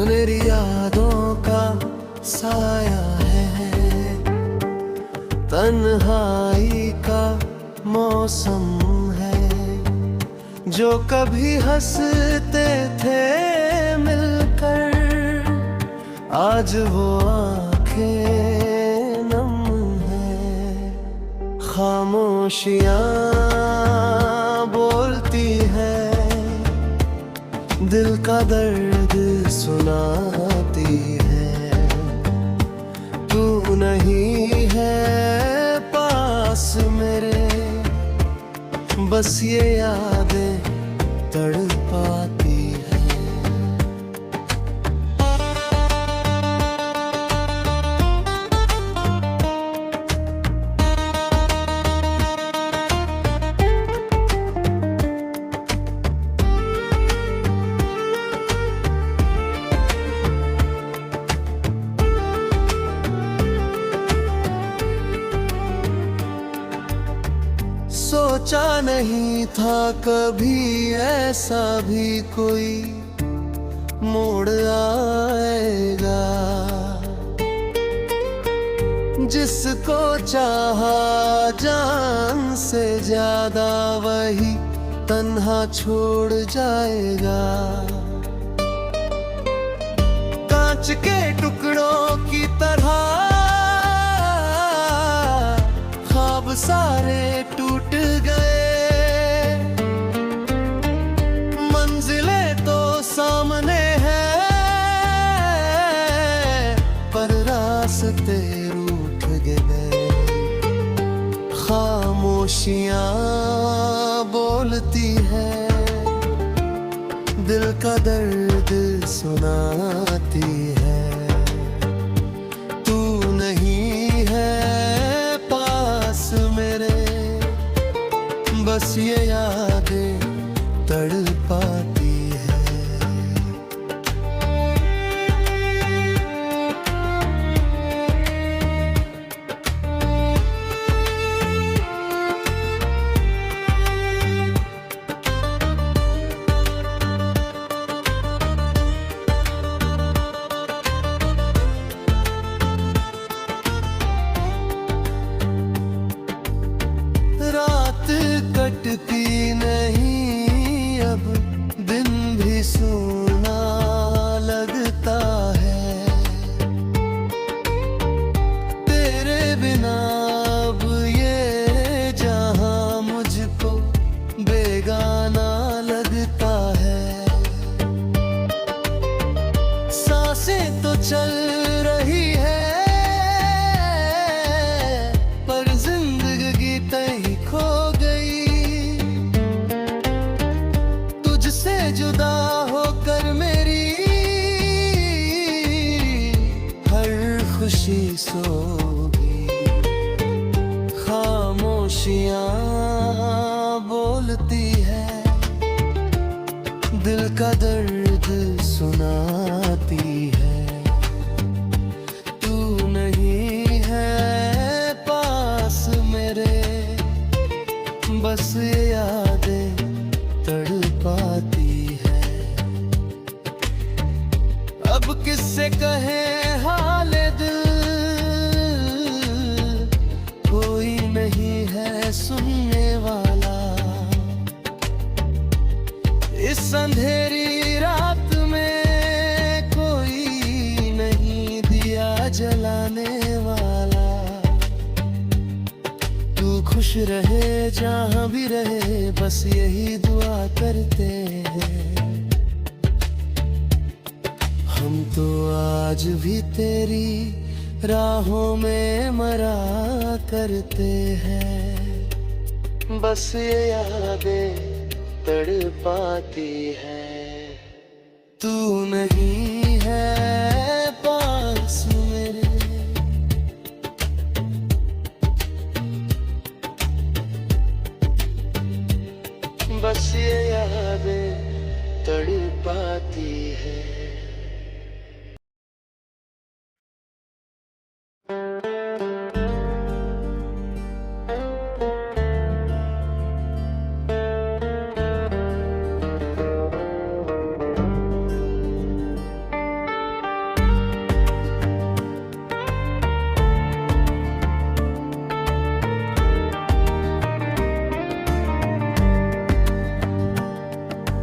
मेरी यादों का साया है, तन्हाई का मौसम है। जो कभी हंसते थे मिलकर, आज वो आंखें नम है। खामोशियाँ बोलती है, दिल का दर्द सुनाती है। तू नहीं है पास मेरे, बस ये यादें तड़पाती है। सोचा नहीं था कभी ऐसा भी कोई मोड़ आएगा। जिसको चाहा जान से ज्यादा, वही तन्हा छोड़ जाएगा। कांच के टुकड़ों की तरह ख्वाब सारे टूट गए। मंजिलें तो सामने हैं, पर रास्ते रूठ गए। खामोशियाँ बोलती है, दिल का दर्द सुनाती है। तू नहीं है पास मेरे, बस ये यादें तड़पाती है। रात कटती नहीं अब, दिन भी सूना लगता है। तेरे बिना अब ये जहां मुझको बेगाना लगता है। सांसें तो चल रही है, पर जिंदगी तय खो गई। तुझसे जुदा होकर मेरी हर खुशी सो गई। खामोशियाँ बोलती है, दिल का दर्द सुनाती है। तू नहीं है पास मेरे, बस ये यादें तड़पाती है। अब किससे कहे हाल दिल, कोई नहीं है सुनने वाला। इस अंधेरी रात में कोई नहीं दिया जलाने वाला। तू खुश रहे जहाँ भी रहे, बस यही दुआ करते हैं। हम तो आज भी तेरी राहों में मरा करते हैं। बस ये यादें तड़पाती है। तू नहीं है पास मेरे, बस ये यादें तड़पाती है।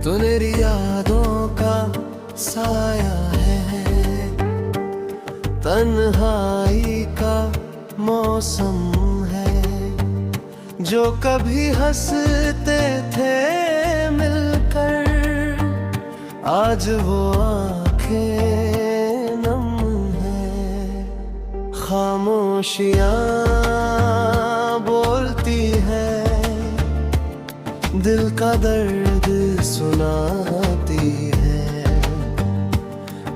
तो मेरी यादों का साया है, तन्हाई का मौसम है। जो कभी हंसते थे मिलकर, आज वो आंखें नम है। खामोशियां बोलती है, दिल का दर्द सुनाती है।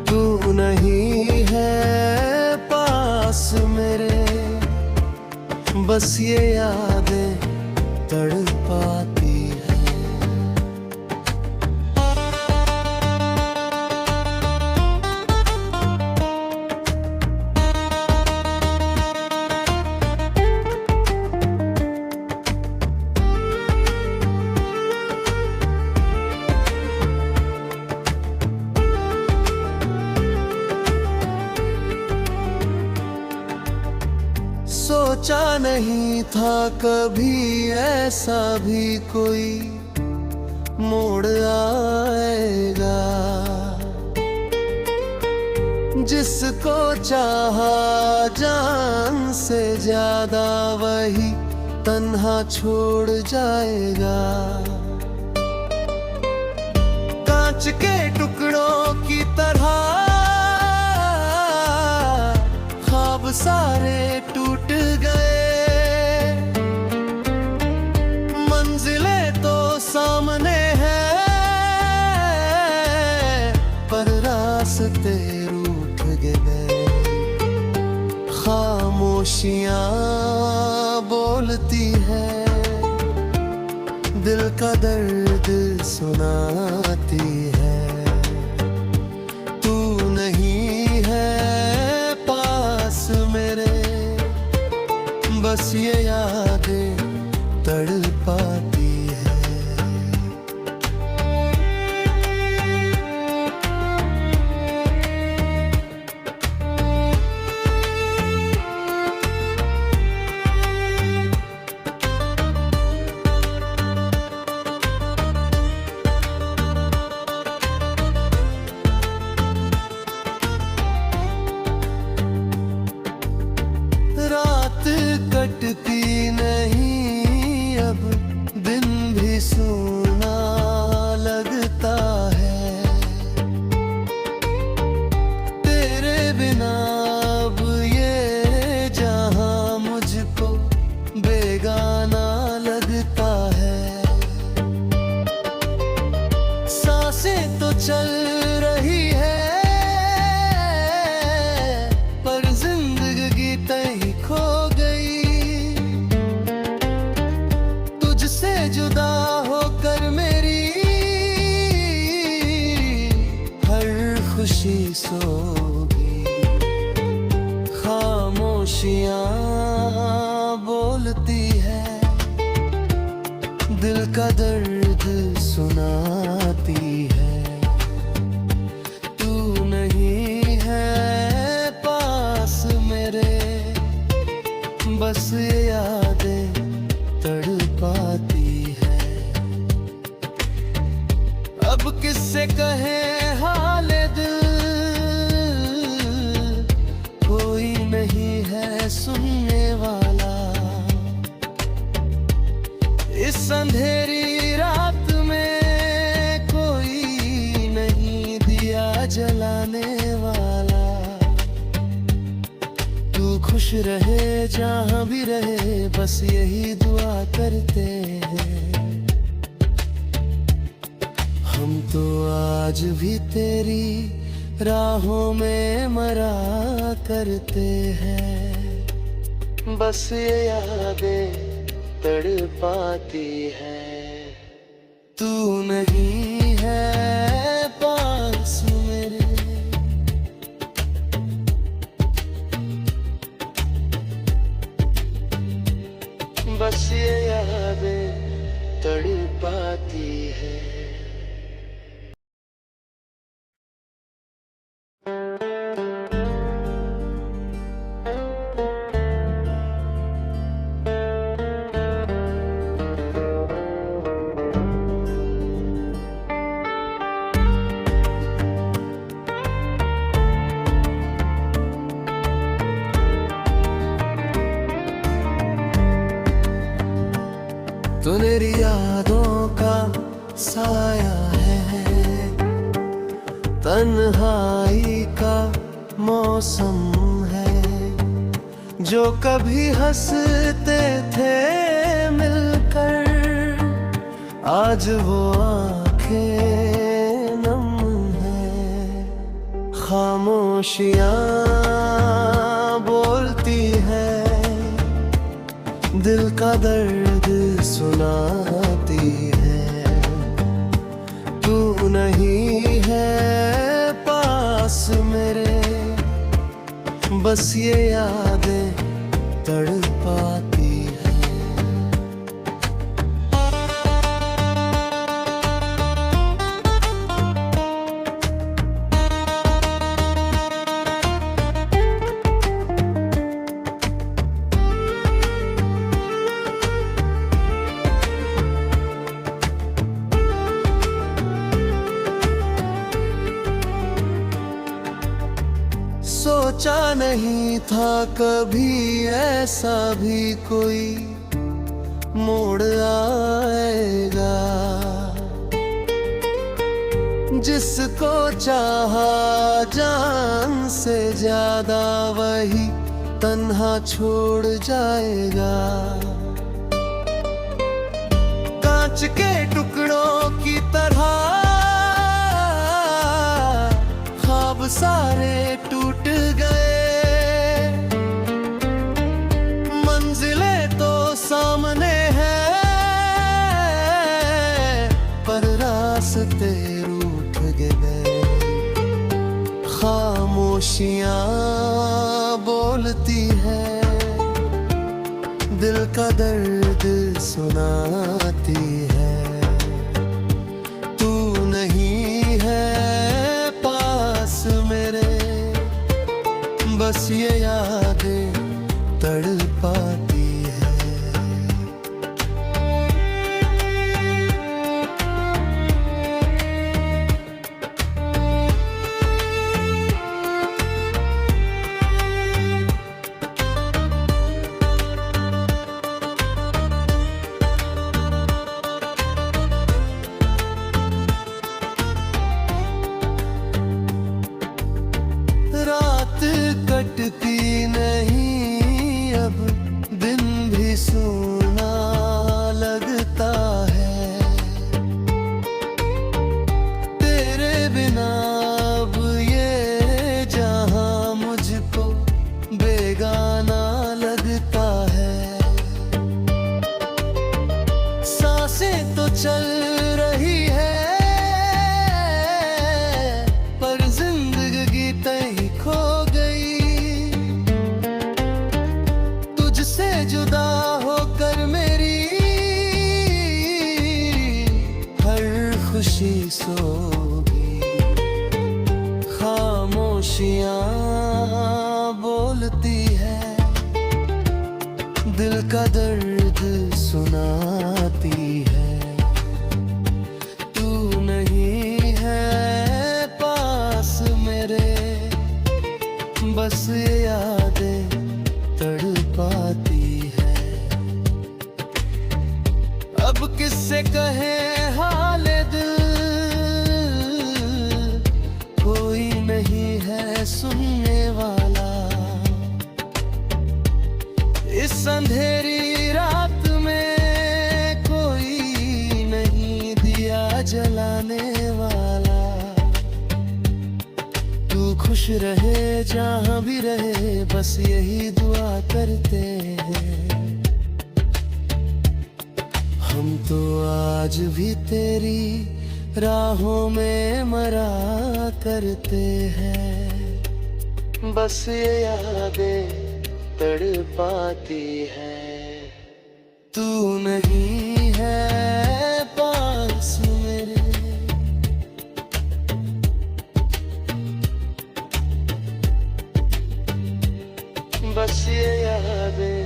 तू नहीं है पास मेरे, बस ये यादें तड़पाती है। सोचा नहीं था कभी ऐसा भी कोई मोड़ आएगा। जिसको चाहा जान से ज्यादा, वही तन्हा छोड़ जाएगा। कांच के टुकड़ों की तरह ख्वाब सारे टूट गए। मंजिलें तो सामने हैं, पर रास्ते रूठ गए। खामोशियां बोलती है, दिल का दर्द सुनाती है। तू नहीं है पास मेरे, बस ये यादें तड़पाती है। रात कटती नहीं अब, दिन भी सोना लगता है। तेरे बिना अब ये जहां मुझको बेगाना लगता है। सांसें तो चल रही है, पर जिंदगी तय खो गई। तुझसे जुदा होकर मेरी हर खुशी सोगी। खामोशियां बोलती है, दिल का दर्द सुनाती है। तू नहीं है पास मेरे, बस ये यादें तड़पाती है। अब किससे कहे हाल दिल, कोई नहीं है सुनने वाला। इस अंधेरी रात में कोई नहीं दिया जलाने वाला। तू खुश रहे जहां भी रहे, बस यही दुआ करते हैं। हम तो आज भी तेरी राहों में मरा करते हैं। बस ये यादें तड़पाती है। तू नहीं है पास मेरे, बस ये यादें तड़पाती है। तो मेरी यादों का साया है, तन्हाई का मौसम है। जो कभी हंसते थे मिलकर, आज वो आंखें नम है। खामोशियां बोलती है, दिल का दर्द सुनाती है। तू नहीं है पास मेरे, बस ये यादें तड़पाती है। सोचा नहीं था कभी ऐसा भी कोई मोड़ आएगा। जिसको चाहा जान से ज्यादा, वही तन्हा छोड़ जाएगा। कांच के टुकड़ों की तरह ख्वाब सारे टूट गए। मंजिलें तो सामने हैं, पर रास्ते रूठ गए। खामोशियां बोलती है, दिल का दर्द सुनाती है। तू नहीं है पास मेरे, बस ये यादें तड़पाती है। कटती नहीं अब, दिन भी सूना लगता है। तेरे बिना अब ये जहां मुझको बेगाना लगता है। सांसें तो चल रही है, पर जिंदगी तय खो जुदा होकर मेरी हर खुशी सोगी। खामोशियां बोलती है, दिल का दर्द सुनाती है। तू नहीं है पास मेरे, बस ये यादें तड़पाती है। अब किससे कहे हाल दिल, कोई नहीं है सुनने वाला। इस अंधेरी रात में कोई नहीं दिया जलाने वाला। तू खुश रहे जहां भी रहे, बस यही दुआ करते हैं। हम तो आज भी तेरी राहों में मरा करते हैं। बस ये यादें तड़पाती है। तू नहीं है पास मेरे, बस ये यादें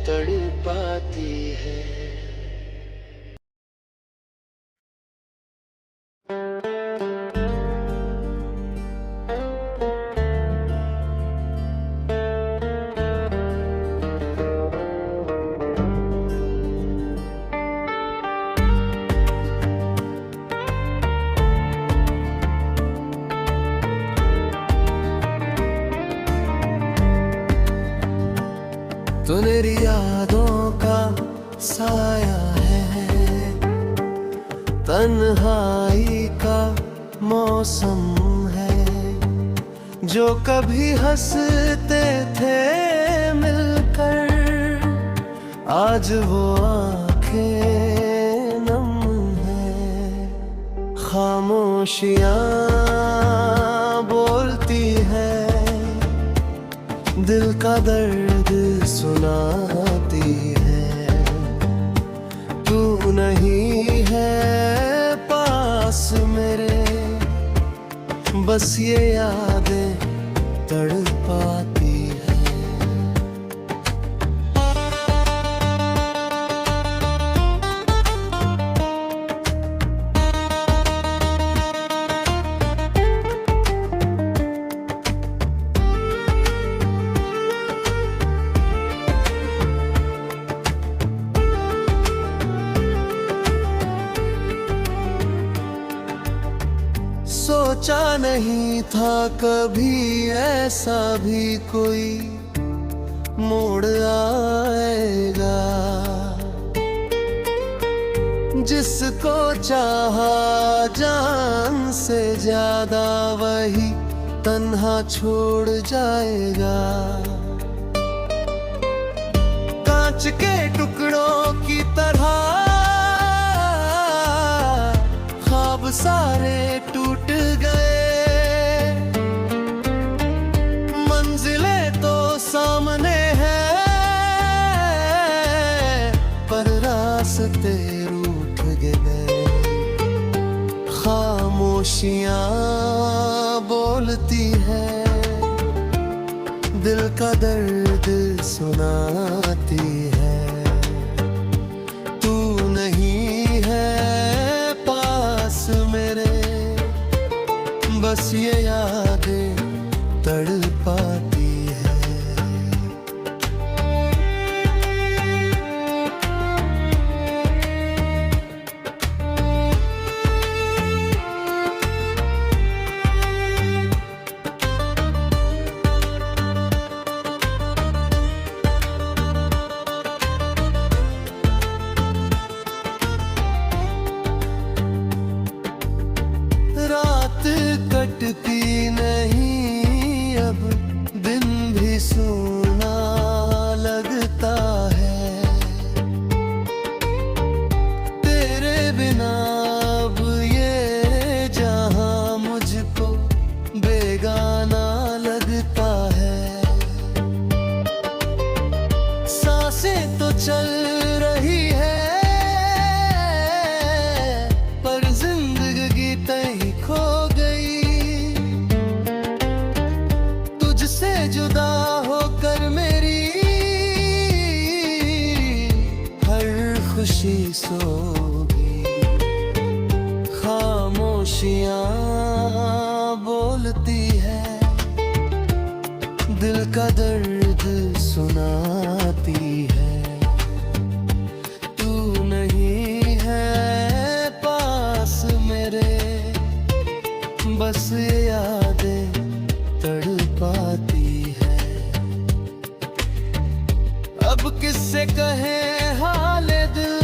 तड़पाती है। तो मेरी यादों का साया है, तन्हाई का मौसम है। जो कभी हंसते थे मिलकर, आज वो आंखें नम है। खामोशियां बोलती है, दिल का दर्द सुनाती है। तू नहीं है पास मेरे, बस ये यादें तड़पाती है। सोचा नहीं था कभी ऐसा भी कोई मोड़ आएगा। जिसको चाहा जान से ज्यादा, वही तन्हा छोड़ जाएगा। कांच के टुकड़ों की तरह ख्वाब सारे टूट गए। मंजिलें तो सामने हैं, पर रास्ते रूठ गए। खामोशियां बोलती है, दिल का दर्द सुनाती है। तू नहीं है पास मेरे, बस ये यादें तड़पाती है। रात कटती नहीं अब, दिन भी सोना लगता है। तेरे बिना अब ये जहां मुझको बेगाना लगता है। सांसें तो चल रही है, पर जिंदगी तय खो गई। तुझसे जुदा होकर मेरी हर खुशी सोगी। खामोशियां बोलती है, दिल का दर्द सुनाती है। तू नहीं है पास मेरे, बस ये यादें तड़पाती है। अब किससे कहे हाले दिल,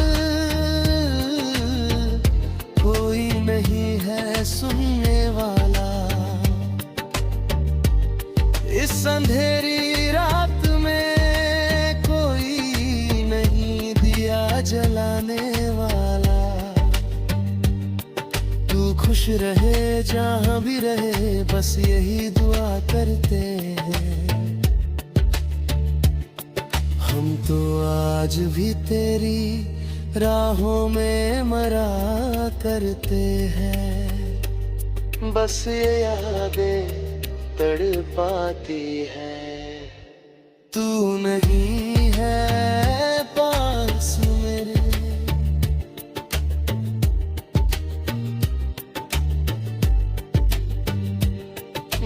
कोई नहीं है सुनने वाला। इस अंधेरी रात में कोई नहीं दिया जलाने वाला। तू खुश रहे जहां भी रहे, बस यही दुआ करते हैं। हम तो आज भी तेरी राहों में मरा करते हैं। बस ये यादें तड़पाती है। तू नहीं है पास मेरे,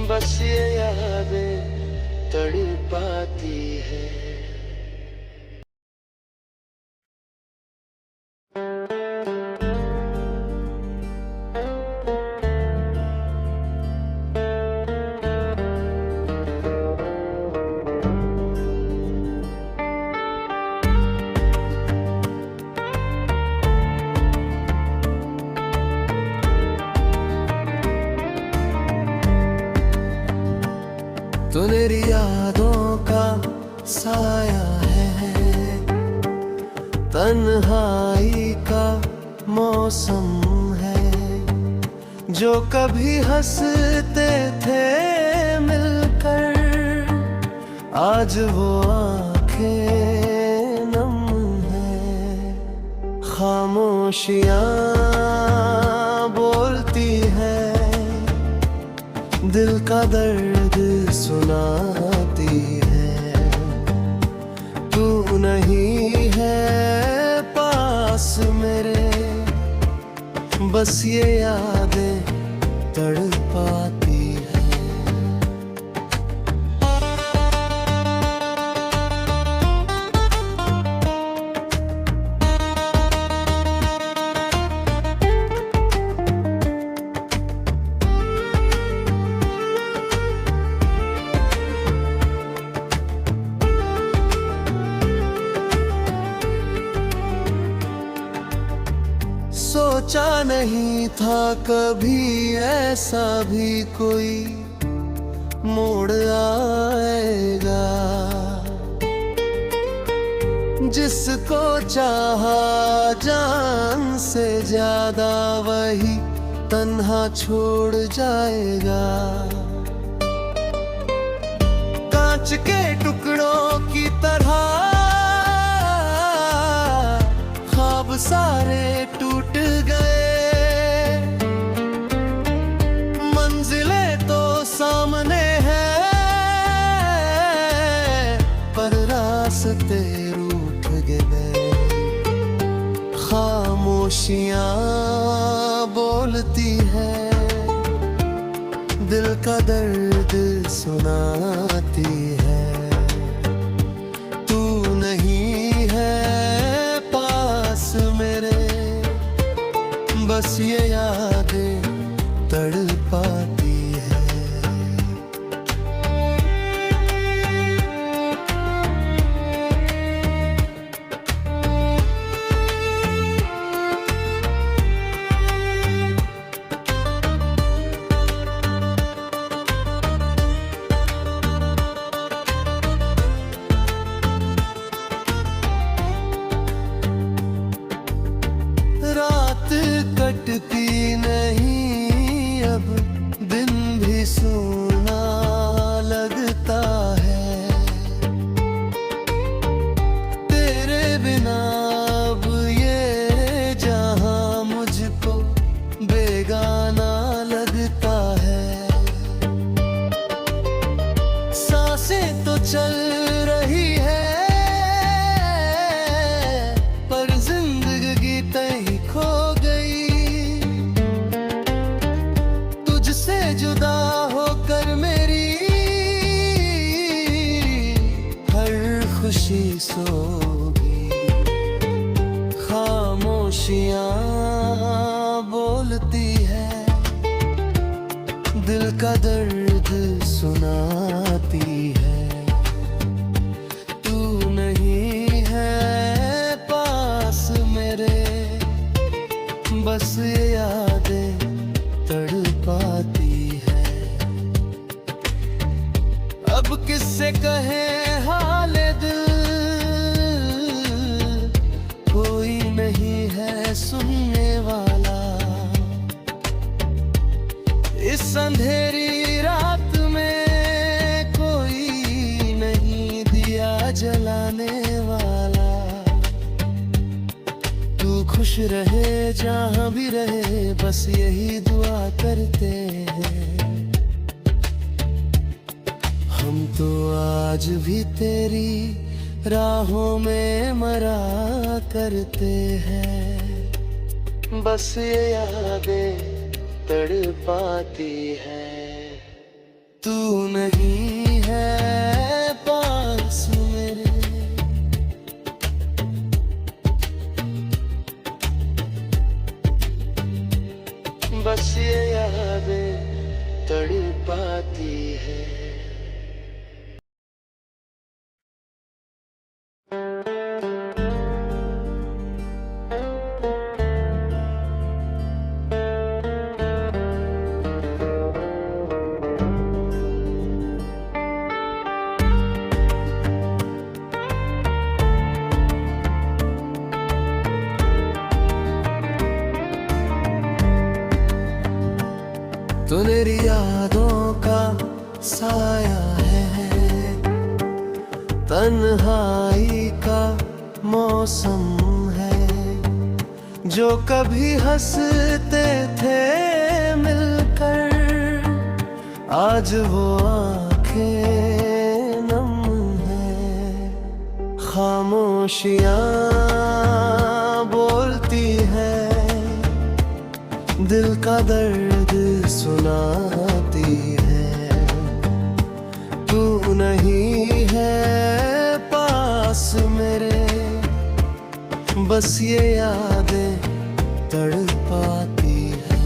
बस ये यादें तड़पाती है। सुनहरी यादों का साया है, तन्हाई का मौसम है। जो कभी हंसते थे मिलकर, आज वो आंखें नम है। खामोशियां बोलती है, दिल का दर्द सुनाती है। तू नहीं है पास मेरे, बस ये यादें तड़पाती है। सोचा नहीं था कभी ऐसा भी कोई मोड़ आएगा। जिसको चाहा जान से ज्यादा, वही तन्हा छोड़ जाएगा। कांच के टुकड़ों की तरह ख्वाब सारे टूट गए। मंजिलें तो सामने हैं, पर रास्ते रूठ गए। खामोशियां बोलती है, दिल का दर्द सुनाती है। तू नहीं है पास मेरे, बस ये यादें तड़पाती है। रात कटती नहीं अब, दिन भी सोना लगता है। तेरे बिना अब ये जहां मुझको बेगाना लगता है। सांसें तो चल रही है, पर जिंदगी तय खो गई। तुझसे जुदा होकर मेरी हर खुशी सोगी। खामोशियां बोलती है, दिल का दर्द सुनाती है। तू नहीं है पास मेरे, बस ये यादें तड़पाती है। अब किससे कहे हाल दिल, कोई नहीं है सुनने वाला। इस अंधेरी रात में कोई नहीं दिया जलाने वाला। तू खुश रहे जहां भी रहे, बस यही दुआ करते हैं। हम तो आज भी तेरी राहों में मरा करते हैं। बस ये यादें तड़पाती है। तू नहीं है पास मेरे, बस ये यादें तड़पाती है। सुनहरी यादों का साया है, तन्हाई का मौसम है। जो कभी हंसते थे मिलकर, आज वो आंखें नम है। खामोशियां बोलती है, दिल का दर्द सुनाती है। तू नहीं है पास मेरे, बस ये यादें तड़पाती है।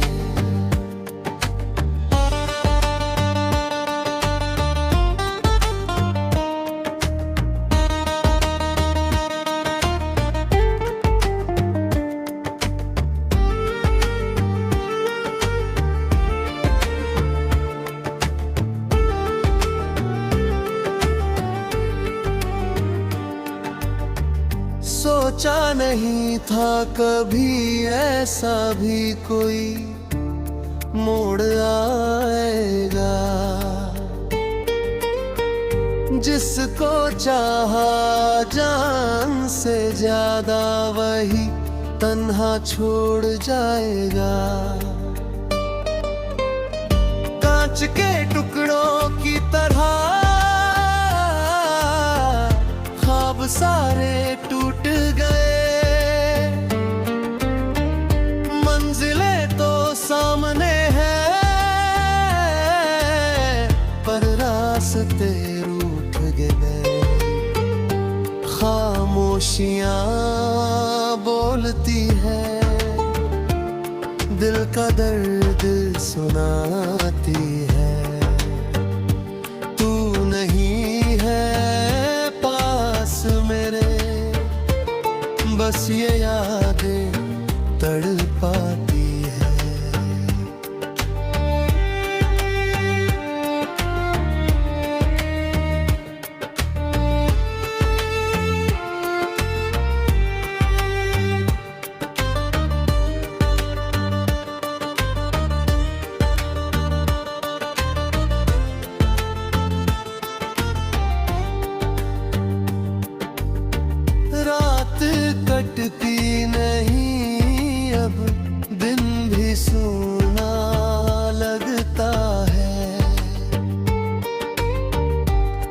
सोचा नहीं था कभी ऐसा भी कोई मोड़ आएगा। जिसको चाहा जान से ज्यादा, वही तन्हा छोड़ जाएगा। कांच के टुकड़ों की तरह ख्वाब सारे टूट गए। मंजिलें तो सामने हैं, पर रास्ते रूठ गए। खामोशियां बोलती है, दिल का दर्द सुनाती है। तू नहीं है पास मेरे, बस ये यादें तड़पाती है। रात कटती नहीं अब, दिन भी सूना लगता है।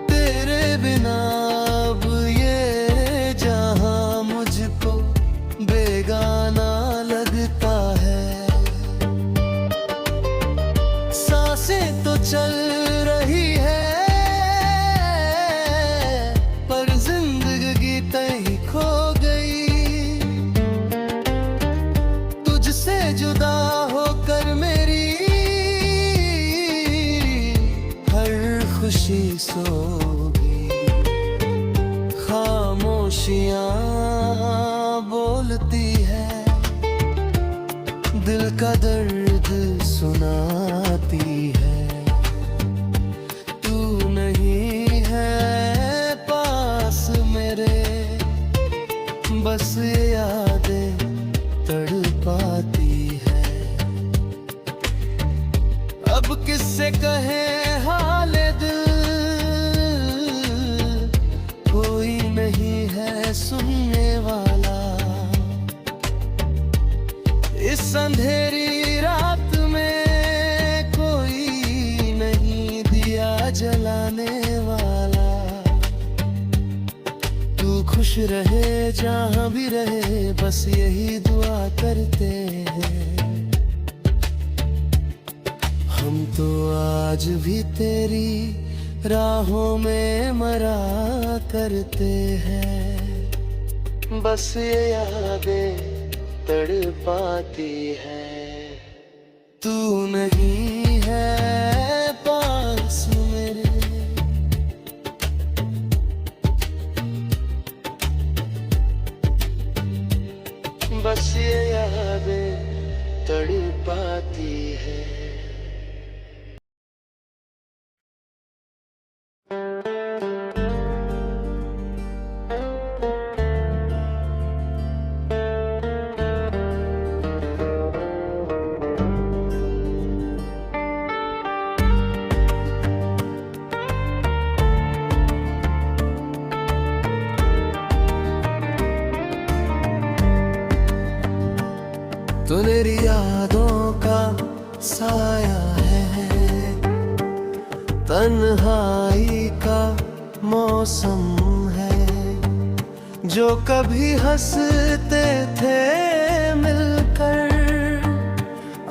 तेरे बिना अब ये जहां मुझको बेगाना लगता है। सांसें तो चल रही है, पर जिंदगी तय खो गई। तुझसे जुदा होकर मेरी हर खुशी सो गई। खामोशियां बोलती है, दिल का दर्द सुनाती है। तू नहीं है पास मेरे, बस ये यादें तड़पाती है। अब किससे कहे हाल दिल, कोई नहीं है सुनने वाला। इस अंधेरी रात में कोई नहीं दिया जलाने वाला। तू खुश रहे जहां भी रहे, बस यही दुआ करते हैं। हम तो आज भी तेरी राहों में मरा करते हैं। बस ये यादें तड़पाती है। तू नहीं है पास मेरे, बस ये यादें तड़पाती है। तो मेरी यादों का साया है, तन्हाई का मौसम है। जो कभी हंसते थे मिलकर,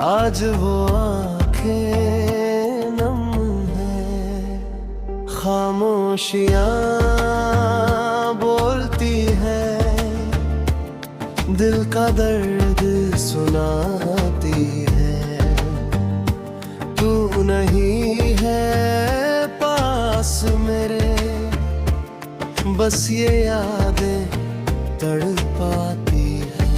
आज वो आंखें नम है। खामोशियां बोलती है, दिल का दर्द सुनाती है। तू नहीं है पास मेरे, बस ये यादें तड़पाती है।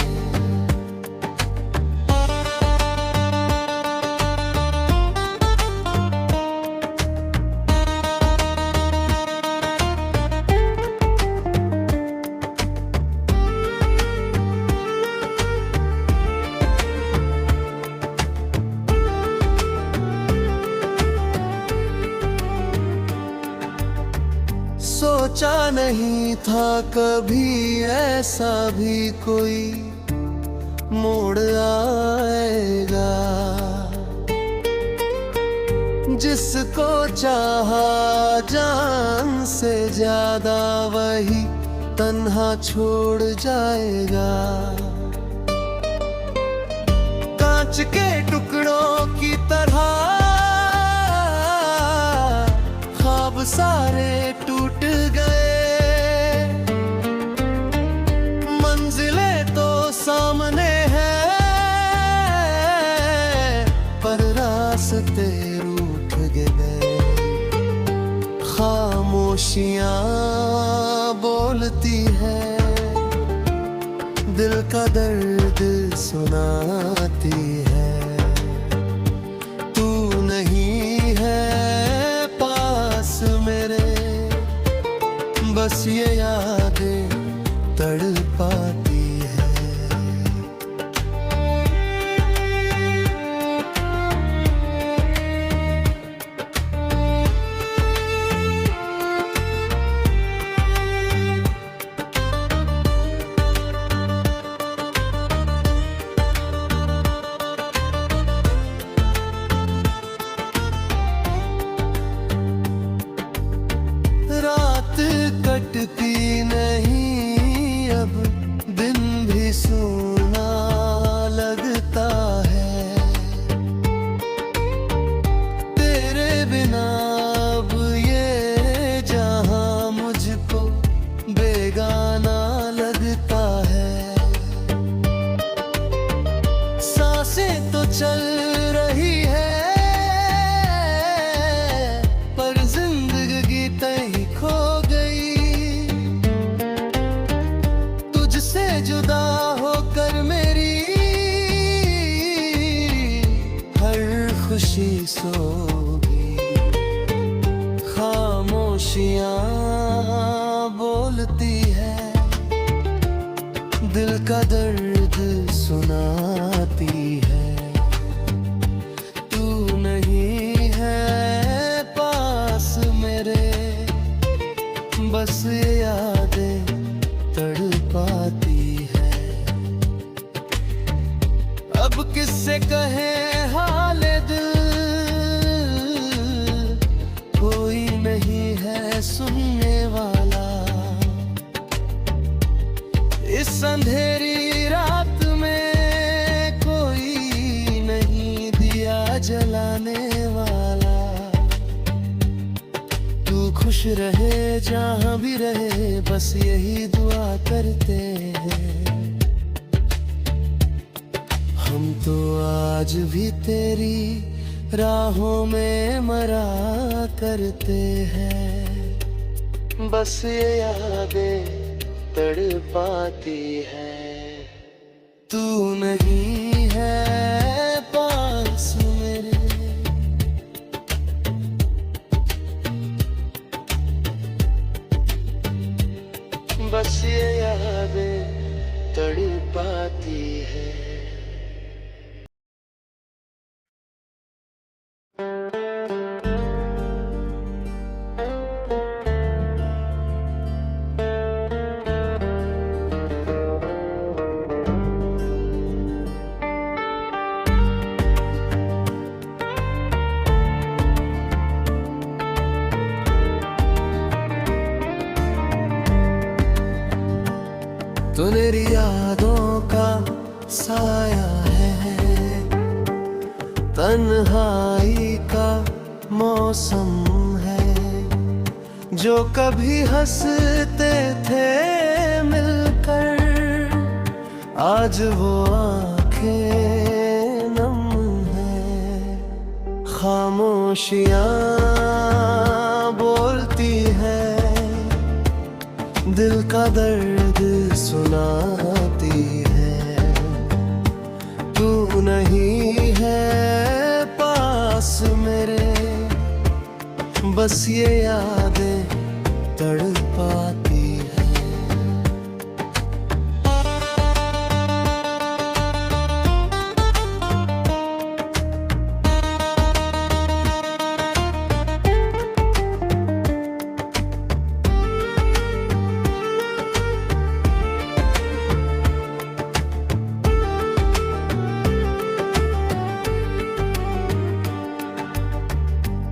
सोचा नहीं था कभी ऐसा भी कोई मोड़ आएगा। जिसको चाहा जान से ज्यादा, वही तन्हा छोड़ जाएगा। कांच के टुकड़ों की तरह ख्वाब सारे टूट गए। मंजिलें तो सामने हैं, पर रास्ते रूठ गए। खामोशियां बोलती है, दिल का दर्द सुनाती है। तू नहीं है पास मेरे, बस ये यादें तड़पाती है। रात कटती नहीं अब, दिन भी सोना लगता है। तेरे बिना अब ये जहां मुझको बेगाना लगता है। सांसें तो चल रही है, पर जिंदगी तय खो गई। तुझसे जुदा होकर मेरी हर खुशी सोगी। खामोशियां बोलती है, दिल का दर्द सुनाती है। तू नहीं है पास मेरे, बस ये यादें तड़पाती है। अब किससे कहे हाल दिल, कोई नहीं है सुनने वाला। इस अंधेरी रात में कोई नहीं दिया जलाने वाला। तू खुश रहे जहां भी रहे, बस यही दुआ करते हैं। हम तो आज भी तेरी राहों में मरा करते हैं। बस ये यादें तड़पाती है। तू नहीं है पास मेरे, बस ये यादें तड़पाती है। तो मेरी यादों का साया है, तन्हाई का मौसम है। जो कभी हंसते थे मिलकर, आज वो आंखें नम है। खामोशियां बोलती है, दिल का दर्द सुनाती है। तू नहीं है पास मेरे, बस ये यादें तड़पाती है।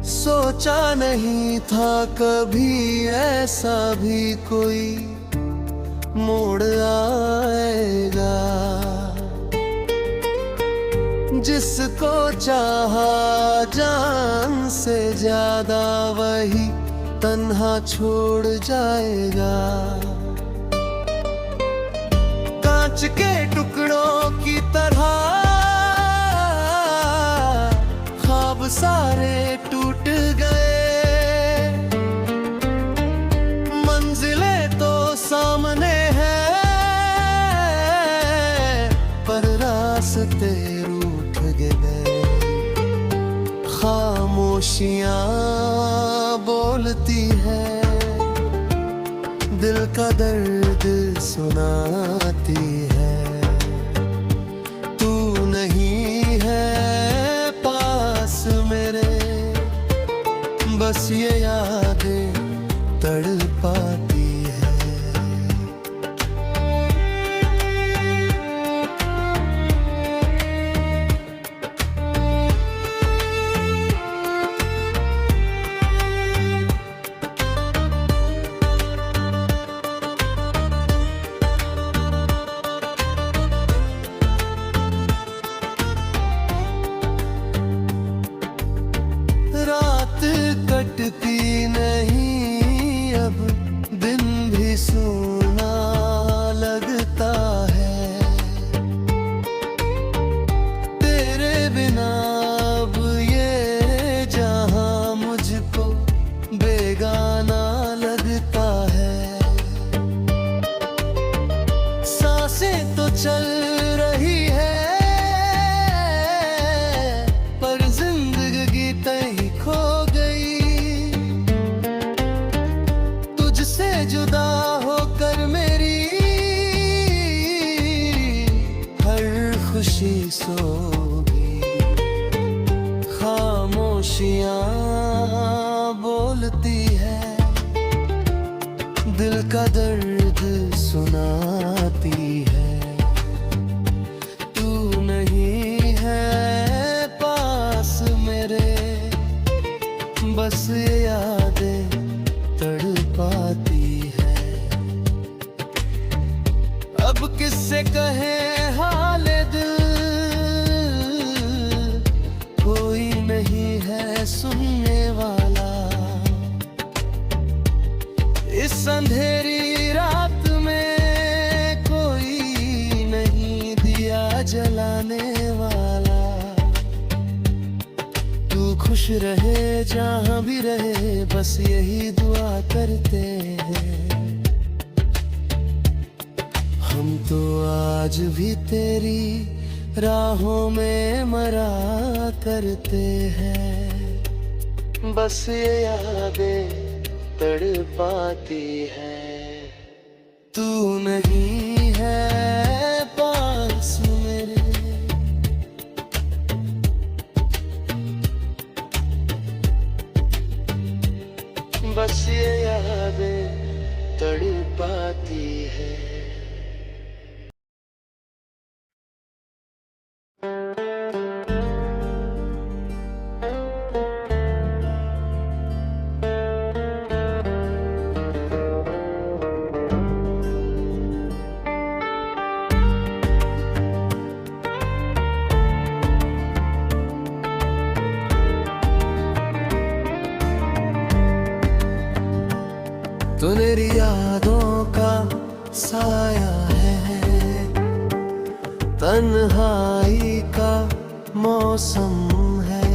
सोचा नहीं था कभी ऐसा भी कोई मोड़ आएगा। जिसको चाहा जान से ज्यादा, वही तन्हा छोड़ जाएगा। कांच के टुकड़ों की तरह ख्वाब सारे टूट गए। मंजिलें तो सामने हैं, पर रास्ते रूठ गए। खामोशियां बोलती है, दिल का दर्द सुनाती है। तू नहीं है पास मेरे, बस ये यादें तड़पाती है। कटती नहीं अब, दिन भी सूना लगता है। तेरे बिना अब ये जहां मुझको बेगाना लगता है। सांसें तो चल रही है, पर जिंदगी तय खो गई। तुझसे जुदा होकर मेरी हर खुशी सो गई। खामोशियां बोलती है, दिल का दर्द सुनाती है। तू नहीं है पास मेरे, बस ये यादें तड़पाती है। अब किससे कहे हाल दिल, कोई नहीं है सुनने वाला। इस अंधेरी रात में कोई नहीं दिया जलाने वाला। तू खुश रहे जहां भी रहे, बस यही दुआ करते हैं। हम तो आज भी तेरी राहों में मरा करते हैं। बस ये यादें तड़पाती है। तू नहीं है पास मेरे, बस ये यादें तड़पाती है। तन्हाई का मौसम है,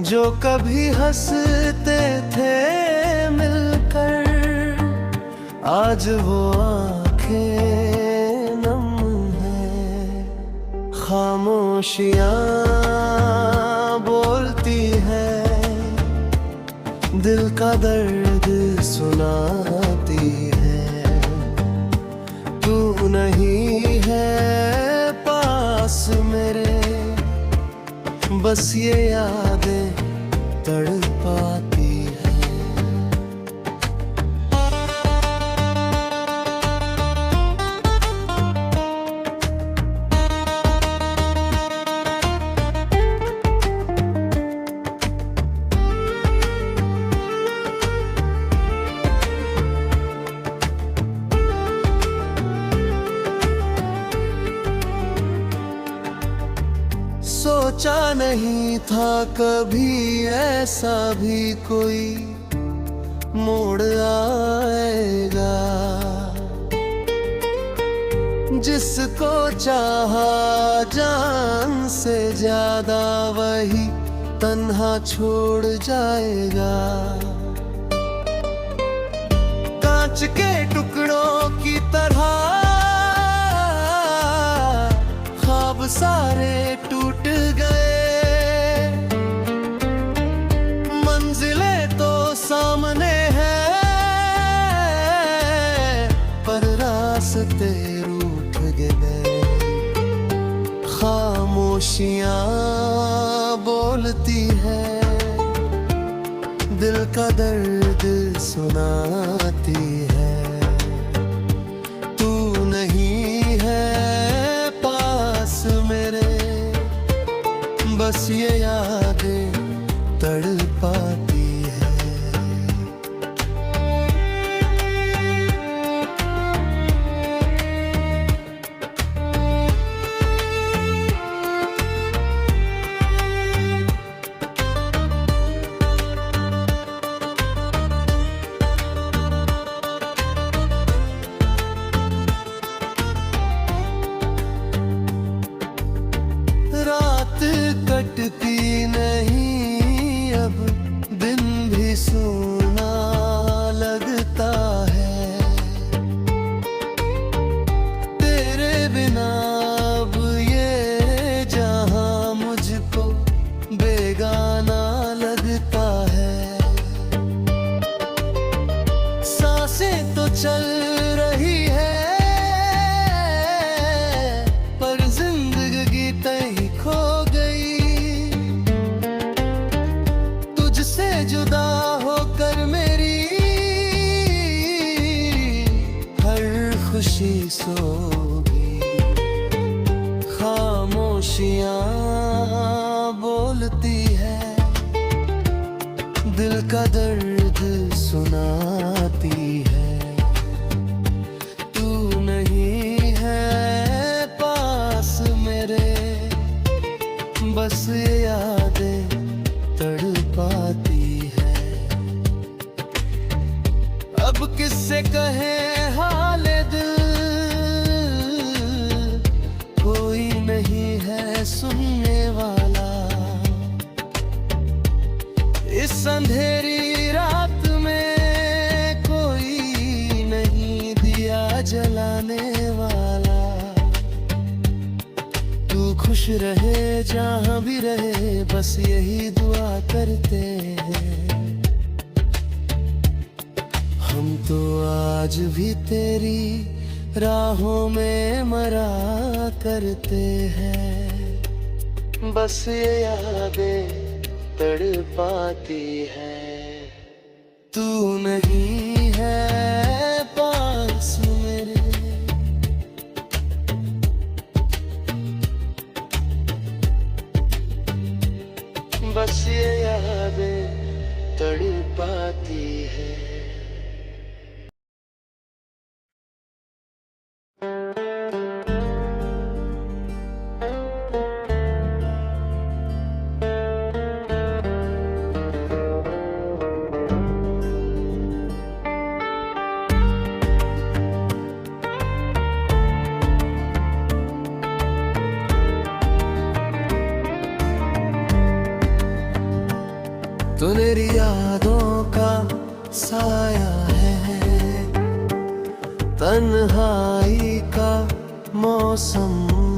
जो कभी हंसते थे मिलकर, आज वो आंखें नम है। खामोशियां बोलती है, दिल का दर्द सुनाती है। तू नहीं है पास मेरे, बस ये यादें तड़पाती है। सोचा नहीं था कभी ऐसा भी कोई मोड़ आएगा, जिसको चाहा जान से ज्यादा वही तन्हा छोड़ जाएगा। कांच के टुकड़ों की तरह ख्वाब सारे टूट गए, मंजिलें तो सामने हैं पर रास्ते रूठ गए। खामोशियां बोलती है, दिल का दर्द सुनाती है। तू नहीं है पास मेरे, बस ये यादें तड़पाती है। रात कटती नहीं अब, दिन भी सोना लगता है। तेरे बिना अब ये जहां मुझको बेगाना लगता है। सांसें तो चल रही है पर जिंदगी तय खो गई। तुझसे जुदा होकर मेरी हर खुशी सो गई। खामोशियां बोलती है, दिल का दर्द सुनाती है। तू नहीं है पास मेरे, बस ये यादें तड़पाती है। अब किससे कहे हाल दिल, कोई नहीं है सुनने वाला। इस अंधेरी रात में कोई नहीं दिया जलाने वाला। तू खुश रहे जहां भी रहे, बस यही दुआ करते हैं। हम तो आज भी तेरी राहों में मरा करते हैं। बस ये यादें तड़पाती है। तू नहीं है पास मेरे, बस ये यादें तड़पाती है। सुनहरी यादों का साया है, तन्हाई का मौसम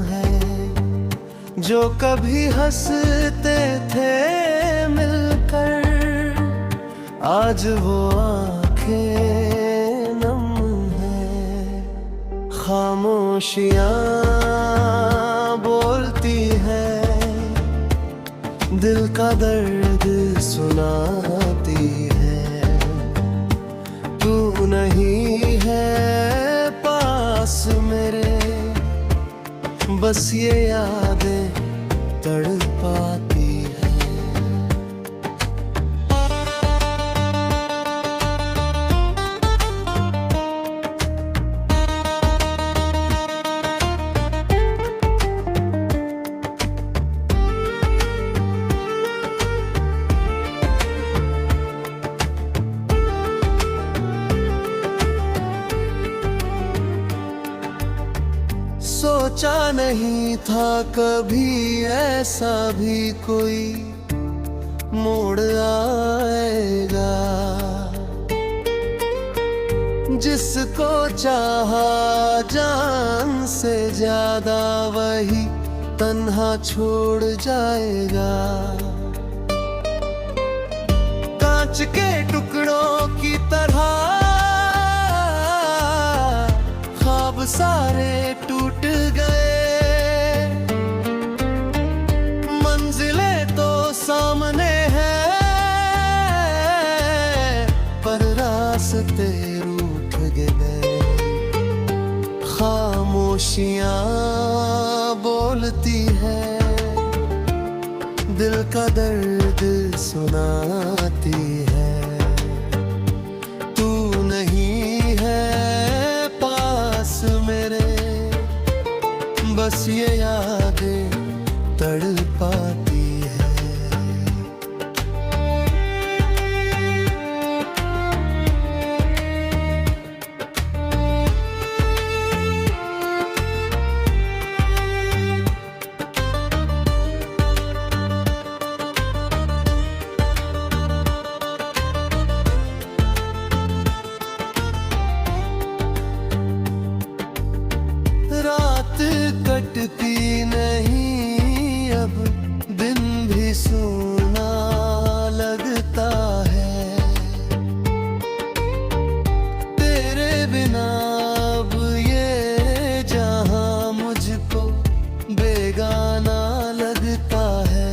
है। जो कभी हंसते थे मिलकर, आज वो आंखें नम है। खामोशियां बोलती है, दिल का दर्द सुनाती है। तू नहीं है पास मेरे, बस ये यादें तड़पाती है। सोचा नहीं था कभी ऐसा भी कोई मोड़ आएगा। जिसको चाहा जान से ज्यादा, वही तन्हा छोड़ जाएगा। कांच के टुकड़ों की तरह ख्वाब सारे टूट गए। मंजिलें तो सामने हैं, पर रास्ते रूठ गए। खामोशियां बोलती है, दिल का दर्द सुनाती है। तू नहीं है पास मेरे, बस ये यादें तड़पाती है। रात कटती नहीं अब, दिन भी सोना लगता है। तेरे बिना अब ये जहां मुझको बेगाना लगता है।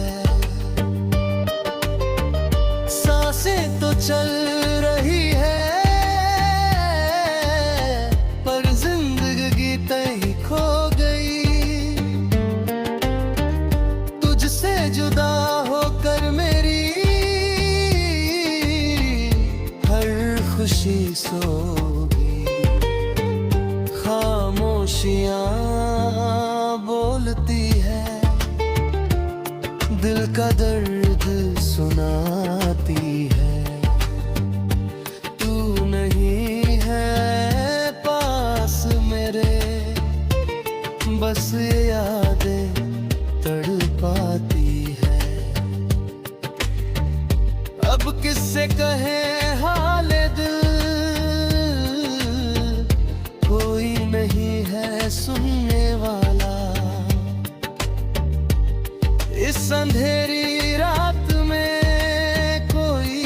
सांसें तो चल रही है, पर जिंदगी तय खो गई। तुझसे जुदा होकर मेरी हर खुशी सो गई। खामोशियां बोलती है, दिल का दर्द सुनाती है। तू नहीं है पास मेरे, बस ये यादें तड़पाती है। अब किससे कहे हाल दिल, कोई नहीं है सुनने वाला। इस अंधेरी रात में कोई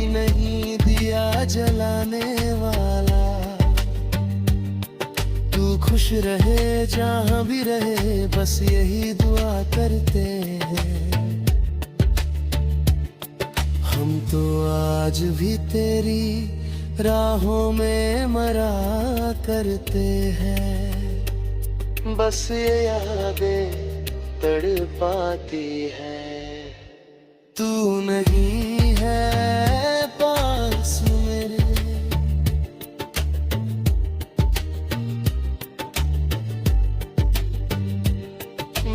नहीं दिया जलाने वाला। तू खुश रहे जहां भी रहे, बस यही दुआ करते हैं। हम तो आज भी तेरी राहों में मरा करते हैं। बस ये यादें तड़पाती है। तू नहीं है पास मेरे,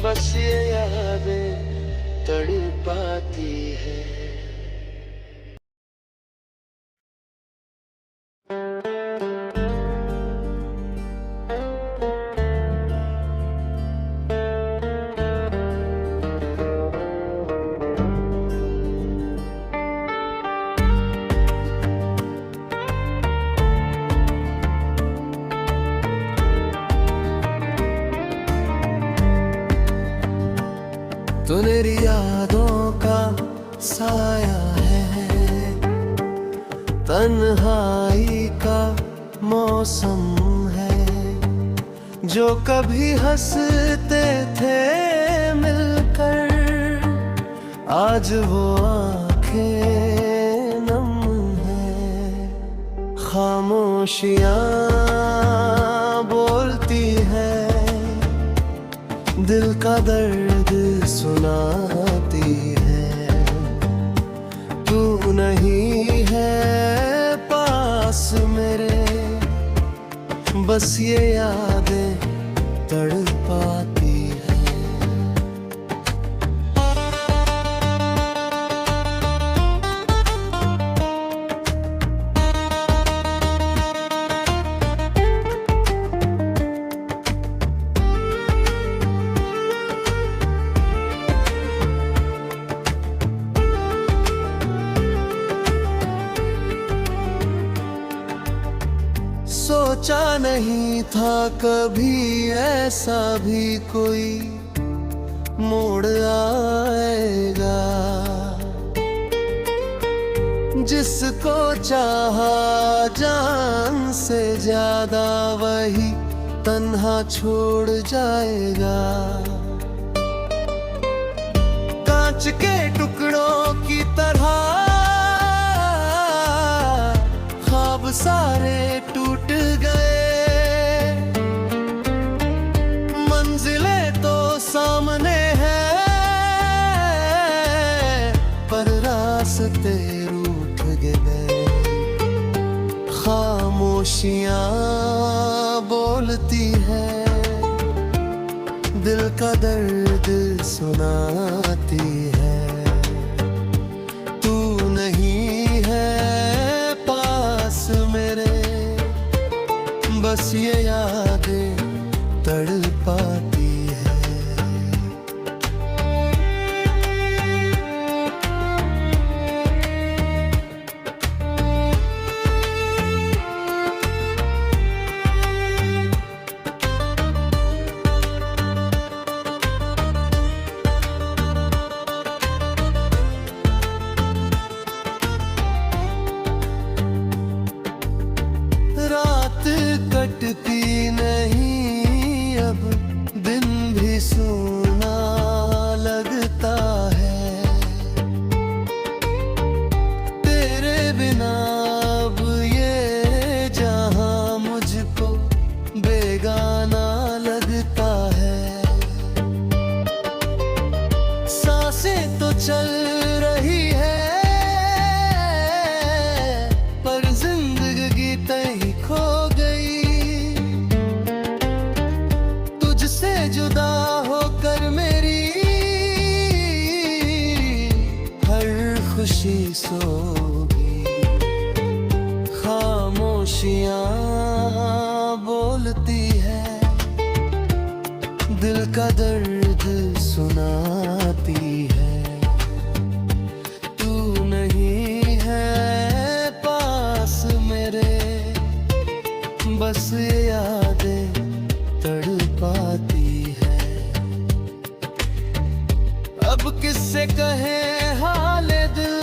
बस ये यादें तड़पाती है। तो मेरी यादों का साया है, तन्हाई का मौसम है। जो कभी हंसते थे मिलकर, आज वो आंखें नम है। खामोशियां बोलती है, दिल का दर्द सुनाती है। तू नहीं है पास मेरे, बस ये यादें तड़पाती है। सोचा नहीं था कभी ऐसा भी कोई मोड़ आएगा। जिसको चाहा जान से ज्यादा, वही तन्हा छोड़ जाएगा। कांच के टुकड़ों की तरह ख्वाब सारे टूट गए। मंजिलें तो सामने हैं, पर रास्ते रूठ गए। खामोशियां बोलती है, दिल का दर्द सुनाती है। तू नहीं है पास मेरे, बस ये यादें तड़पाती है। रात कटती नहीं अब, दिन भी सूना लगता है। तेरे बिना अब ये जहां मुझको बेगाना लगता है। सांसें तो चल रही है, पर जिंदगी तय खो गई। तुझसे जुदा होकर मेरी हर खुशी सोगी। खामोशियां बोलती है, दिल का दर्द सुनाती है। तू नहीं है पास मेरे, बस ये यादें तड़पाती है। अब किससे कहे हाल दिल,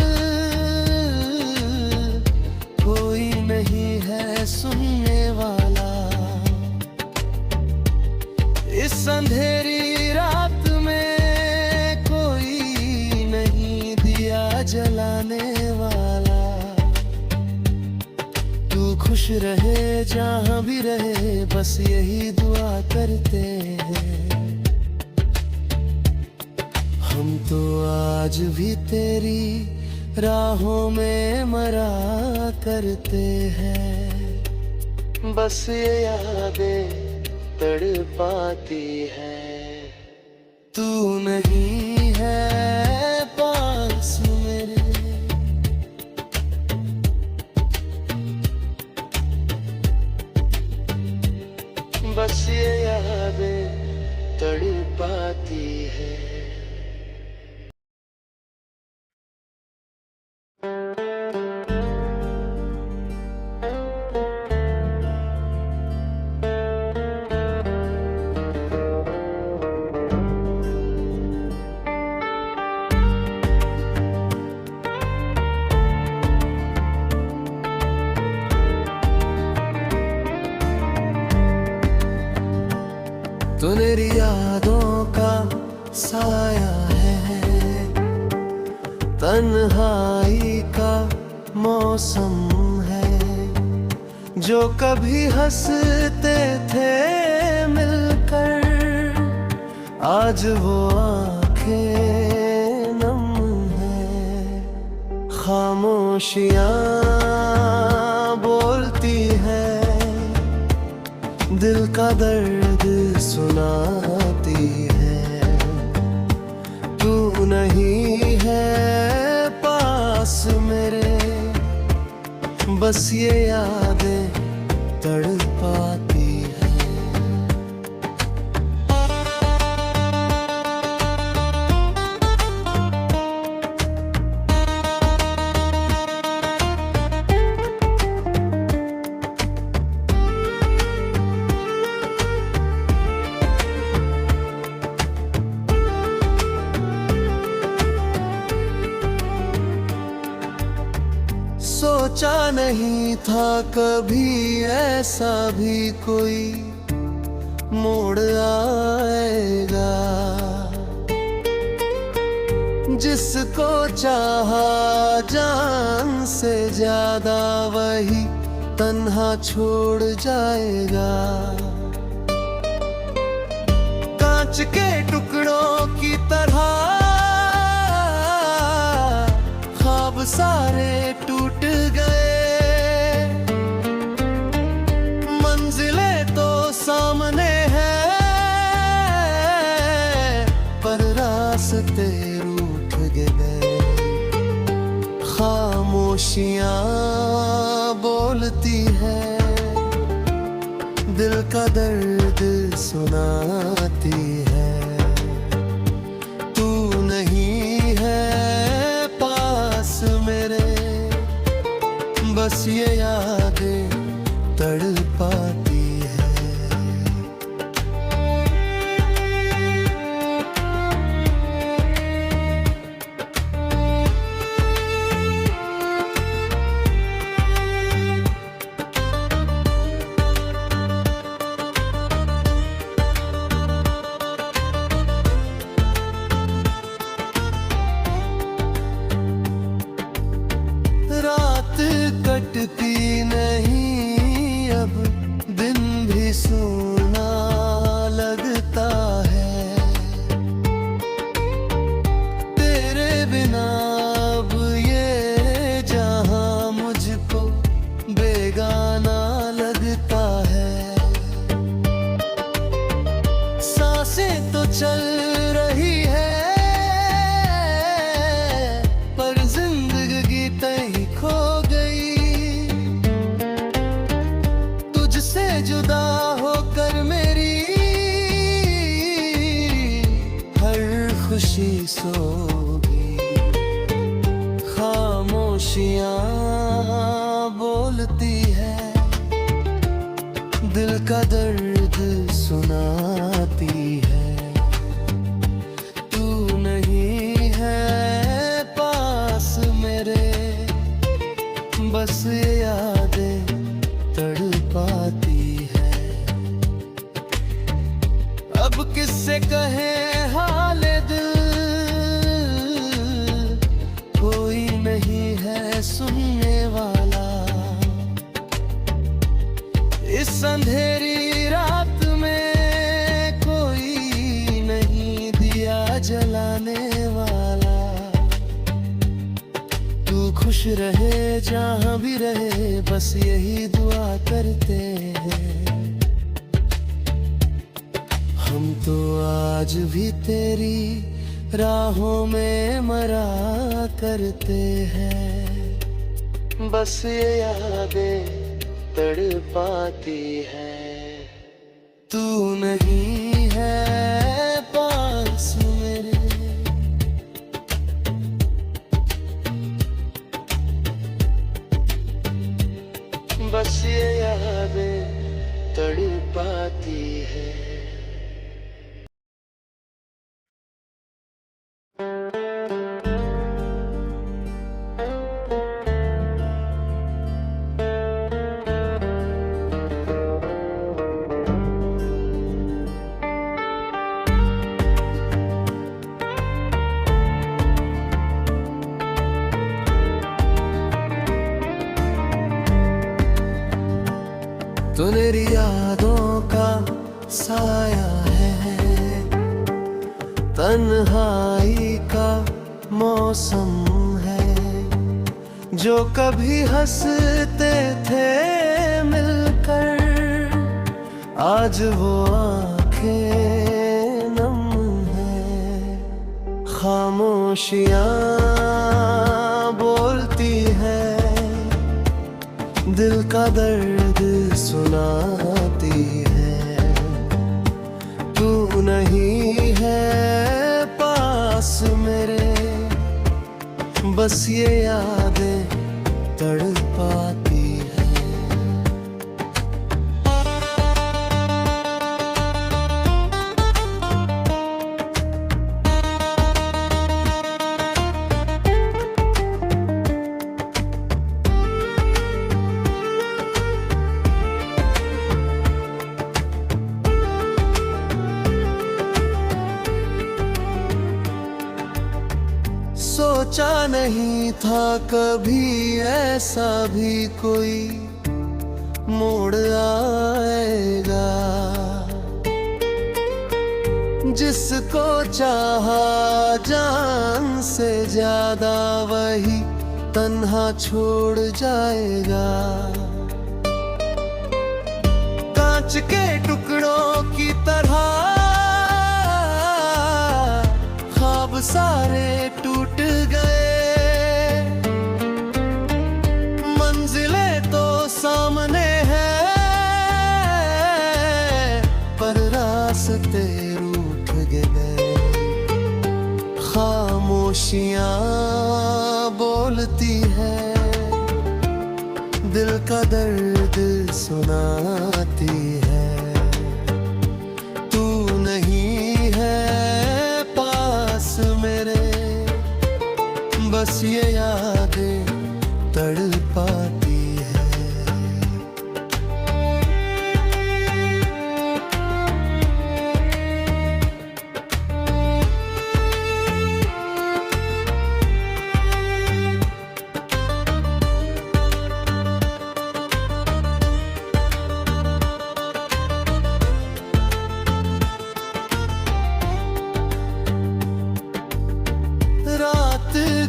कोई नहीं है सुनने वाला। इस अंधेरी रात में कोई नहीं दिया जलाने वाला। तू खुश रहे जहां भी रहे, बस यही दुआ करते हैं। हम तो आज भी तेरी राहों में मरा करते हैं। बस ये यादें तड़पाती है। तू नहीं है पास मेरे, बस ये यादें तड़पाती है। तो मेरी यादों का साया है, तन्हाई का मौसम है। जो कभी हंसते थे मिलकर, आज वो आंखें नम है। खामोशियां बोलती है, दिल का दर्द सुनाती है। तू नहीं है पास मेरे, बस ये यादें तड़पाती है। सोचा नहीं था कभी ऐसा भी कोई मोड़ आएगा। जिसको चाहा जान से ज्यादा, वही तन्हा छोड़ जाएगा। कांच के टुकड़ों की तरह ख्वाब सारे टूट गए। मंजिलें तो सामने हैं, पर रास्ते रूठ गए। खामोशियां बोलती है, दिल का दर्द सुनाती है। तू नहीं है पास मेरे, बस ये यादें तड़पाती है। रात कटती नहीं अब, दिन भी सोना लगता है। तेरे बिना अब ये जहां मुझको बेगाना लगता है। सांसें तो चल रही है, पर जिंदगी तय खो गई। तुझसे जुदा होकर मेरी हर खुशी सो गई। खामोशियां बोलती है, दिल का दर्द सुनाती है। तू नहीं है पास मेरे, बस ये यादें तड़पाती है। अब किससे कहे हाल दिल, कोई नहीं है सुनने वाला। इस अंधेरी रात में कोई नहीं दिया जलाने वाला। तू खुश रहे जहां भी रहे, बस यही दुआ करते हैं। हम तो आज भी तेरी राहों में मरा करते हैं। बस ये यादें तड़पाती है। तू नहीं है पास मेरे, बस ये यादें तड़पाती है। साया है, तन्हाई का मौसम है। जो कभी हंसते थे मिलकर, आज वो आंखें नम है। खामोशियां बोलती है, दिल का दर्द सुनाती है। तू नहीं है पास मेरे, बस ये यादें तड़पाती है। सोचा नहीं था कभी ऐसा भी कोई मोड़ आएगा। जिसको चाहा जान से ज्यादा, वही तन्हा छोड़ जाएगा। कांच के टुकड़ों की तरह ख्वाब सारे टूट गए। मंजिलें तो सामने हैं, पर रास्ते रूठ गए। खामोशियां बोलती है, दिल का दर्द सुनाती है। तू नहीं है पास मेरे, बस ये यादें तड़पाती है।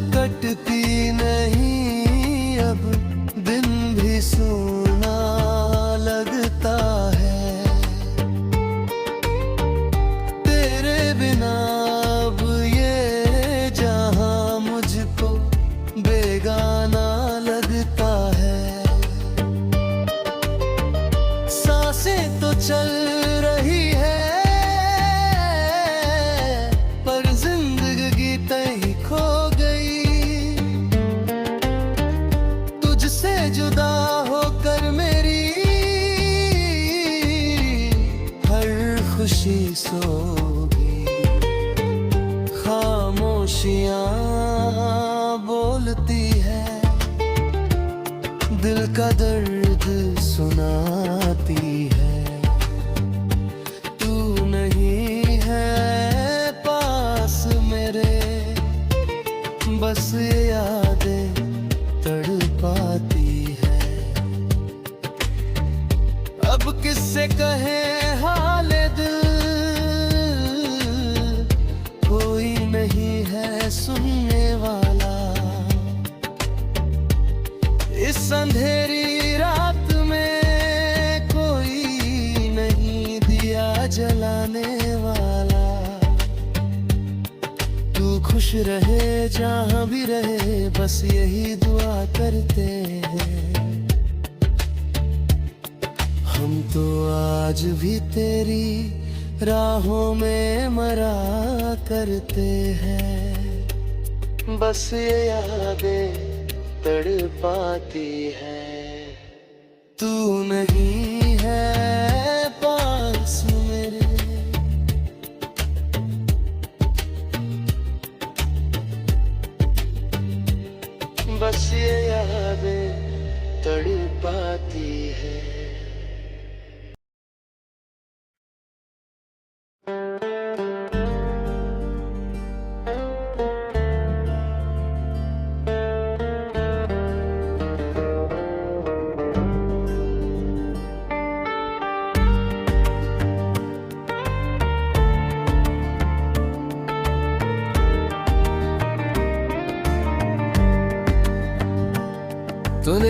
कटती नहीं अब, दिन भी सूना लगता है। तेरे बिना अब ये जहां मुझको बेगाना लगता है। सांसें तो चल रही है, पर जिंदगी तय खो जुदा होकर मेरी हर खुशी सोगी। खामोशियां बोलती है, दिल का दर्द सुनाती है। तू नहीं है पास मेरे, बस ये यादें तड़पाती है। अब किससे कहे हाल दिल, कोई नहीं है सुनने वाला। इस अंधेरी रात में कोई नहीं दिया जलाने वाला। तू खुश रहे जहां भी रहे, बस यही दुआ करते हैं। हम तो आज भी तेरी राहों में मरा करते हैं। बस ये यादें तड़पाती है। तू नहीं है पास मेरे, बस ये यादें तड़पाती है।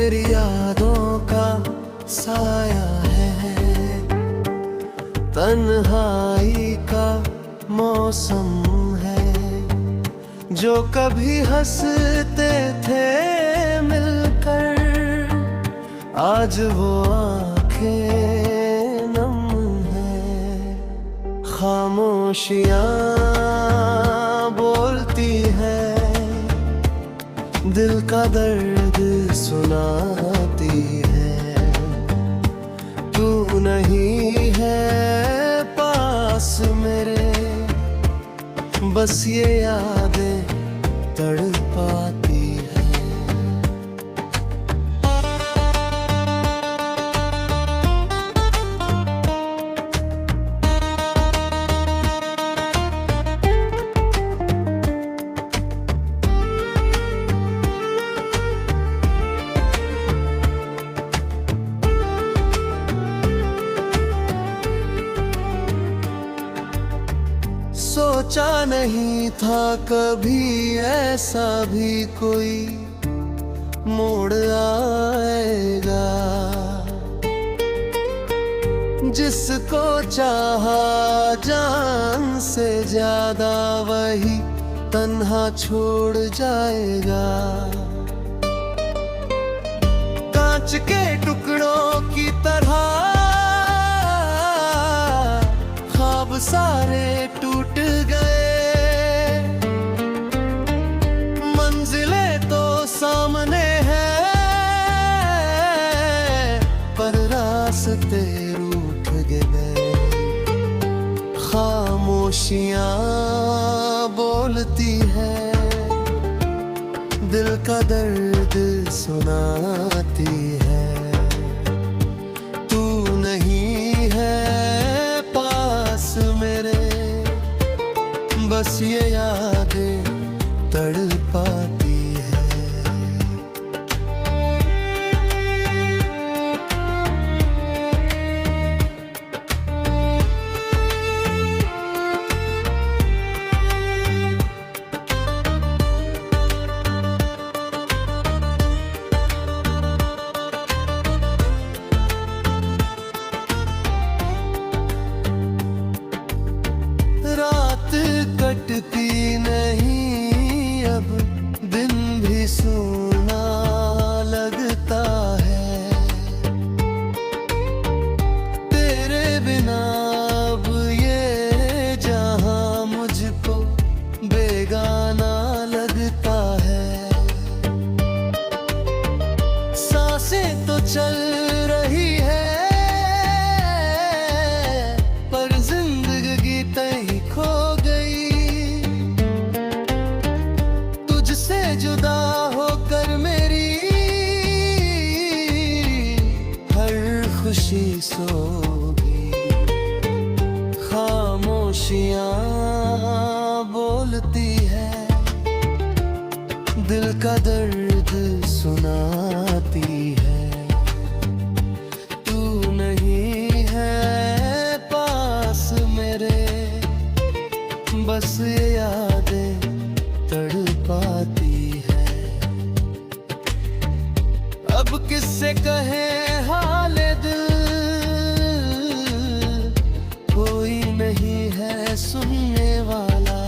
तेरी यादों का साया है, तन्हाई का मौसम है। जो कभी हंसते थे मिलकर, आज वो आंखें नम है। खामोशियां बोलती है, दिल का दर्द सुनाती है। तू नहीं है पास मेरे, बस ये यादें तड़पाती है। सोचा नहीं था कभी ऐसा भी कोई मोड़ आएगा। जिसको चाहा जान से ज्यादा, वही तन्हा छोड़ जाएगा। कांच के टुकड़ों की तरह ख्वाब सारे टूट गए। मंजिलें तो सामने हैं, पर रास्ते रूठ गए। खामोशियां बोलती है, दिल का दर्द सुनाती है। तू नहीं है पास मेरे, बस ये यादें तड़पाती है। रात कटती नहीं अब, दिन भी सूना लगता है। तेरे बिना अब ये जहां मुझको बेगाना लगता है। सांसें तो चल रही है, पर जिंदगी तय खो गई। तुझसे जुदा होकर मेरी हर खुशी सोगी। खामोशियां बोलती है, दिल का दर्द सुनाती है। तू नहीं है पास मेरे, बस ये यादें तड़पाती है। अब किससे कहे हाले दिल, कोई नहीं है सुनने वाला।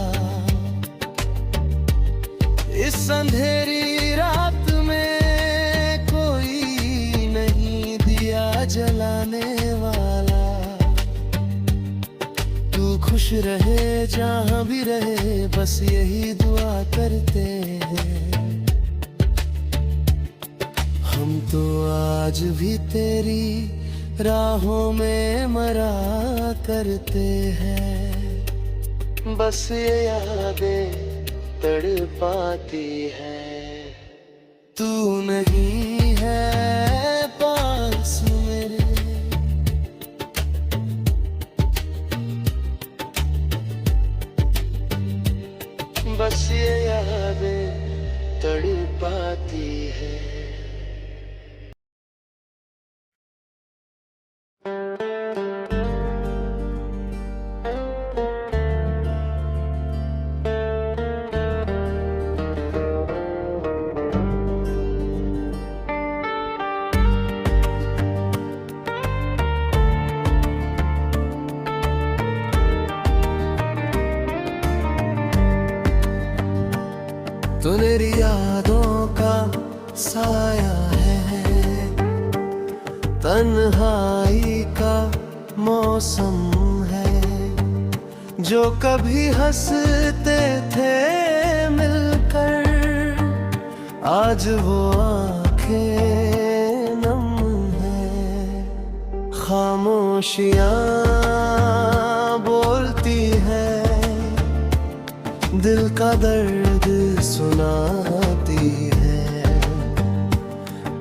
इस अंधेरी रात में कोई नहीं दिया जलाने वाला। तू खुश रहे जहां भी रहे, बस यही दुआ करते हैं। हम तो आज भी तेरी राहों में मरा करते हैं। बस ये यादें तड़पाती है। तू नहीं है पास मेरे, बस ये यादें तड़पाती है। सुनहरी यादों का साया है, तन्हाई का मौसम है। जो कभी हंसते थे मिलकर, आज वो आंखें नम है। खामोशियां बोलती है, दिल का दर्द सुनाती है।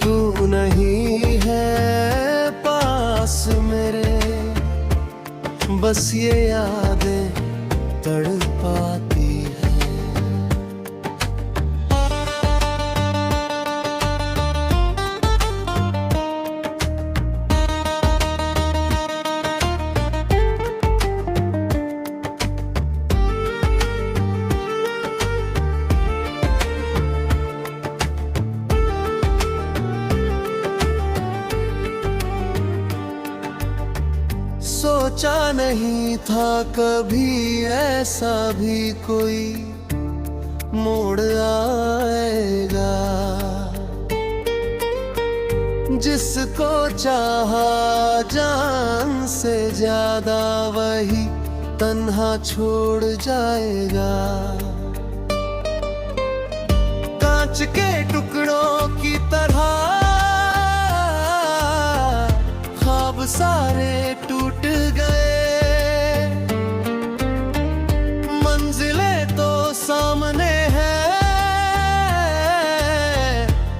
तू नहीं है पास मेरे, बस ये यादें तड़पाती है। सोचा नहीं था कभी ऐसा भी कोई मोड़ आएगा। जिसको चाहा जान से ज्यादा, वही तन्हा छोड़ जाएगा। कांच के टुकड़ों की तरह ख्वाब सारे टूट गए। मंजिलें तो सामने हैं,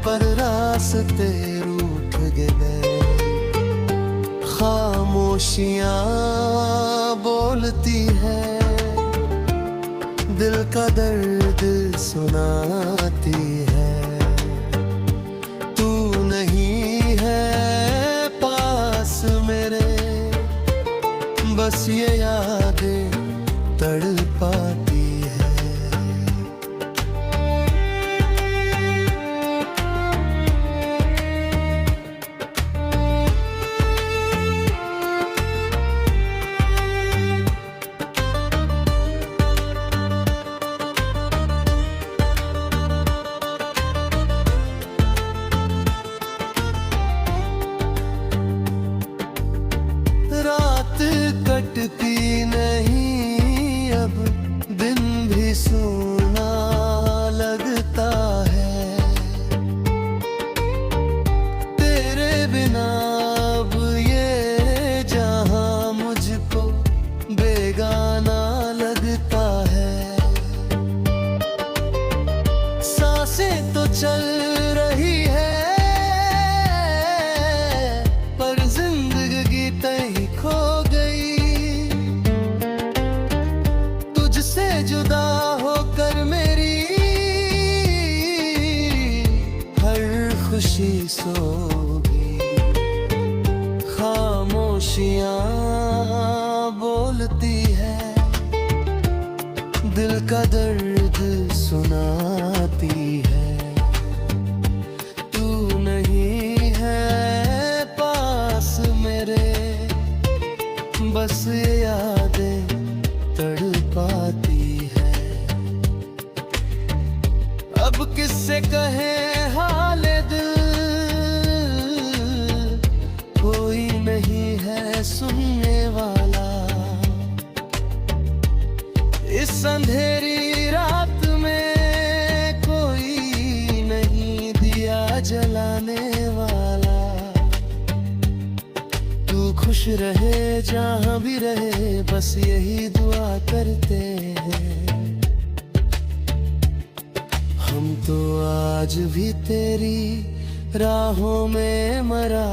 पर रास्ते रूठ गए। खामोशियां बोलती है, दिल का दर्द सुनाती है। तू नहीं है पास मेरे, बस ये यादें तड़पाती है। रात कटती नहीं अब, दिन भी सूना लगता है। तेरे बिना अब ये जहां मुझको बेगाना लगता है। सांसें तो चल रही है, पर जिंदगी तय खो गई। तुझसे जुदा होकर मेरी हर खुशी सोगी। खामोशियां बोलती है, दिल का दर्द सुनाती है। तू नहीं है पास मेरे, बस ये यादें तड़पाती है। अब किससे कहे हाल दिल, कोई नहीं है सुनने वाला। इस अंधेरी रात में कोई नहीं दिया जलाने वाला। तू खुश रहे जहां भी रहे, बस यही दुआ करते हैं। हम तो आज भी तेरी राहों में मरा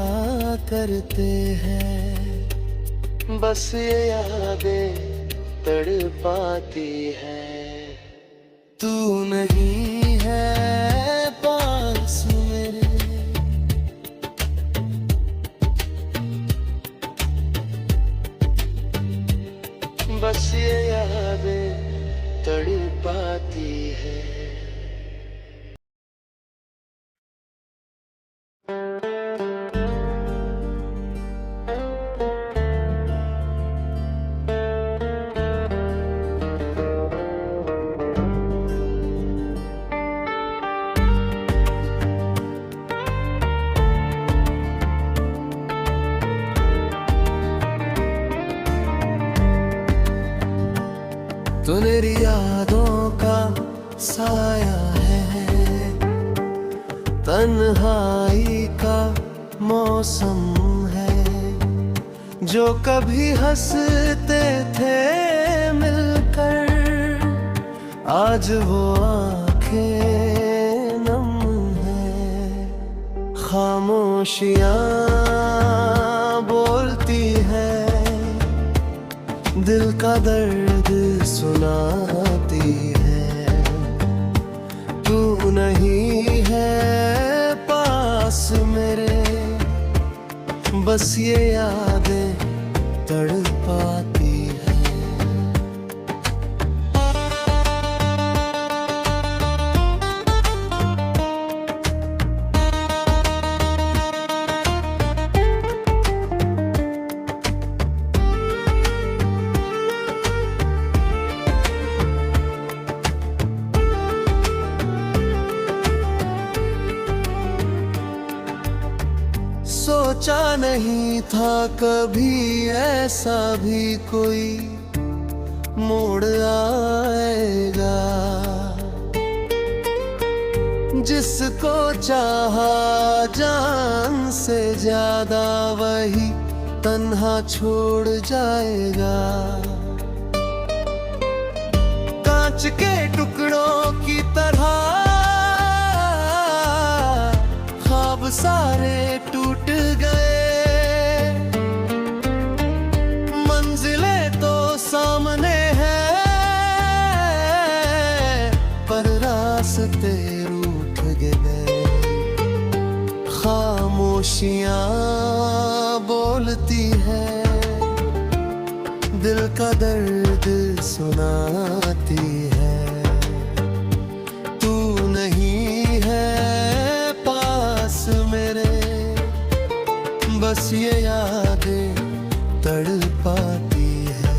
करते हैं। बस ये यादें तड़पाती है। तू नहीं है पास मेरे, बस ये यादें तड़पाती है। तो मेरी यादों का साया है, तन्हाई का मौसम है। जो कभी हंसते थे मिलकर, आज वो आंखें नम है। खामोशियां बोलती है, दिल का दर्द सुनाती है। तू नहीं है पास मेरे, बस ये यादें तड़पाती है। सोचा नहीं था कभी ऐसा भी कोई मोड़ आएगा। जिसको चाहा जान से ज्यादा, वही तन्हा छोड़ जाएगा। कांच के टुकड़ों की तरह ख्वाब सारे टूट गए। मंजिलें तो सामने हैं, पर रास्ते रूठ गए। खामोशियां बोलती है, दिल का दर्द सुनाती है। तू नहीं है पास मेरे, बस ये यादें तड़पाती है।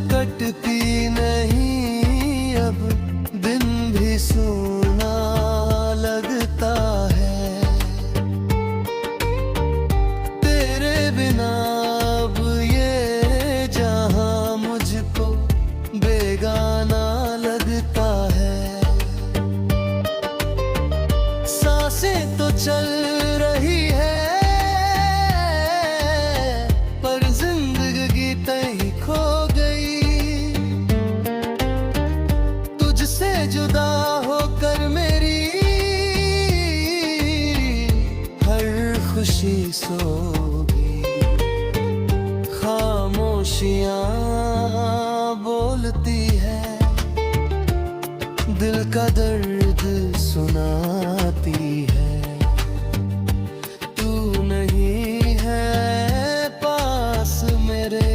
कटती नहीं अब, दिन भी सूना लगता है। तेरे बिना अब ये जहां मुझको बेगाना लगता है। सांसें तो चल रही है, पर जिंदगी तय खो गई। जुदा होकर मेरी हर खुशी सोगी। खामोशियां बोलती है, दिल का दर्द सुनाती है। तू नहीं है पास मेरे,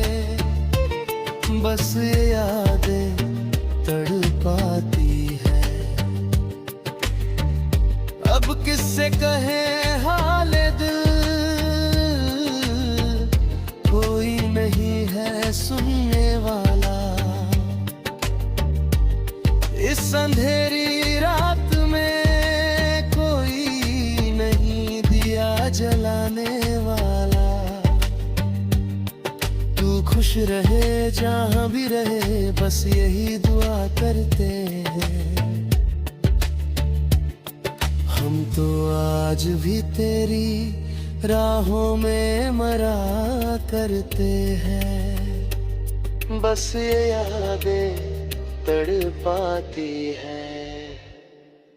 बस ये यादें तड़पाती है। अब किससे कहे हाल दिल, कोई नहीं है सुनने वाला। इस अंधेरी रात में कोई नहीं दिया जलाने वाला। तू खुश रहे जहां भी रहे, बस यही दुआ करते हैं। हम तो आज भी तेरी राहों में मरा करते हैं। बस ये यादें तड़पाती है।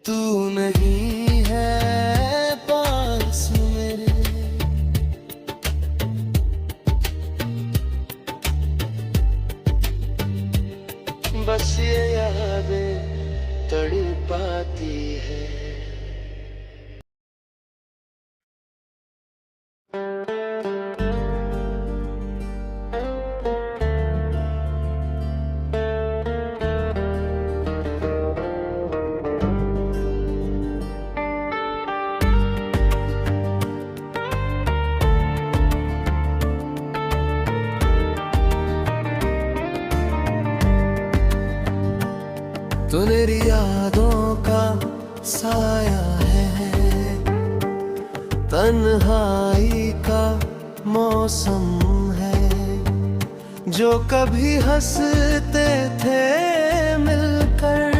तू नहीं है पास मेरे, बस ये यादें तड़पाती है। साया है, तन्हाई का मौसम है। जो कभी हंसते थे मिलकर,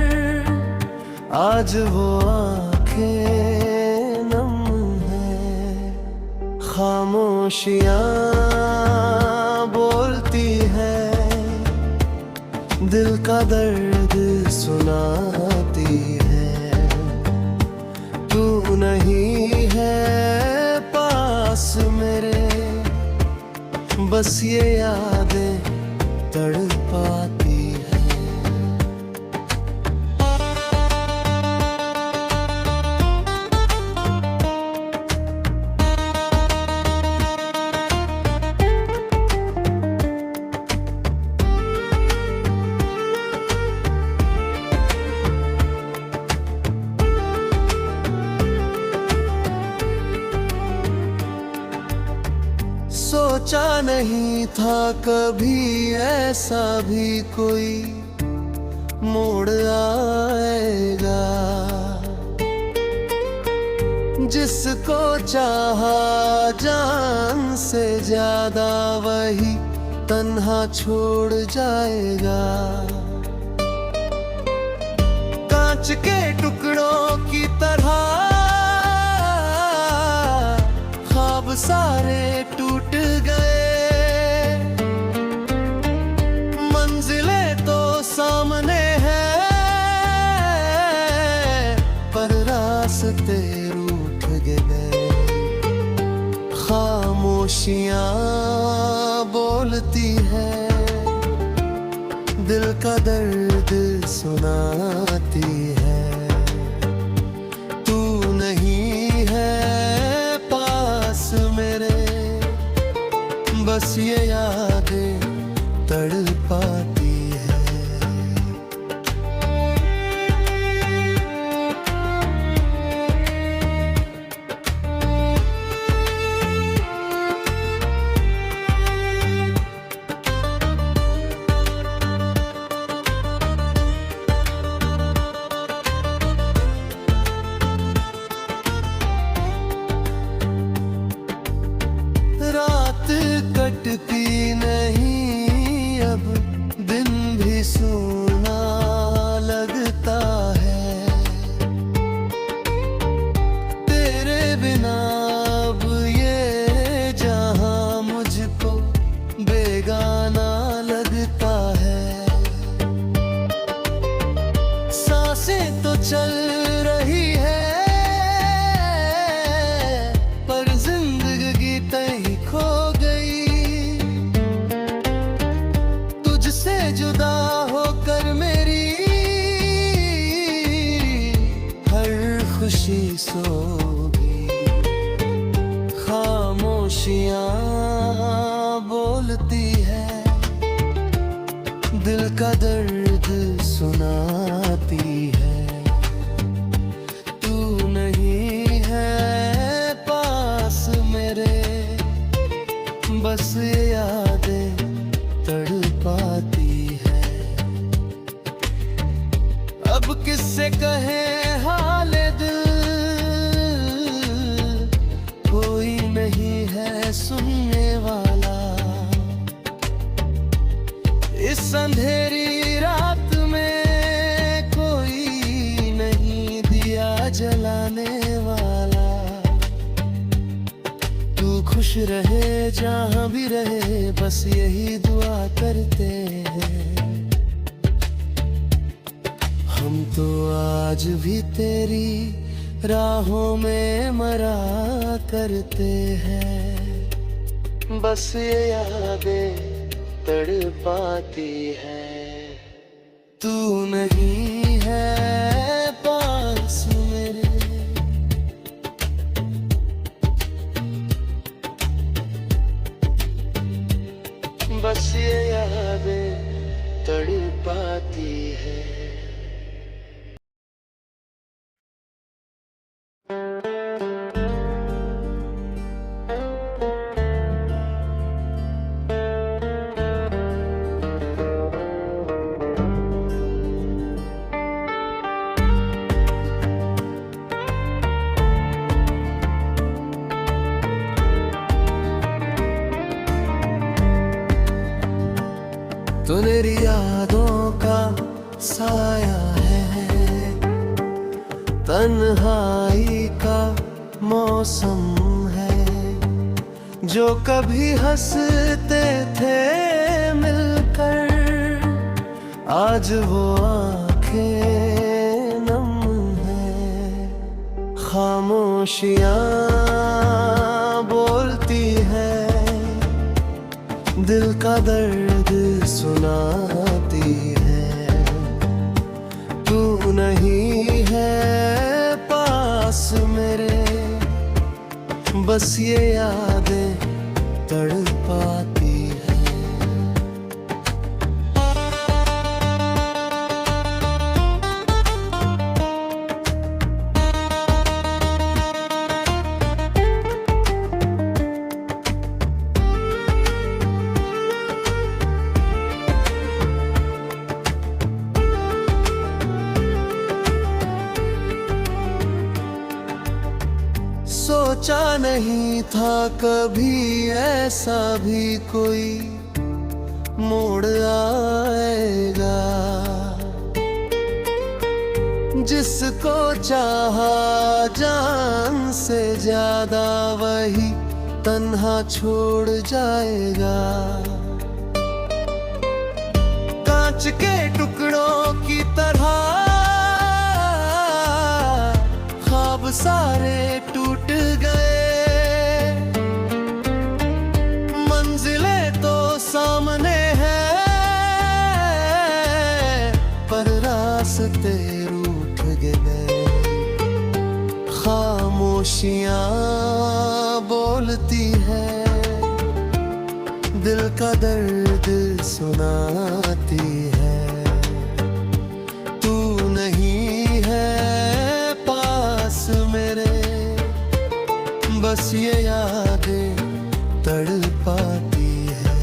आज वो आंखें नम है। खामोशियां बोलती है, दिल का दर्द सुनाती है। तू नहीं है पास मेरे, बस ये यादें तड़पाती है। सोचा नहीं था कभी ऐसा भी कोई मोड़ आएगा। जिसको चाहा जान से ज्यादा, वही तन्हा छोड़ जाएगा। कांच के टुकड़ों की तरह ख्वाब सारे टूट गए। मंजिलें तो सामने हैं, पर रास्ते रूठ गए। खामोशियां बोलती है, दिल का दर्द सुनाती है। तू नहीं है पास मेरे, बस ये यादें तड़पाती है। रात कटती नहीं अब, दिन भी सोना लगता है। तेरे बिना अब ये जहां मुझको बेगाना लगता है। सांसें तो चल रही है, पर जिंदगी तय खो गई। तुझसे जुदा होकर मेरी हर खुशी सो गई। खामोशियां बोलती है, दिल का दर्द सुनाती है। तू नहीं है पास मेरे, बस ये यादें तड़पाती है। अब किससे कहे हाल दिल, कोई नहीं है सुनने वाला। इस अंधेरी रात में कोई नहीं दिया जलाने वाला। तू खुश रहे जहां भी रहे, बस यही दुआ करते हैं। हम तो आज भी तेरी राहों में मरा करते हैं। बस ये यादें तड़पाती है। तू नहीं है पास मेरे, बस ये यादें तड़पाती है। तेरी यादों का साया है, तन्हाई का मौसम है। जो कभी हंसते थे मिलकर, आज वो आंखें नम है। खामोशियां बोलती है, दिल का दर्द सुनाती है। तू नहीं है पास मेरे, बस ये यादें तड़पाती है। सोचा नहीं था कभी ऐसा भी कोई मोड़ आएगा। जिसको चाहा जान से ज्यादा, वही तन्हा छोड़ जाएगा। कांच के टुकड़ों की तरह ख्वाब सारे टूट गए। मंजिलें तो सामने हैं, पर रास्ते रूठ गए। खामोशियां बोलती है, दिल का दर्द सुनाती है। तू नहीं है पास मेरे, बस ये यादें तड़पाती है।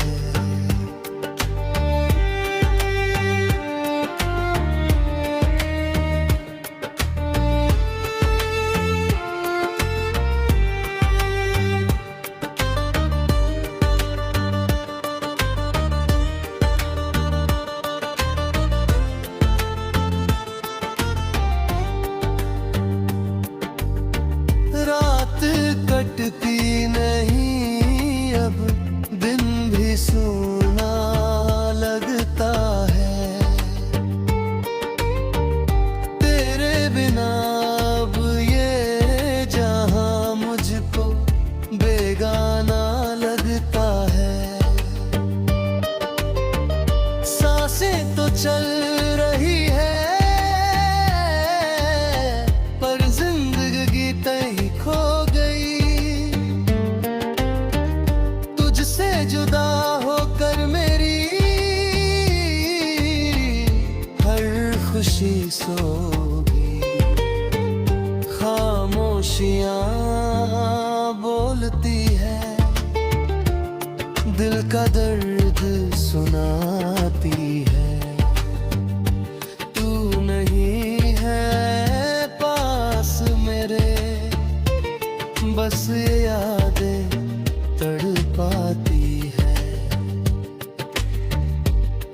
कटती नहीं अब, दिन भी सूना लगता है। तेरे बिना अब ये जहां मुझको बेगाना लगता है। सांसें तो चल रही है, पर जिंदगी तय खो गई। जुदा होकर मेरी हर खुशी सोगी। खामोशियां बोलती है, दिल का दर्द सुनाती है। तू नहीं है पास मेरे, बस ये यादें तड़पाती है।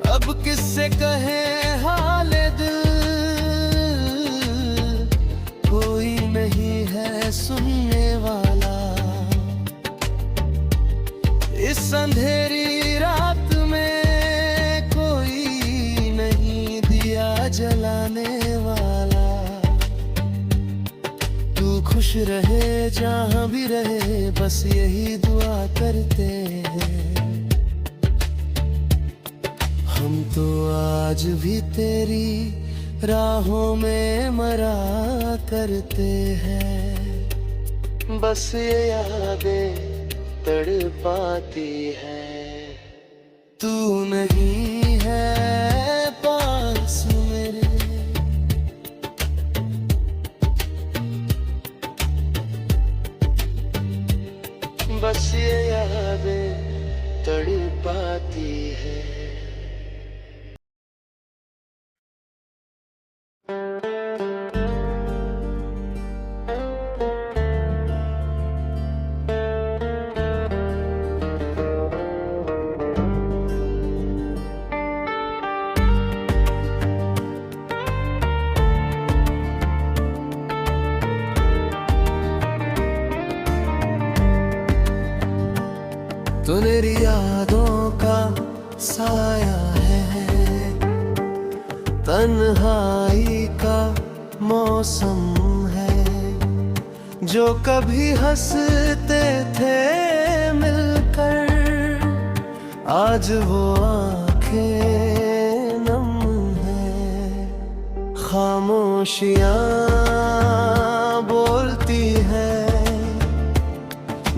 अब किससे कहे हाल दिल, कोई नहीं है सुनने वाला। इस अंधेरी रात में कोई नहीं दिया जलाने वाला। तू खुश रहे जहां भी रहे, बस यही दुआ करते हैं। हम तो आज भी तेरी राहों में मरा करते हैं। बस ये यादें तड़पाती है। तू नहीं है पास मेरे, बस ये यादें तड़पाती है। तो मेरी यादों का साया है, तन्हाई का मौसम है। जो कभी हंसते थे मिलकर, आज वो आंखें नम है। खामोशियां बोलती है,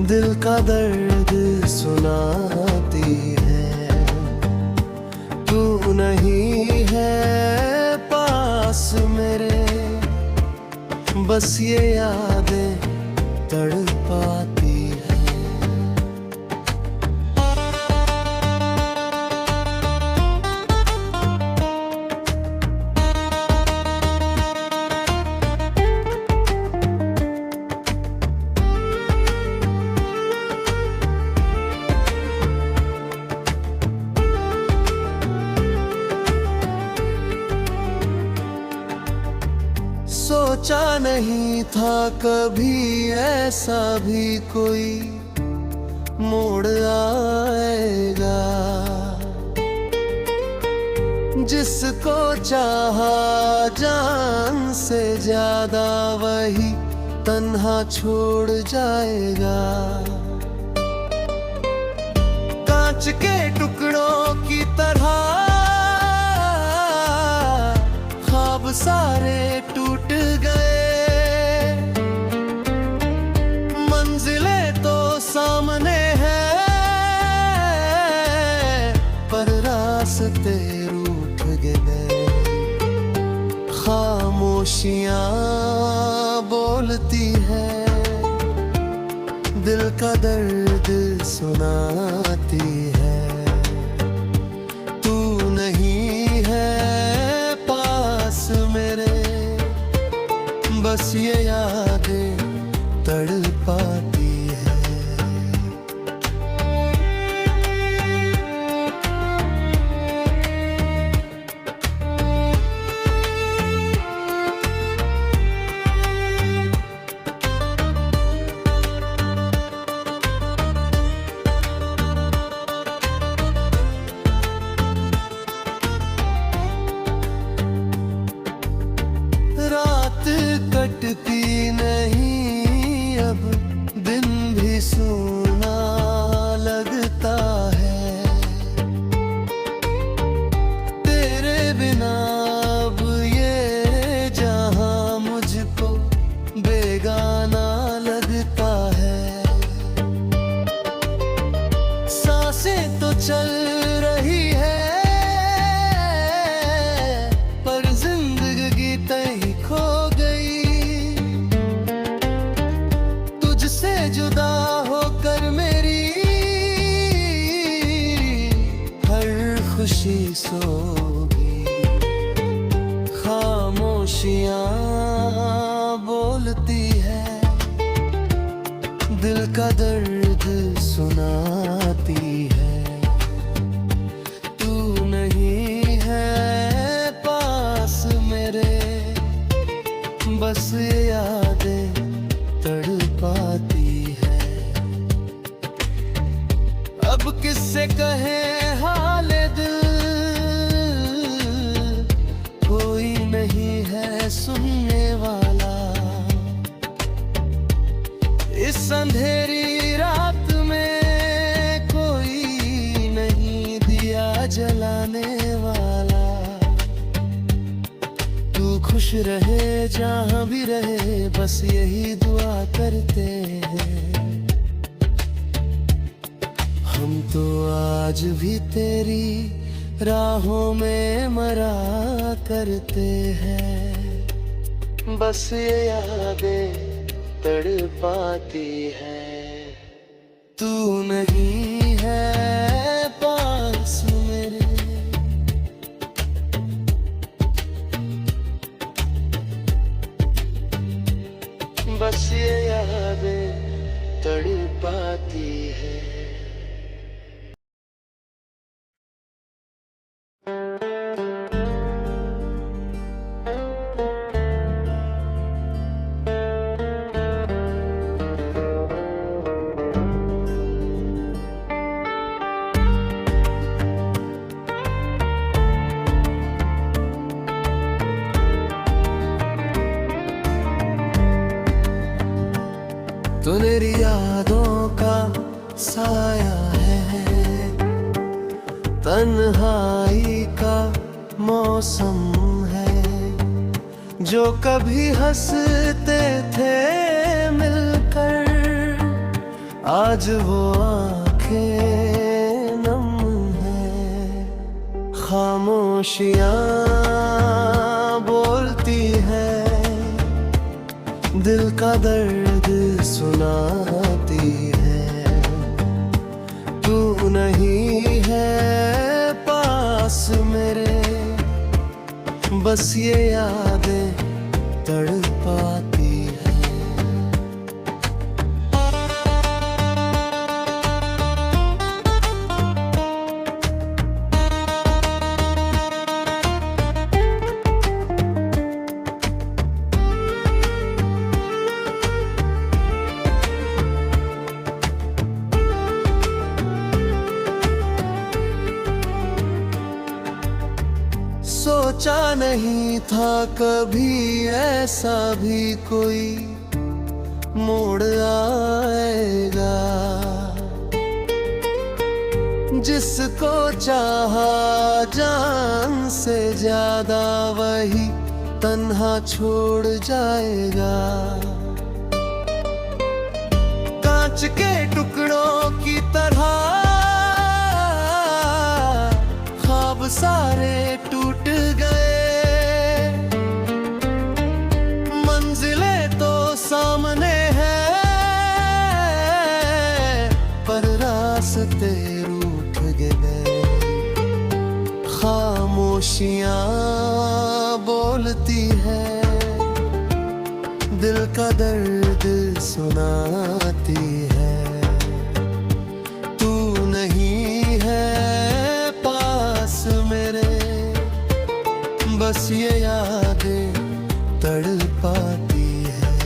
दिल का दर्द सुनाती है। तू नहीं है पास मेरे, बस ये यादें तड़पाती है। सोचा नहीं था कभी ऐसा भी कोई मोड़ आएगा। जिसको चाहा जान से ज्यादा, वही तन्हा छोड़ जाएगा। कांच के टुकड़ों की तरह ख्वाब सारे टूट गए। मंजिलें तो सामने हैं, पर रास्ते रूठ गए। खामोशियां बोलती है, दिल का दर्द सुनाती है। तू नहीं है पास मेरे, बस ये यादें तड़पाती है। रात कटती नहीं अब, दिन भी सूना लगता है। तेरे बिना अब ये जहां मुझको बेगाना लगता है। सांसें तो चल रही है, पर जिंदगी तय खो गई। तुझसे जुदा होकर मेरी हर खुशी सोगी। खामोशियां बोलती है, दिल का दर्द सुनाती है। तू नहीं है पास मेरे, बस ये यादें तड़पाती है। अब किससे कहे हाल दिल, कोई नहीं है सुनने वाला। इस अंधेरी रात में कोई नहीं दिया जलाने वाला। तू खुश रहे जहां भी रहे, बस यही दुआ करते हैं। हम तो आज भी तेरी राहों में मरा करते हैं। बस ये यादें तड़पाती है। तू नहीं है पास मेरे, बस ये यादें तड़पाती है। तो मेरी यादों का साया है, तन्हाई का मौसम है। जो कभी हंसते थे मिलकर, आज वो आंखें नम है। खामोशियां बोलती है, दिल का दर्द सुनाती है। तू नहीं है पास मेरे, बस ये यादें तड़पाती है। सोचा नहीं था कभी ऐसा भी कोई मोड़ आएगा। जिसको चाहा जान से ज्यादा, वही तन्हा छोड़ जाएगा। कांच के टुकड़ों की तरह ख्वाब सारे टूट गए। मंजिलें तो सामने हैं, पर रास्ते रूठ गए। खामोशियां बोलती है, दिल का दर्द सुनाती है। तू नहीं है पास मेरे, बस ये यादें तड़पाती है।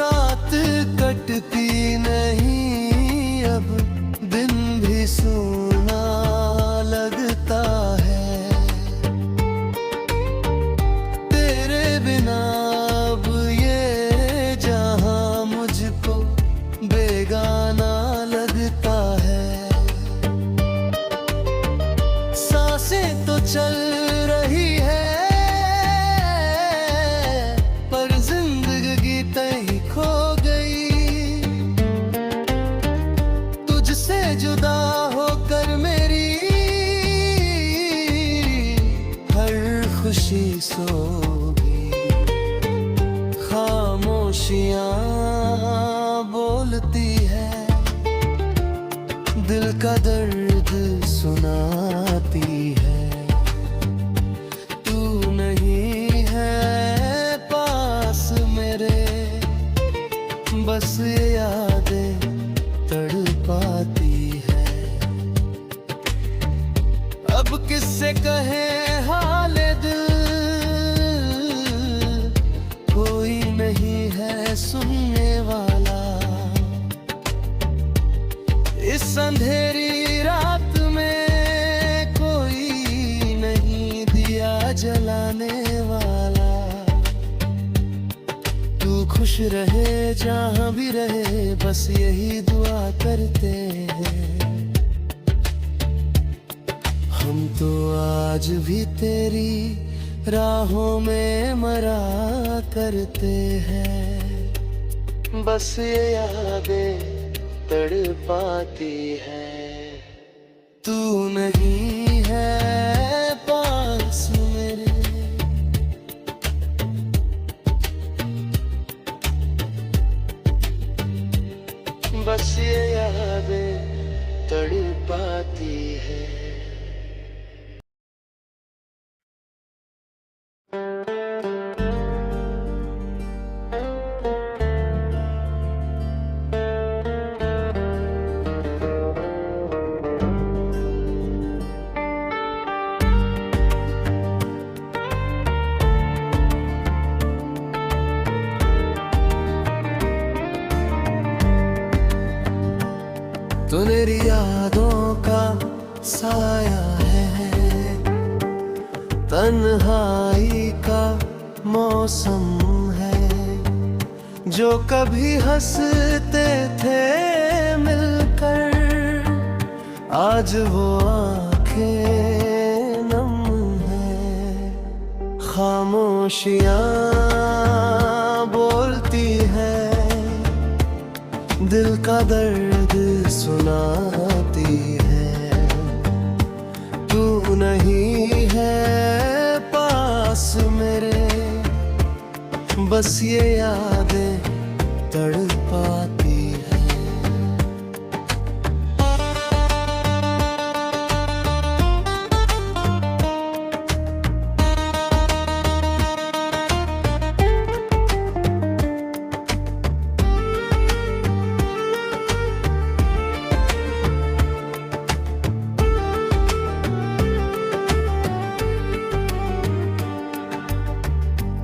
रात कटती नहीं अब, दिन भी सूना लगता है। तेरे बिना अब ये जहां मुझको बेगाना लगता है। सांसें तो चल रही है, पर जिंदगी तय खो गई। तुझसे जुदा होकर मेरी हर खुशी सो गई। खामोशियां बोलती है, दिल का दर्द सुनाती है। तू नहीं है पास मेरे, बस ये यादें तड़पाती है। अब किससे कहे हाल दिल, कोई नहीं है सुनने वाला। इस अंधेरी रात में कोई नहीं दिया जलाने वाला। तू खुश रहे जहां भी रहे, बस यही दुआ करते हैं। हम तो आज भी तेरी राहों में मरा करते हैं। बस ये यादें तड़पाती है। तू नहीं है पास मेरे, बस ये यादें तड़पाती है। यादों का साया है, तन्हाई का मौसम है। जो कभी हंसते थे मिलकर, आज वो आंखें नम है। खामोशियां बोलती है, दिल का दर्द सुनाती है। तू नहीं है पास मेरे, बस ये यादें तड़पाती है।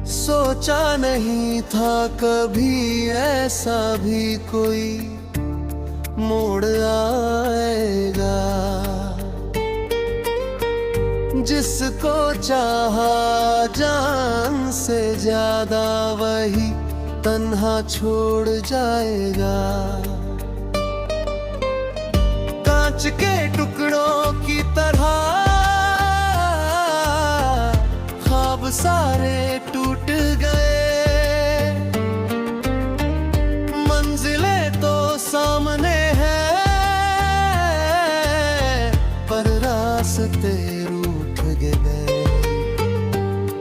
सोचा नहीं था कभी ऐसा भी कोई मोड़ आएगा। जिसको चाहा जान से ज्यादा, वही तन्हा छोड़ जाएगा। कांच के टुकड़ों की तरह ख्वाब सारे टूट गए। मंजिलें तो सामने हैं, पर रास्ते रूठ गए।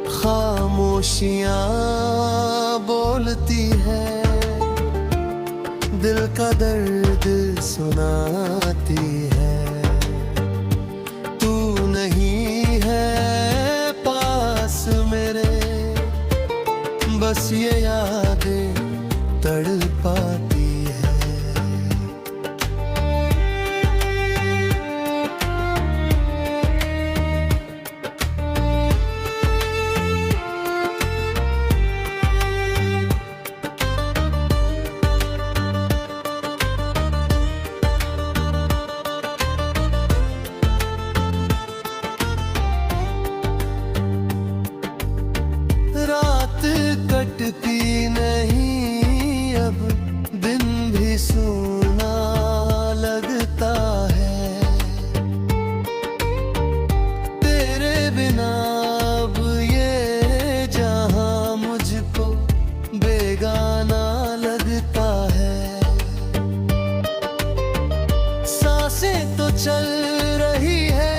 खामोशियां बोलती है, दिल का दर्द सुनाती है। तू नहीं है पास मेरे, बस ये यादें तड़पाती है। रात कटती नहीं अब, दिन भी सूना लगता है। तेरे बिना अब ये जहां मुझको बेगाना लगता है। सांसें तो चल रही है,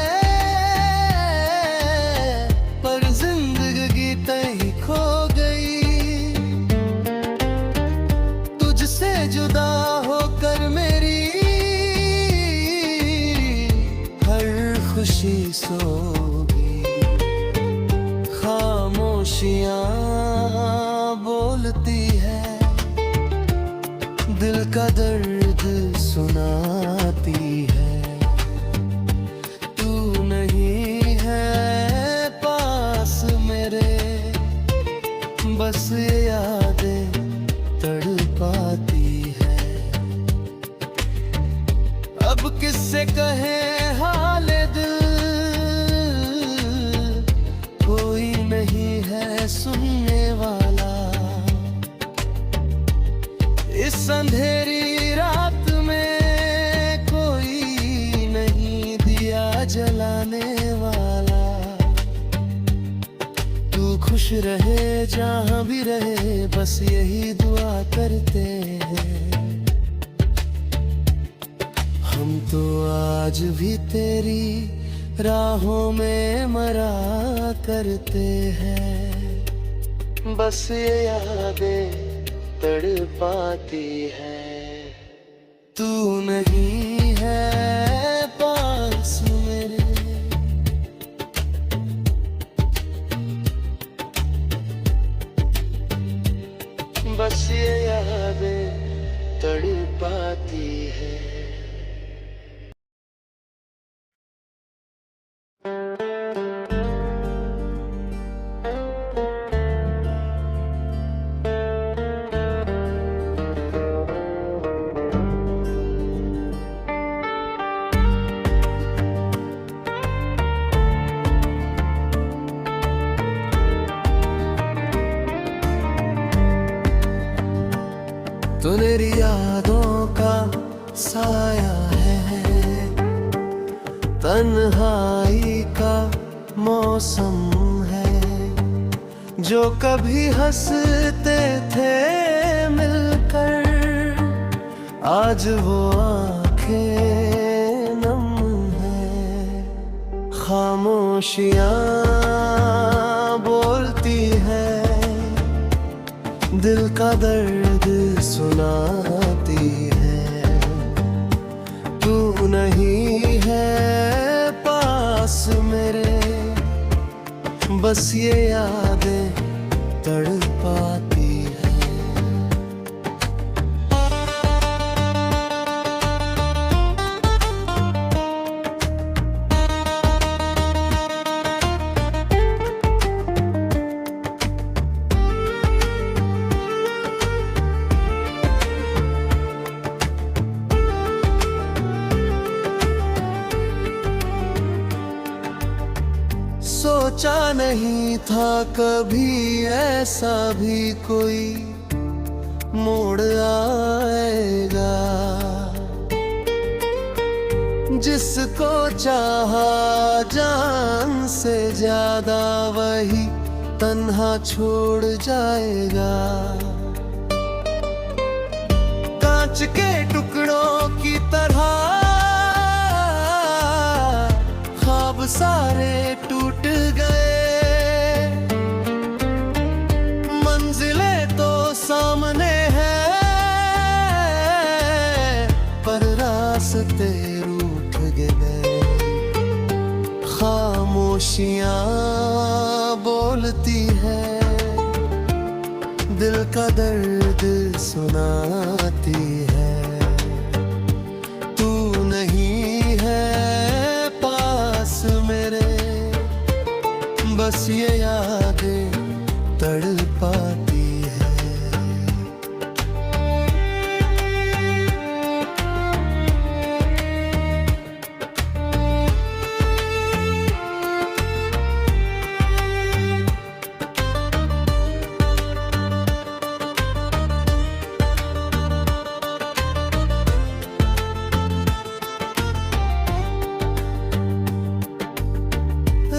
पर जिंदगी तय खो गई। तुझसे जुदा होकर मेरी हर खुशी सोगी। खामोशियां बोलती है, दिल का दर्द सुनाती है। तू नहीं है पास मेरे, बस ये यादें तड़पाती है। अब किससे कहे हाल दिल, कोई नहीं है सुनने वाला। इस अंधेरी रात में कोई नहीं दिया जलाने वाला। तू खुश रहे जहां भी रहे, बस यही दुआ करते हैं। हम तो आज भी तेरी राहों में मरा करते हैं। बस ये यादें तड़पाती है। तू नहीं है पास मेरे, बस ये यादें तड़पाती है। तो मेरी यादों का साया है, तन्हाई का मौसम है। जो कभी हंसते थे मिलकर, आज वो आंखें नम है। खामोशियां बोलती है, दिल का दर्द सुनाती है। तू नहीं है पास मेरे, बस ये यादें तड़पाती है। सोचा नहीं था कभी ऐसा भी कोई मोड़ आएगा। जिसको चाहा जान से ज्यादा, वही तन्हा छोड़ जाएगा। कांच के टुकड़ों की तरह ख्वाब सारे टूट गए। मंजिलें तो सामने हैं, पर रास्ते रूठ गए। खामोशियां बोलती है, दिल का दर्द सुनाती है। तू नहीं है पास मेरे, बस ये यादें तड़पाती है।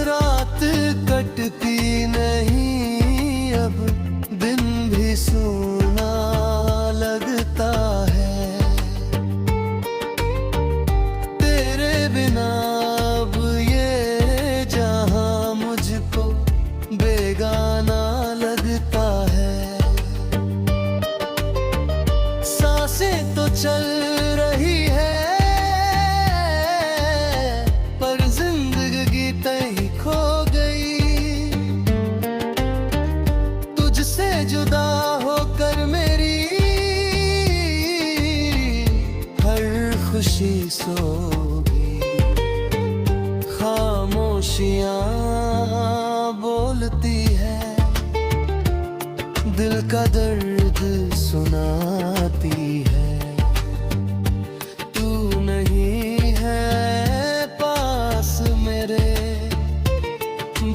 रात कटती नहीं अब, दिन भी सोना लगता है। तेरे बिना अब ये जहां मुझको बेगाना लगता है। सांसें तो चल रही है, पर जिंदगी तय खो गई। तुझसे जुदा होकर मेरी हर खुशी सो गई। खामोशियां बोलती है, दिल का दर्द सुनाती है। तू नहीं है पास मेरे,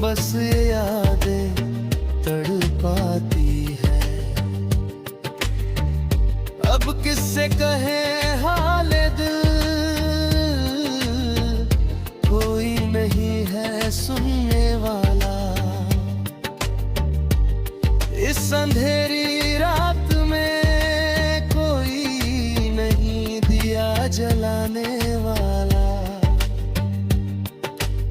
बस ये यादें तड़पाती है। अब किससे कहे हाल दिल, कोई नहीं है सुनने वाला। इस अंधेरी रात में कोई नहीं दिया जलाने वाला।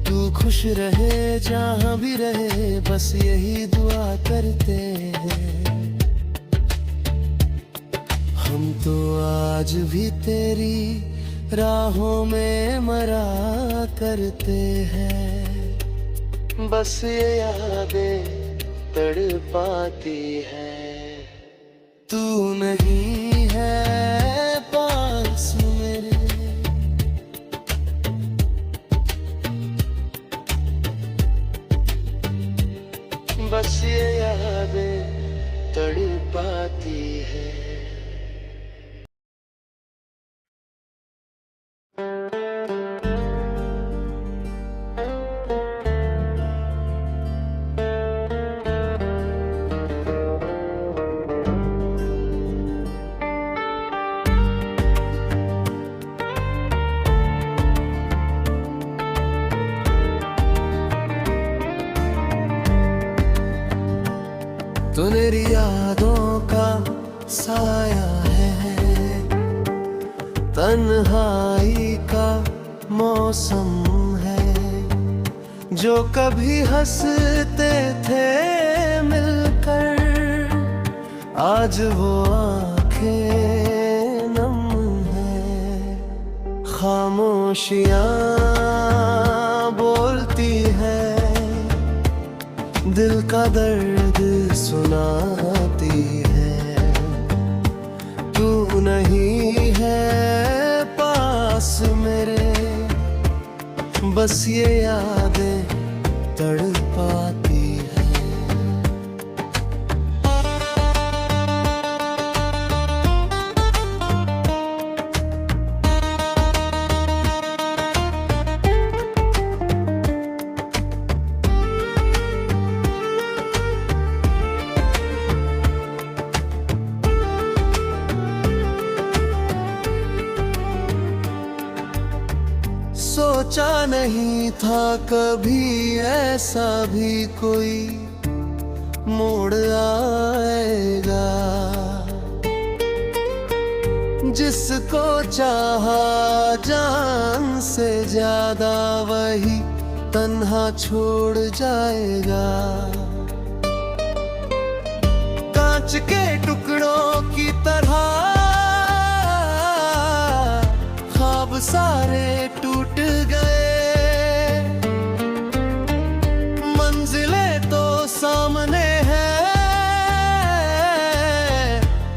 तू खुश रहे जहां भी रहे, बस यही दुआ करते हैं। हम तो आज भी तेरी राहों में मरा करते हैं। बस ये यादें तड़पाती है। तू नहीं है पास मेरे, बस ये यादें तड़पाती है। तो मेरी यादों का साया है, तन्हाई का मौसम है। जो कभी हंसते थे मिलकर, आज वो आंखें नम है। खामोशियां बोलती है, दिल का दर्द सुनाती है। तू नहीं है पास मेरे, बस ये यादें तड़पाती है। सोचा नहीं था कभी ऐसा भी कोई मोड़ आएगा। जिसको चाहा जान से ज्यादा, वही तन्हा छोड़ जाएगा। कांच के टुकड़ों की तरह ख्वाब सारे टूट गए। मंजिलें तो सामने हैं,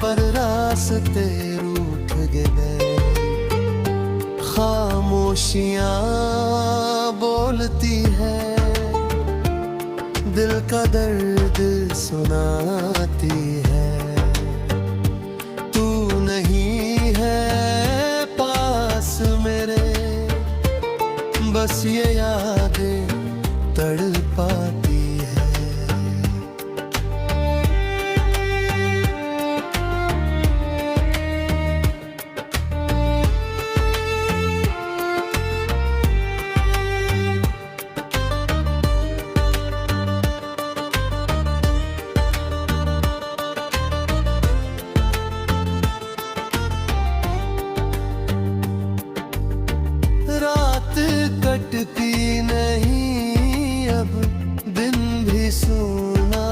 पर रास्ते रूठ गए। खामोशियां बोलती है, दिल का दर्द सुनाती है। तू नहीं है पास मेरे, बस ये यादें तड़पाती है। रात कटती नहीं अब, दिन भी सूना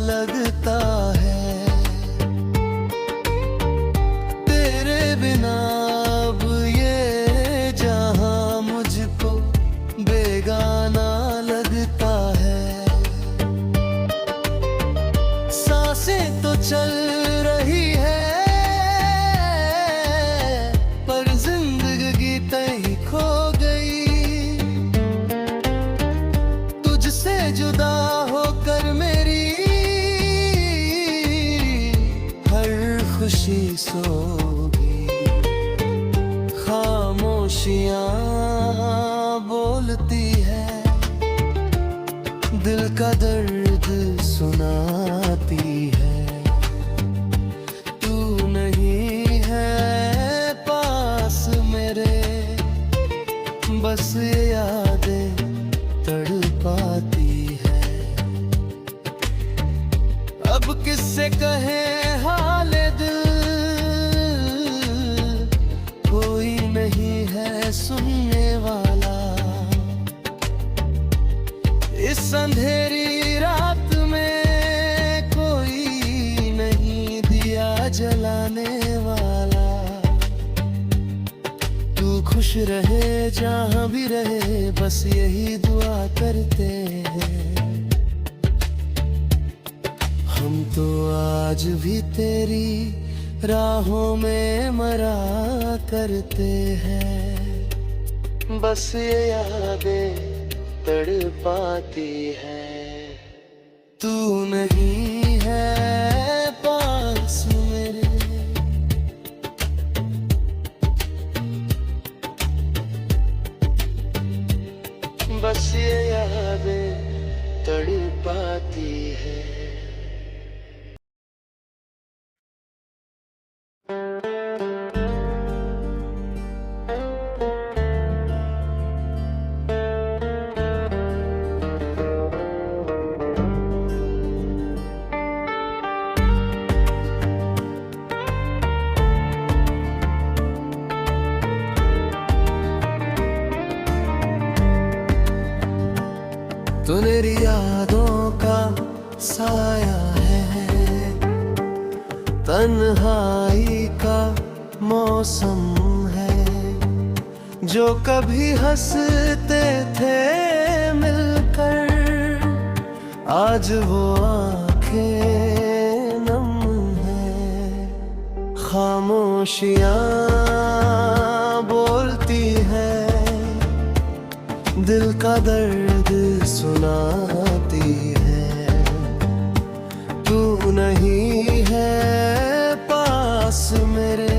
लगता है। तेरे बिना अब ये जहां मुझको बेगाना लगता है। सांसें तो चल रही है, पर जिंदगी तय खो गई। तुझसे जुदा होकर मेरी हर खुशी सोगी। खामोशियां बोलती है, दिल का दर्द सुनाती है। तू नहीं है पास मेरे, बस ये यादें तड़पाती है। अब किससे कहे हाल दिल, कोई नहीं है सुनने वाला। इस अंधेरी रात में कोई नहीं दिया जलाने वाला। तू खुश रहे जहां भी रहे, बस यही दुआ करते हैं। हम तो आज भी तेरी राहों में मरा करते हैं। बस ये यादें तड़पाती है। तू नहीं है पास मेरे, बस ये यादें तड़पाती है। तू मेरी यादों का साया है, तन्हाई का मौसम है। जो कभी हंसते थे मिलकर, आज वो आंखें नम है। खामोशियां बोलती है, दिल का दर्द सुनाती है। तू नहीं है पास मेरे,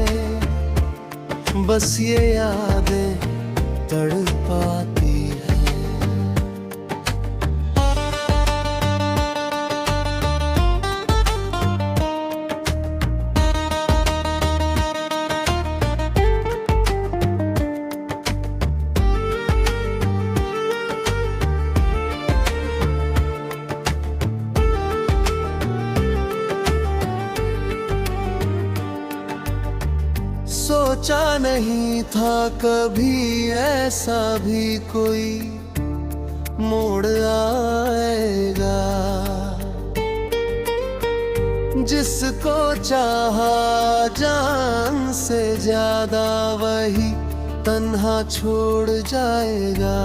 बस ये यादें तड़पाती है। सोचा नहीं था कभी ऐसा भी कोई मोड़ आएगा। जिसको चाहा जान से ज्यादा, वही तन्हा छोड़ जाएगा।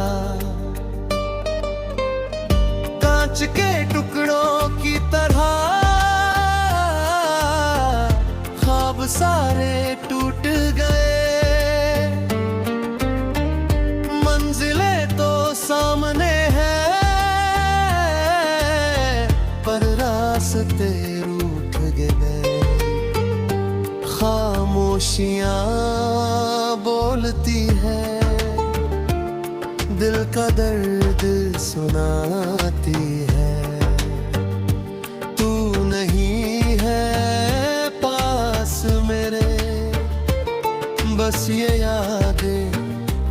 कांच के टुकड़ों की तरह ख्वाब सारे टूट गए। मंजिलें तो सामने हैं, पर रास्ते रूठ गए। खामोशियां बोलती है, दिल का दर्द सुनाती है। तू नहीं है पास मेरे, बस ये यादें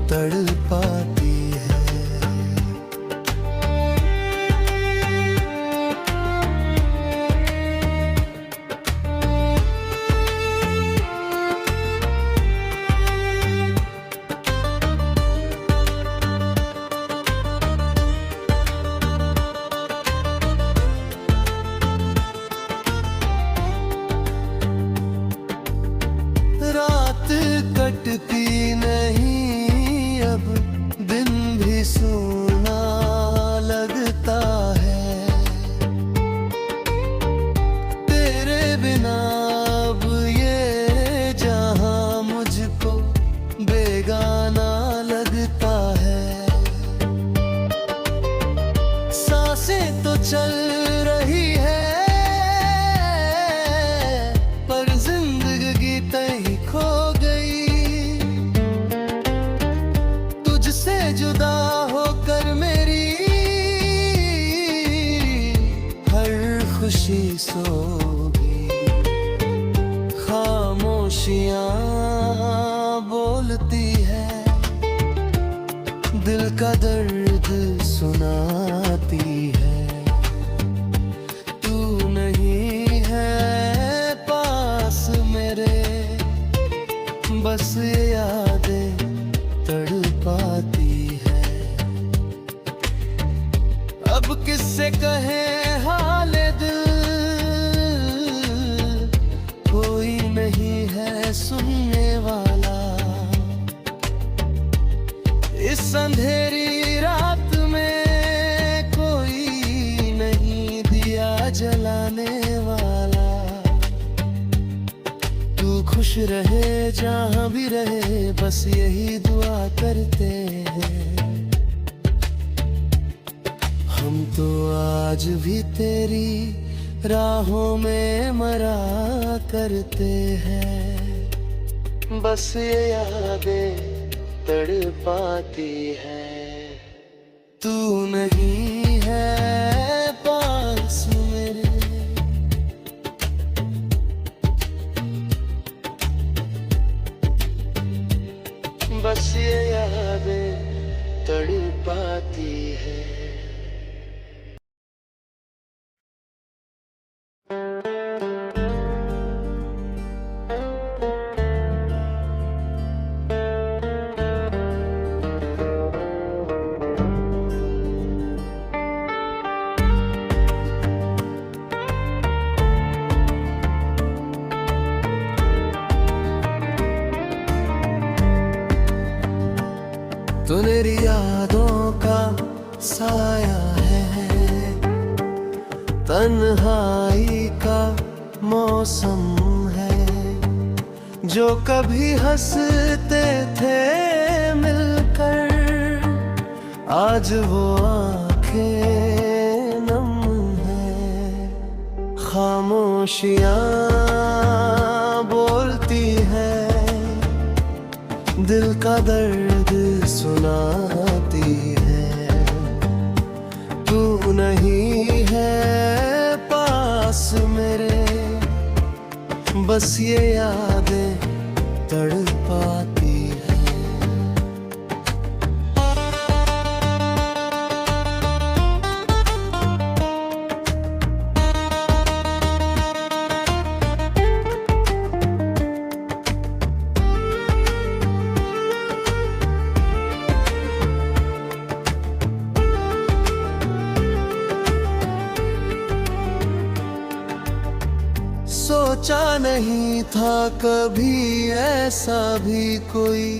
तड़पाती है। रात कटती नहीं अब, दिन भी सूना लगता है। तेरे बिना अब ये जहां मुझको बेगाना लगता है। सांसें तो चल रही है, पर जिंदगी तय खो गई। तुझसे जुदा होकर मेरी हर खुशी सोगी। खामोशियां बोलती है, दिल का दर्द सुनाती है। तू नहीं है पास मेरे, बस ये यादें तड़पाती है। अब किससे कहे हाल दिल, कोई नहीं है सुनने वाला। इस अंधेरी रात में कोई नहीं दिया जलाने वाला। तू खुश रहे जहां भी रहे, बस यही दुआ करते हैं। हम तो आज भी तेरी राहों में मरा करते हैं। बस ये यादें तड़पाती है। तू नहीं है पास मेरे, बस ये यादें तड़पाती है। तन्हाई का मौसम है, जो कभी हंसते थे मिलकर, आज वो आंखें नम है। खामोशियां बोलती है, दिल का दर्द सुनाती है। तू नहीं है पास मेरे, बस ये यादें तड़पाती है। सोचा नहीं था कभी ऐसा भी कोई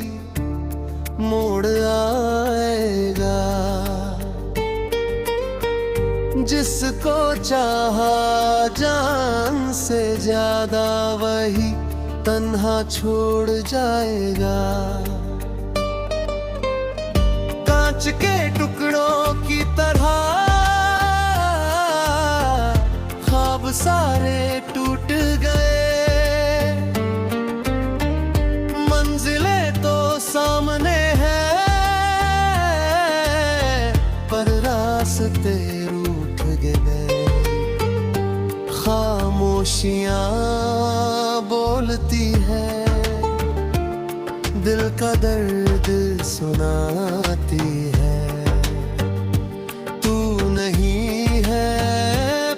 मोड़ आएगा, जिसको चाहा जान से ज्यादा वही तन्हा छोड़ जाएगा। कांच के टुकड़ों की तरह ख्वाब सारे टूट गए, मंजिलें तो सामने हैं पर रास्ते रूठ गए। खामोशियां बोलती है, दिल का दर्द सुनाती है। तू नहीं है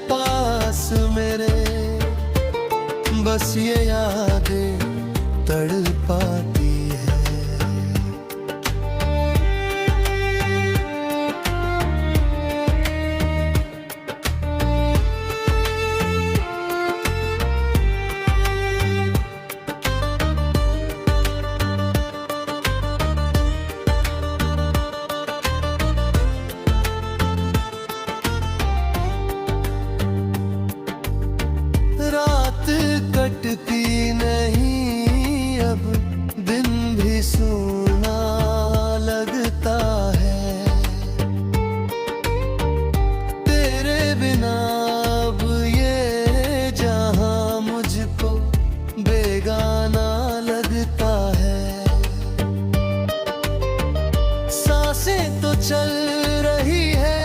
पास मेरे, बस ये यादें तड़पाती है। रात कटती नहीं अब, दिन भी सूना लगता है। तेरे बिना अब ये जहां मुझको बेगाना लगता है। सांसें तो चल रही है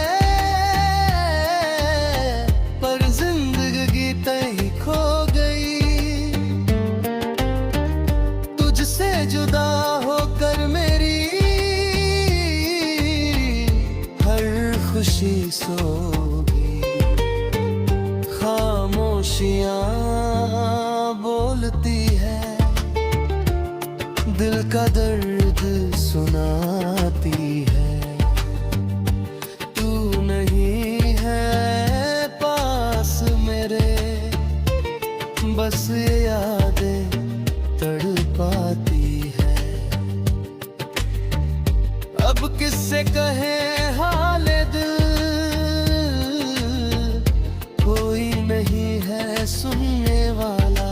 पर जिंदगी तय खो गई। तुझसे जुदा होकर मेरी हर खुशी सोगी। खामोशियां बोलती है, दिल का दर्द सुनाती है। तू नहीं है पास मेरे, बस ये यादें तड़पाती है। अब किससे कहे हाल दिल, कोई नहीं है सुनने वाला।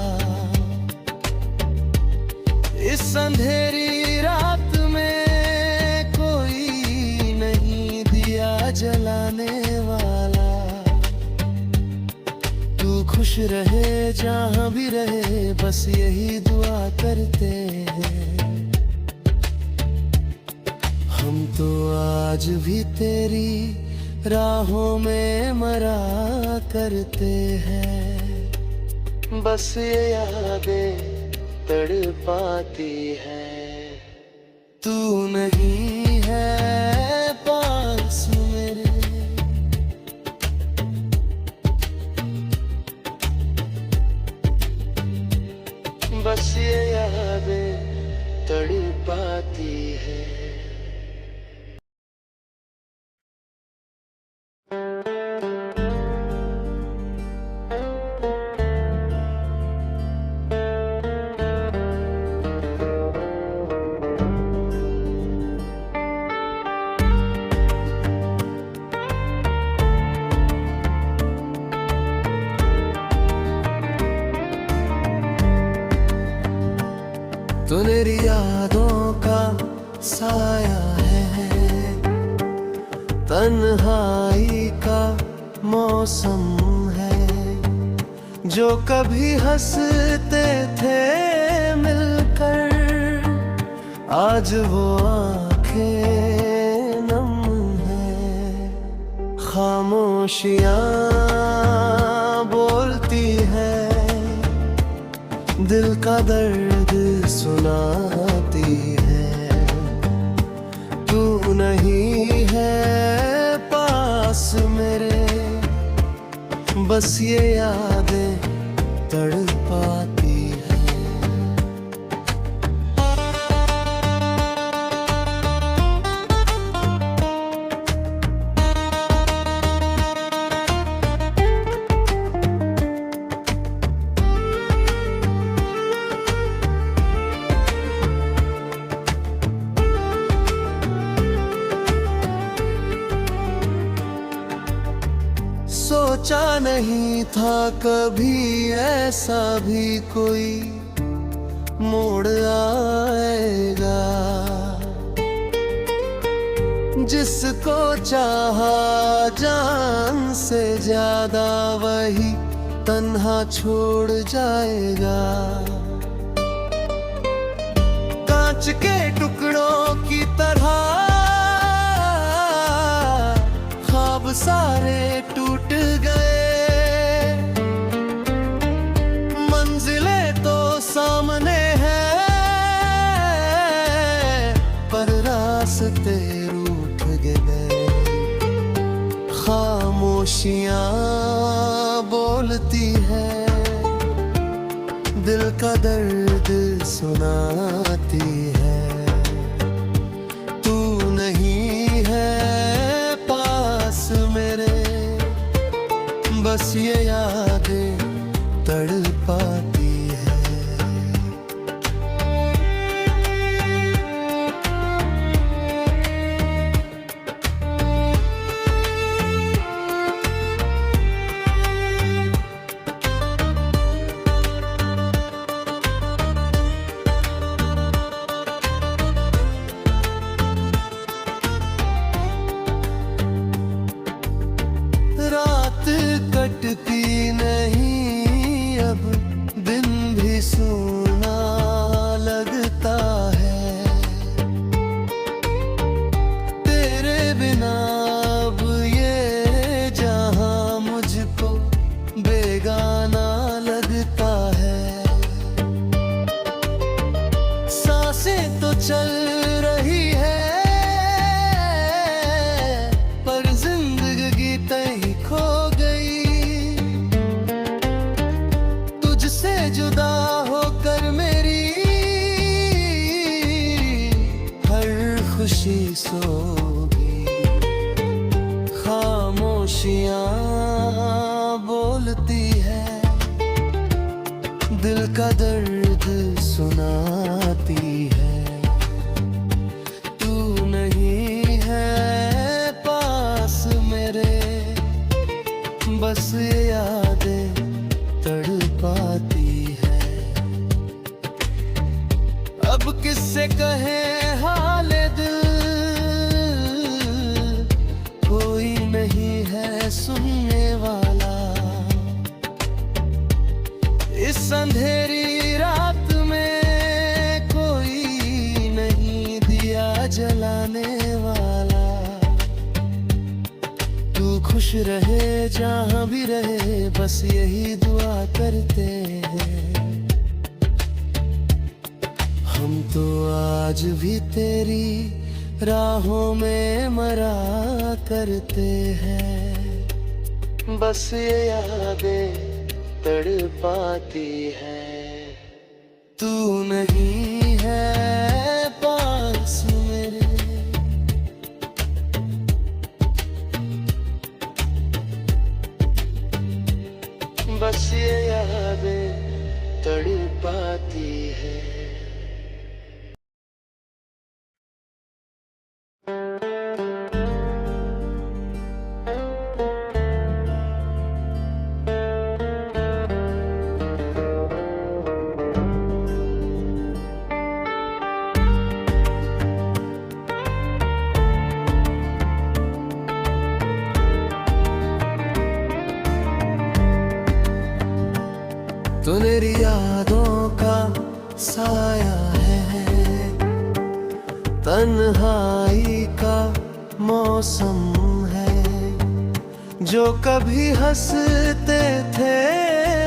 इस अंधेरी रात में कोई नहीं दिया जलाने वाला। तू खुश रहे जहां भी रहे, बस यही दुआ करते हैं। हम तो आज भी तेरी राहों में मरा करते हैं। बस ये यादें तड़पाती है। तू नहीं है पास मेरे, बस ये यादें तड़पाती है। तो मेरी यादों का साया है, तन्हाई का मौसम है। जो कभी हंसते थे मिलकर, आज वो आंखें नम है। खामोशियां बोलती है, दिल का दर्द सुनाती है। तू नहीं है पास मेरे, बस ये यादें तड़पाती है। सोचा नहीं था कभी ऐसा भी कोई मोड़ आएगा। जिसको चाहा जान से ज्यादा, वही तन्हा छोड़ जाएगा। कांच के टुकड़ों की तरह ख्वाब सारे टूट गए। मंजिलें तो सामने हैं, पर रास्ते रूठ गए। खामोशियां बोलती है, दिल का दर्द सुनाती है। तू नहीं है पास मेरे, बस ये यादें तड़पाती है। रात कटती नहीं अब, दिन भी सूना लगता है। तेरे बिना अब ये जहां मुझको बेगाना लगता है। सांसें तो चल रही है, पर जिंदगी तय खो गई। तुझसे जुदा होकर मेरी हर खुशी सो गई। खामोशियां बोलती है, दिल का दर्द सुनाती है। तू नहीं है पास मेरे, बस ये यादें तड़पाती है। अब किससे कहे हाल दिल, कोई नहीं है सुनने वाला। इस अंधेरी रात में कोई नहीं दिया जलाने वाला। तू खुश रहे जहां भी रहे, बस यही दुआ करते हैं। हम तो आज भी तेरी राहों में मरा करते हैं। बस ये यादें तड़पाती है। तू नहीं है पास मेरे, बस ये यादें तड़पाती है। तो मेरी यादों का साया है, तन्हाई का मौसम है। जो कभी हंसते थे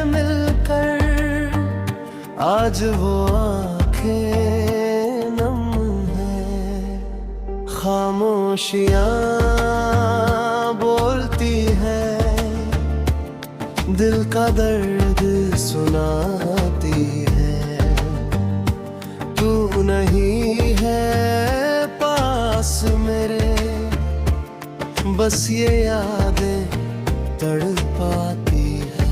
मिलकर, आज वो आंखें नम है। खामोशियां बोलती है, दिल का दर्द सुनाती है। तू नहीं है पास मेरे, बस ये यादें तड़पाती है।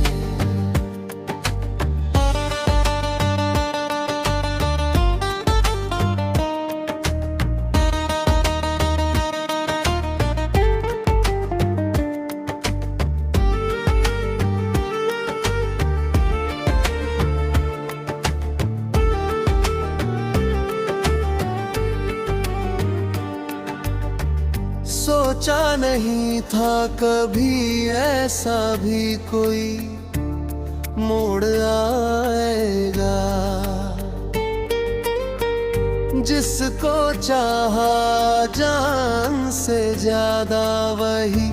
सोचा नहीं था कभी ऐसा भी कोई मोड़ आएगा। जिसको चाहा जान से ज्यादा, वही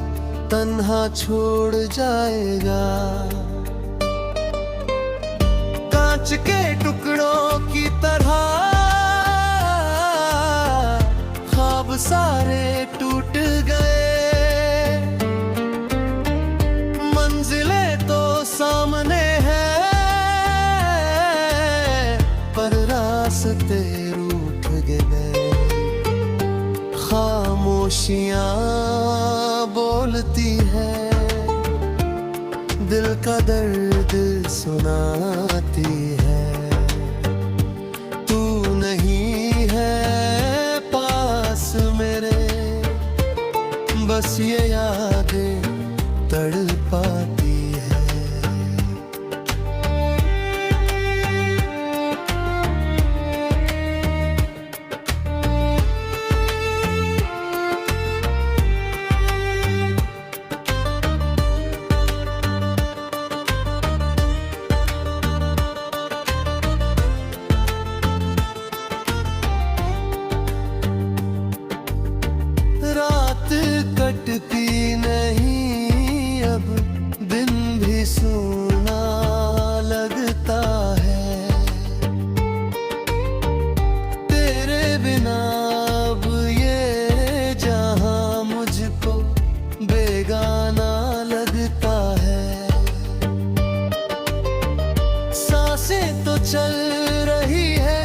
तन्हा छोड़ जाएगा। कांच के टुकड़ों की तरह ख्वाब सारे टूट गए। मंजिलें तो सामने हैं, पर रास्ते रूठ गए। खामोशियां बोलती है, दिल का दर्द सुनाती है। तू नहीं है पास मेरे, बस ये यादें तड़पाती है। रात कटती नहीं अब, दिन भी सोना लगता है। तेरे बिना अब ये जहां मुझको बेगाना लगता है। सांसें तो चल रही है,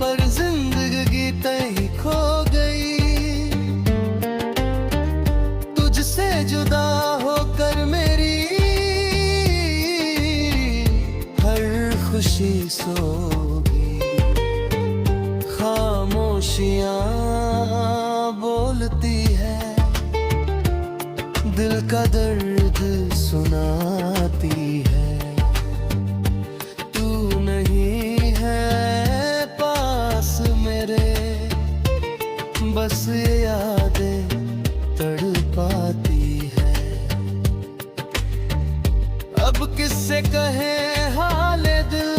पर जिंदगी तय खो गई। तुझसे जुदा होकर मेरी हर खुशी सो गई। खामोशियां बोलती है, दिल का दर्द सुनाती है। तू नहीं है पास मेरे, बस ये यादें तड़पाती है। अब किससे कहे हाले दिल,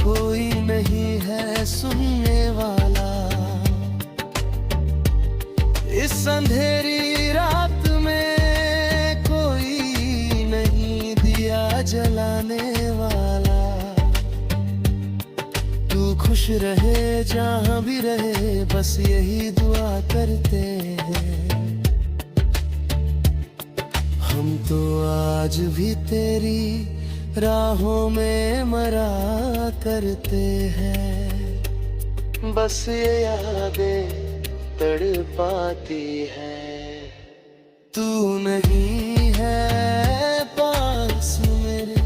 कोई नहीं है सुनने वाला। इस अंधेरी रात में कोई नहीं दिया जलाने वाला। तू खुश रहे जहां भी रहे, बस यही दुआ करते हैं। हम तो आज भी तेरी राहों में मरा करते हैं। बस ये यादें तड़पाती है। तू नहीं है पास मेरे,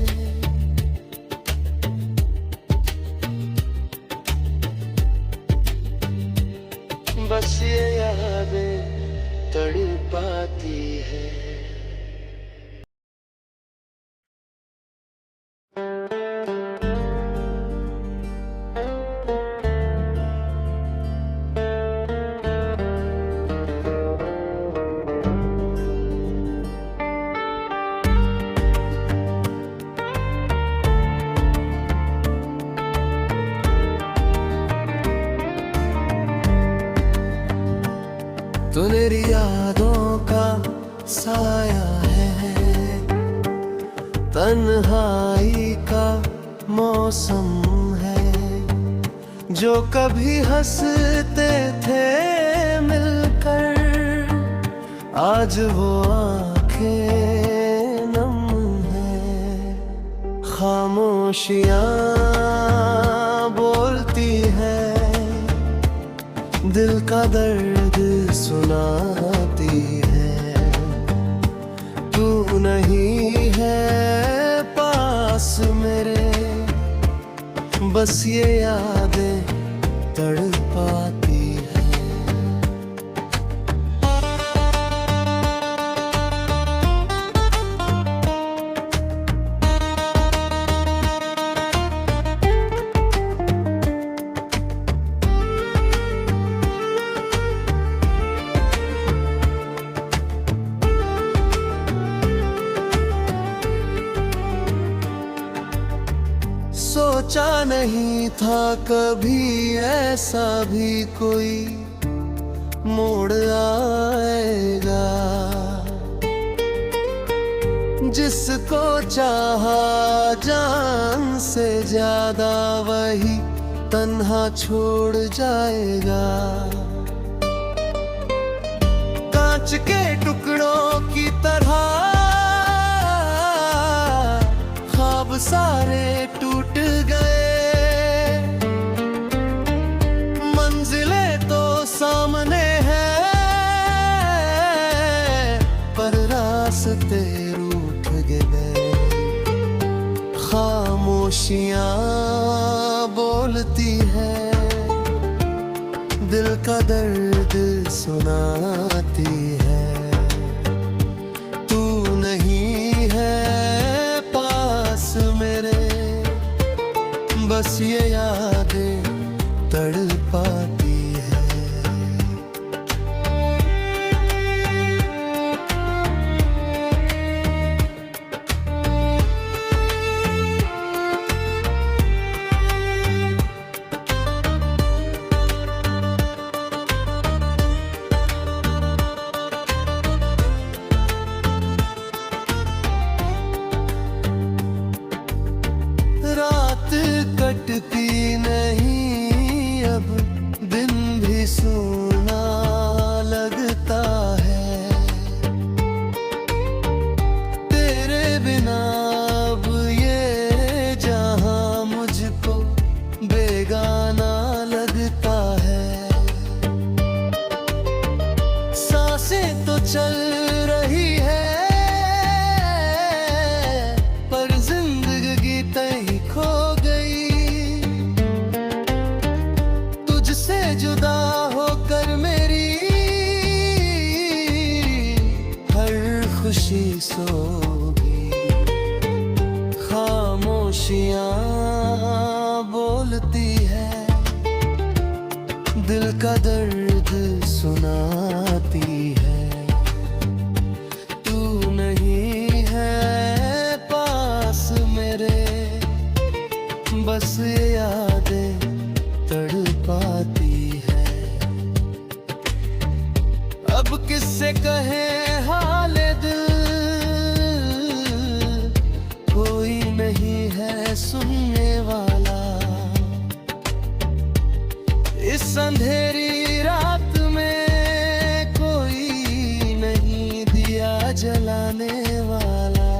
बस ये यादें तड़पाती है। तो मेरी यादों का साया है, तन्हाई का मौसम है। जो कभी हंसते थे मिलकर, आज वो आंखें नम है। खामोशियां बोलती है, दिल का दर्द सुनाती है। तू नहीं है पास मेरे, बस ये यादें तड़पाती है। सोचा नहीं था कभी ऐसा भी कोई मोड़ आएगा। जिसको चाहा जान से ज्यादा, वही तन्हा छोड़ जाएगा। कांच के टुकड़ों की तरह ख्वाब सारे टूट गए। मंजिलें तो सामने हैं, पर रास्ते रूठ गए। खामोशियां बोलती है, दिल का दर्द सुनाती है। तू नहीं है पास मेरे, बस ये यादें तड़पाती है। रात कटती नहीं अब, दिन भी सोना लगता है। तेरे बिना अब ये जहां मुझको बेगाना लगता है। सांसें तो चल रही है, पर जिंदगी तय खो गई। तुझसे जुदा होकर मेरी हर खुशी सोगी। खामोशियां बोलती है, दिल का दर्द सुनाती है। तू नहीं है पास मेरे, बस ये यादें तड़पाती है। अब किससे कहे हाल दिल, कोई नहीं है सुनने वाला। इस अंधेरी रात में कोई नहीं दिया जलाने वाला।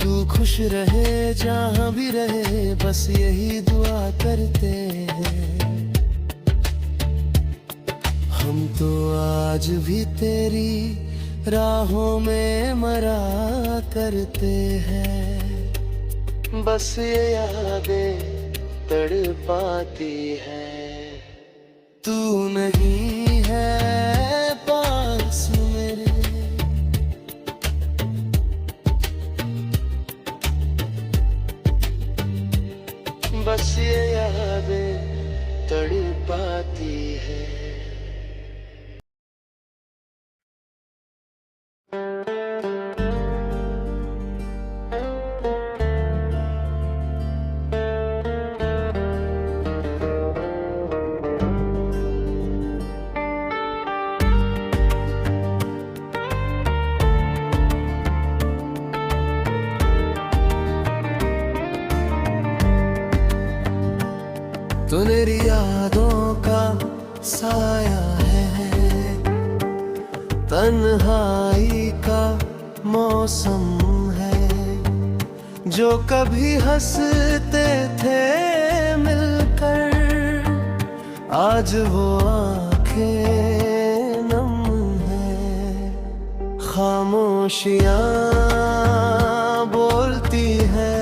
तू खुश रहे जहां भी रहे, बस यही दुआ करते हैं। हम तो आज भी तेरी राहों में मरा करते हैं। बस ये यादें तड़पाती है। तू नहीं है पास मेरे, बस ये यादें तड़पाती है। यादों का साया है, तन्हाई का मौसम है। जो कभी हंसते थे मिलकर, आज वो आंखें नम है। खामोशियां बोलती है,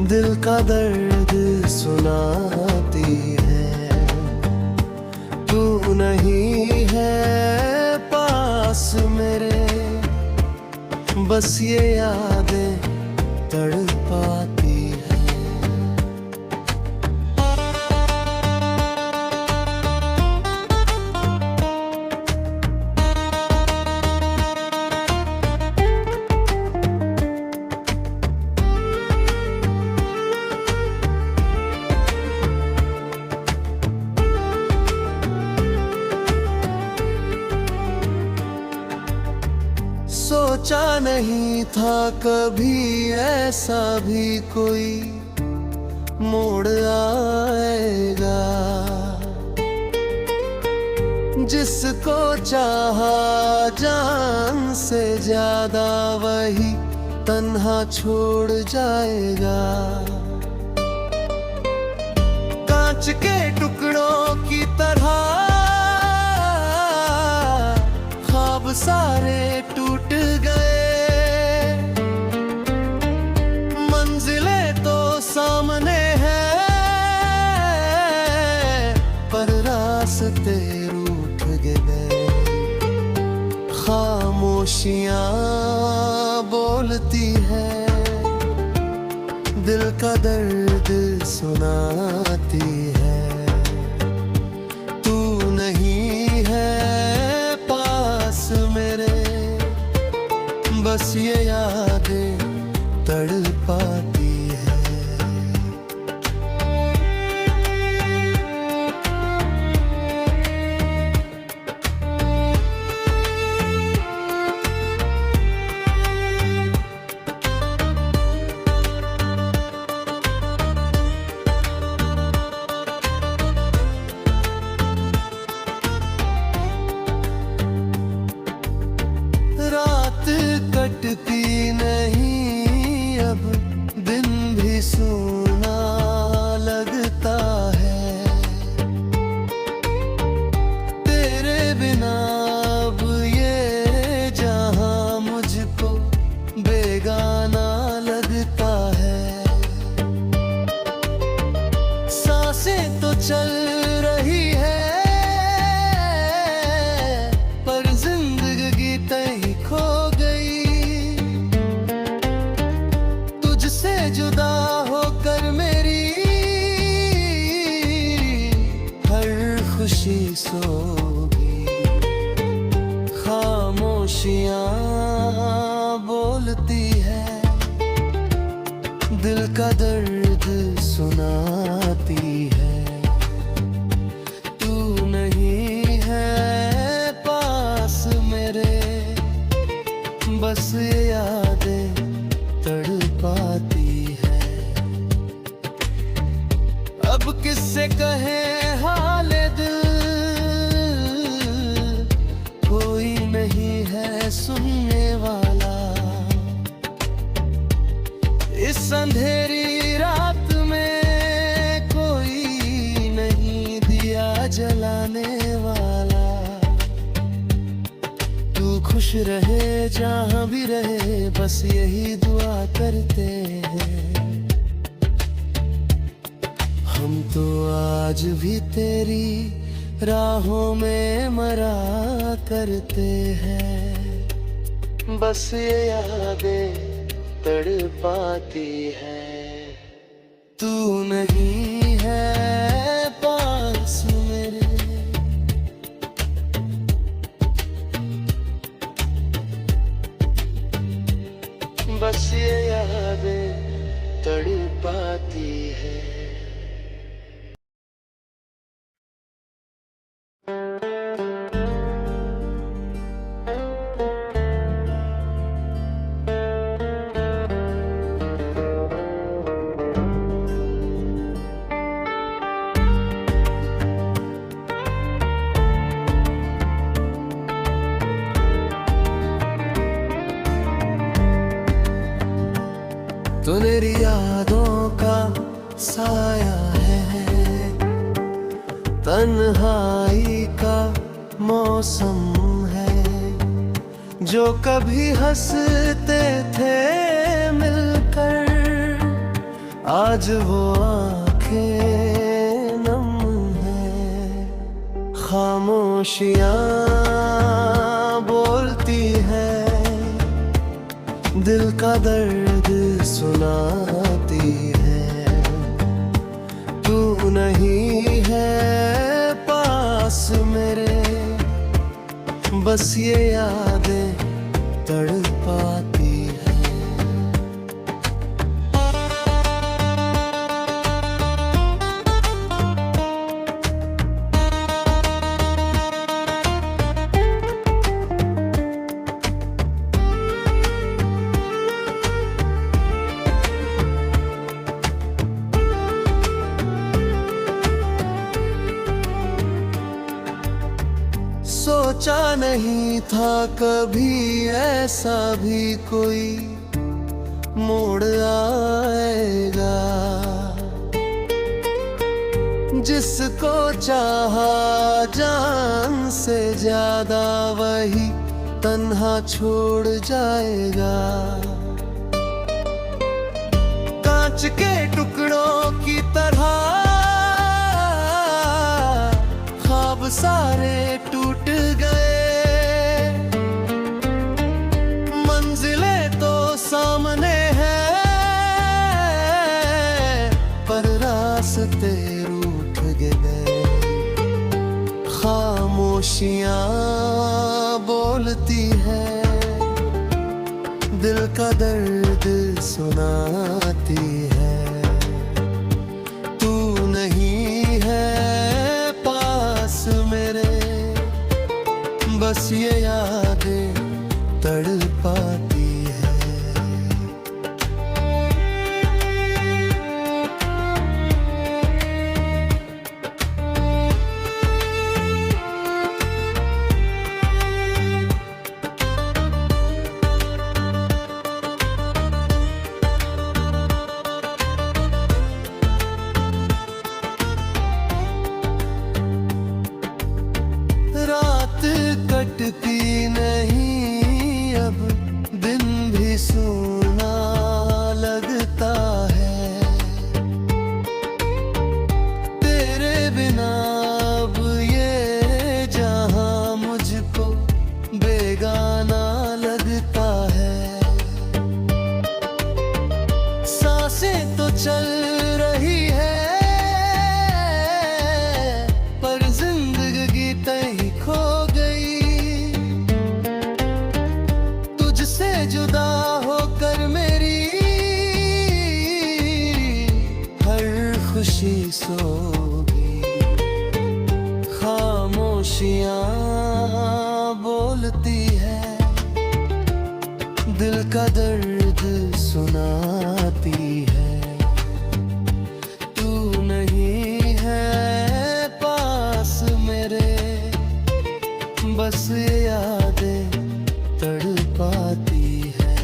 दिल का दर्द सुनाती है। तू नहीं है पास मेरे, बस ये यादें तड़पाती है। सोचा नहीं था कभी ऐसा भी कोई मोड़ आएगा। जिसको चाहा जान से ज्यादा, वही तन्हा छोड़ जाएगा। कांच के टुकड़ों की तरह ख्वाब सारे टूट गए। मंजिलें तो सामने हैं, पर रास्ते रूठ गए। खामोशियां बोलती है, दिल का दर्द सुनाती है। तू नहीं है पास मेरे, बस ये यादें तड़पाती है। रात कटती नहीं अब, दिन भी सूना लगता है। तेरे बिना अब ये जहां मुझको बेगाना लगता है। सांसें तो चल रही है, पर जिंदगी तय खो गई। तुझसे जुदा होकर मेरी हर खुशी सोगी। खामोशियां बोलती है, दिल का दर्द सुनाती है। तू नहीं है पास मेरे, बस ये यादें तड़पाती है। अब किससे कहे हाल दिल, कोई नहीं है सुनने वाला। इस अंधेरी रात में कोई नहीं दिया जलाने वाला। तू खुश रहे जहां भी रहे, बस यही दुआ करते हैं। हम तो आज भी तेरी राहों में मरा करते हैं। बस ये यादें तड़पाती है। तू नहीं है पास मेरे, बस ये यादें तड़पाती है। तो मेरी यादों का साया है, तन्हाई का मौसम है। जो कभी हंसते थे मिलकर, आज वो आंखें नम है। खामोशियां बोलती है, दिल का दर्द सुनाती है। तू नहीं है पास मेरे, बस ये यादें तड़पाती है। सोचा नहीं था कभी ऐसा भी कोई मोड़ आएगा। जिसको चाहा जान से ज्यादा, वही तन्हा छोड़ जाएगा। कांच के टुकड़ों की तरह ख्वाब सारे टूट गए। मंजिलें तो सामने हैं, पर रास्ते रूठ गए। खामोशियां बोलती है, दिल का दर्द सुनाती है। तू नहीं है पास मेरे, बस ये यादें तड़पाती है। रात कटती नहीं अब, दिन भी सोना लगता है। तेरे बिना अब ये जहां मुझको बेगाना लगता है। सांसें तो चल रही है, पर जिंदगी तय खो गई। तुझसे जुदा होकर मेरी हर खुशी सोगी। खामोशियां बोलती है, दिल का दर्द सुनाती है। तू नहीं है पास मेरे, बस ये यादें तड़पाती है।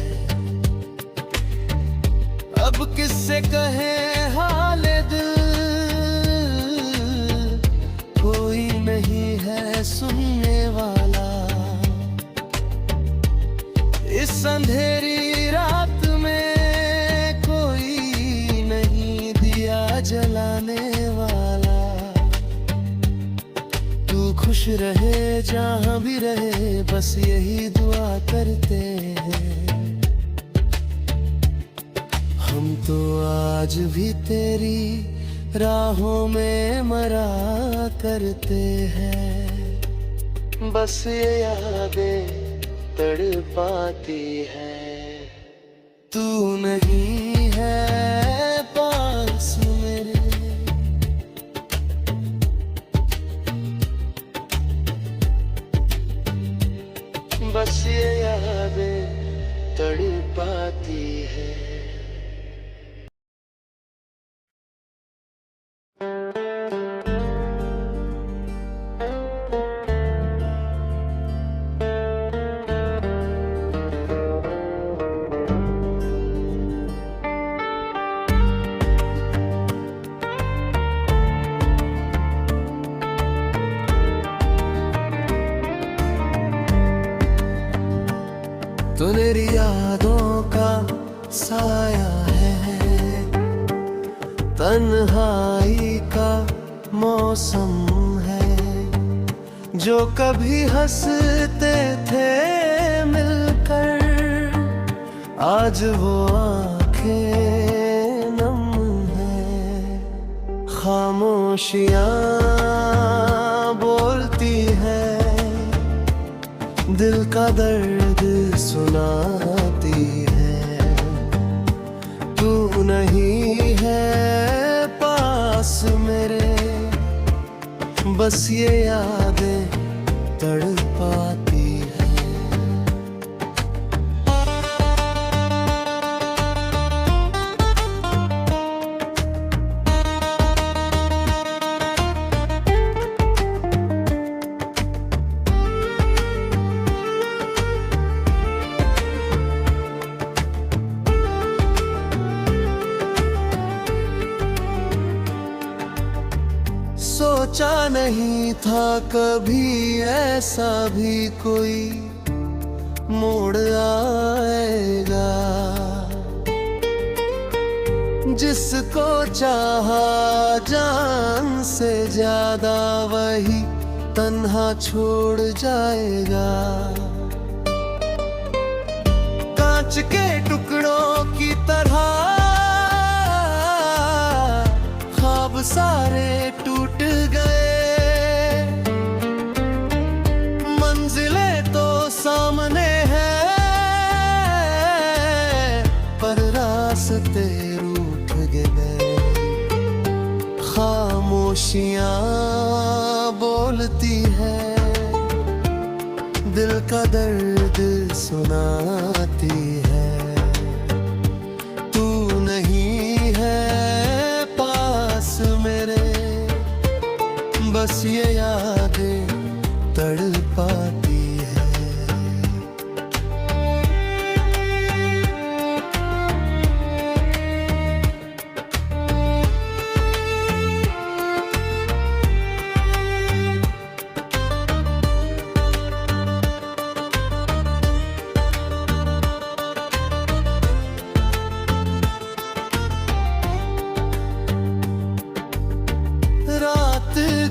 अब किससे कहे हाल दिल, कोई नहीं है सुनने वाला। इस अंधेरी रात में कोई नहीं दिया जलाने वाला। तू खुश रहे जहां भी रहे, बस यही दुआ करते हैं। हम तो आज भी तेरी राहों में मरा करते हैं। बस ये यादें तड़पाती है। तू नहीं है पास मेरे, बस ये यादें तड़पाती है। तो मेरी यादों का साया है, तन्हाई का मौसम है। जो कभी हंसते थे मिलकर, आज वो आंखें नम है। खामोशियां बोलती है, दिल का दर्द सुनाती है। तू नहीं है पास मेरे, बस ये यादें तड़पाती है। सोचा नहीं था कभी ऐसा भी कोई मोड़ आएगा। जिसको चाहा जान से ज्यादा, वही तन्हा छोड़ जाएगा। कांच के टुकड़ों की तरह ख्वाब सारे टूट गए। मंजिलें तो सामने हैं, पर रास्ते रूठ गए। खामोशियां बोलती है, दिल का दर्द सुनाती है। तू नहीं है पास मेरे, बस ये यादें तड़पाती है।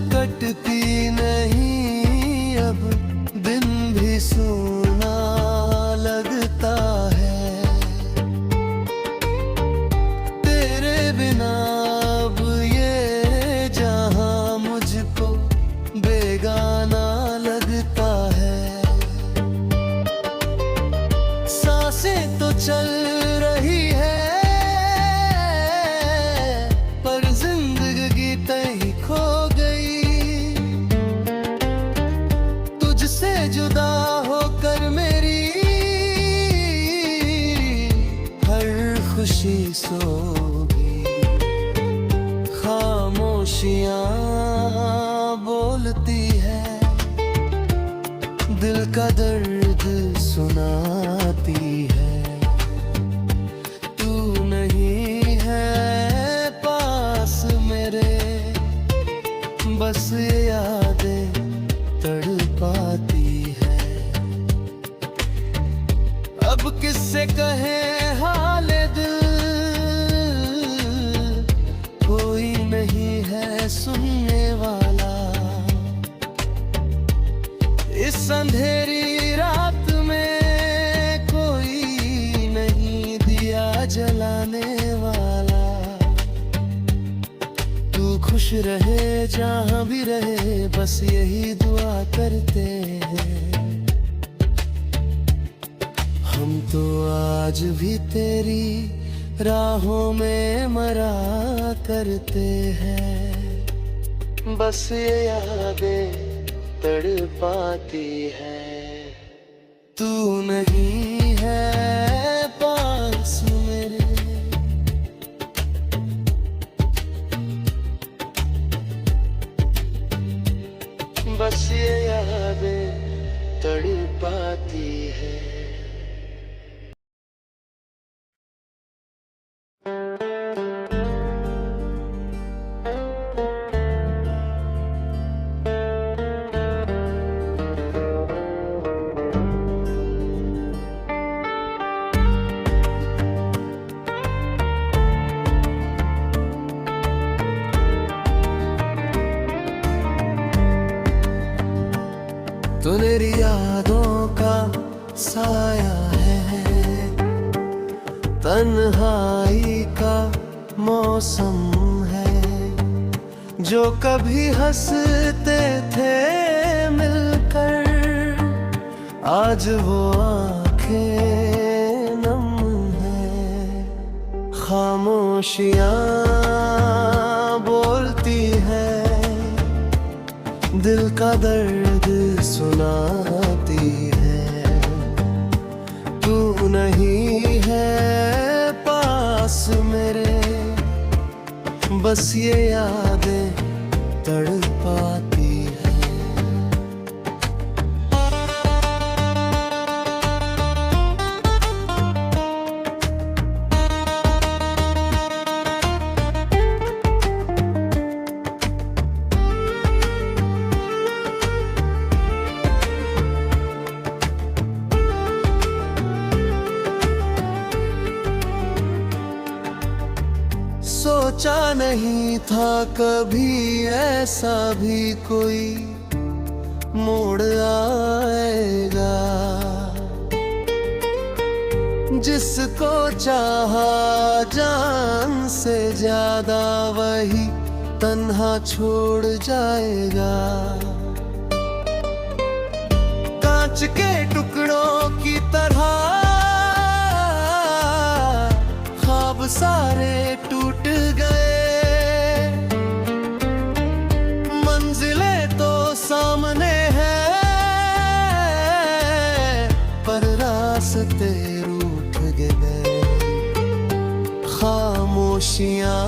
कटती नहीं अब, दिन भी सूना लगता है। तेरे बिना अब ये जहां मुझको बेगाना लगता है। सांसें तो चल रही है, पर जिंदगी तय खो गई। तुझसे जुदा होकर मेरी हर खुशी सोगी। खामोशियां बोलती है, दिल का दर्द सुनाती है। तू नहीं है पास मेरे, बस ये यादें तड़पाती है। अब किससे कहे हाल दिल, कोई नहीं है सुनने वाला। इस अंधेरी रात में कोई नहीं दिया जलाने वाला। तू खुश रहे जहां भी रहे, बस यही दुआ करते हैं। हम तो आज भी तेरी राहों में मरा करते हैं। बस ये यादें तड़पाती है। तू नहीं है पास मेरे, बस ये यादें तड़पाती है। तो मेरी यादों का साया है, तन्हाई का मौसम है। जो कभी हंसते थे मिलकर, आज वो आंखें नम है। खामोशियां बोलती है, दिल का दर्द सुनाती है। तू नहीं है पास मेरे, बस ये यादें तड़पाती है। सोचा नहीं था कभी ऐसा भी कोई मोड़ आएगा। जिसको चाहा जान से ज्यादा, वही तन्हा छोड़ जाएगा। कांच के टुकड़ों की तरह ख्वाब सारे टूट गए। मंजिलें तो सामने हैं, पर रास्ते रूठ गए। खामोशियां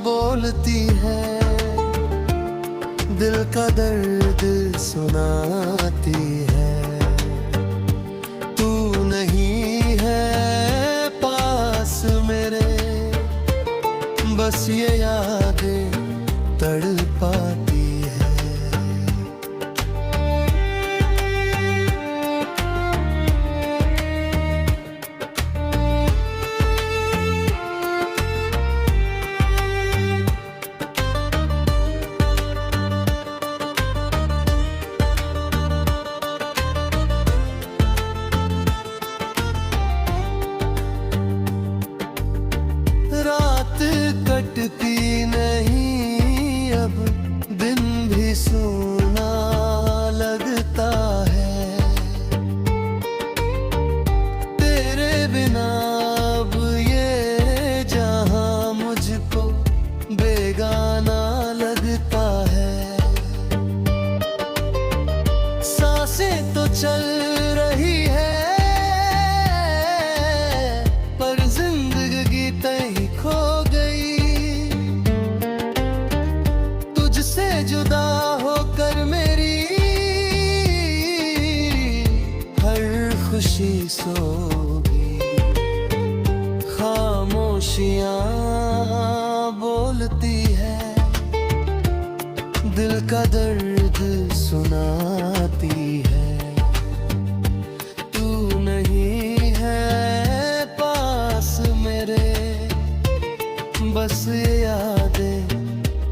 बोलती है, दिल का दर्द सुनाती है। तू नहीं है पास मेरे, बस ये यादें तड़पाती है। रात कटती नहीं अब, दिन भी सोना लगता है। तेरे बिना अब ये जहां मुझको बेगाना लगता है। सांसें तो चल रही है, पर जिंदगी तय खो गई। तुझसे जुदा होकर मेरी हर खुशी सो गई। खामोशियां बोलती है, दिल का दर्द सुनाती है। तू नहीं है पास मेरे, बस ये यादें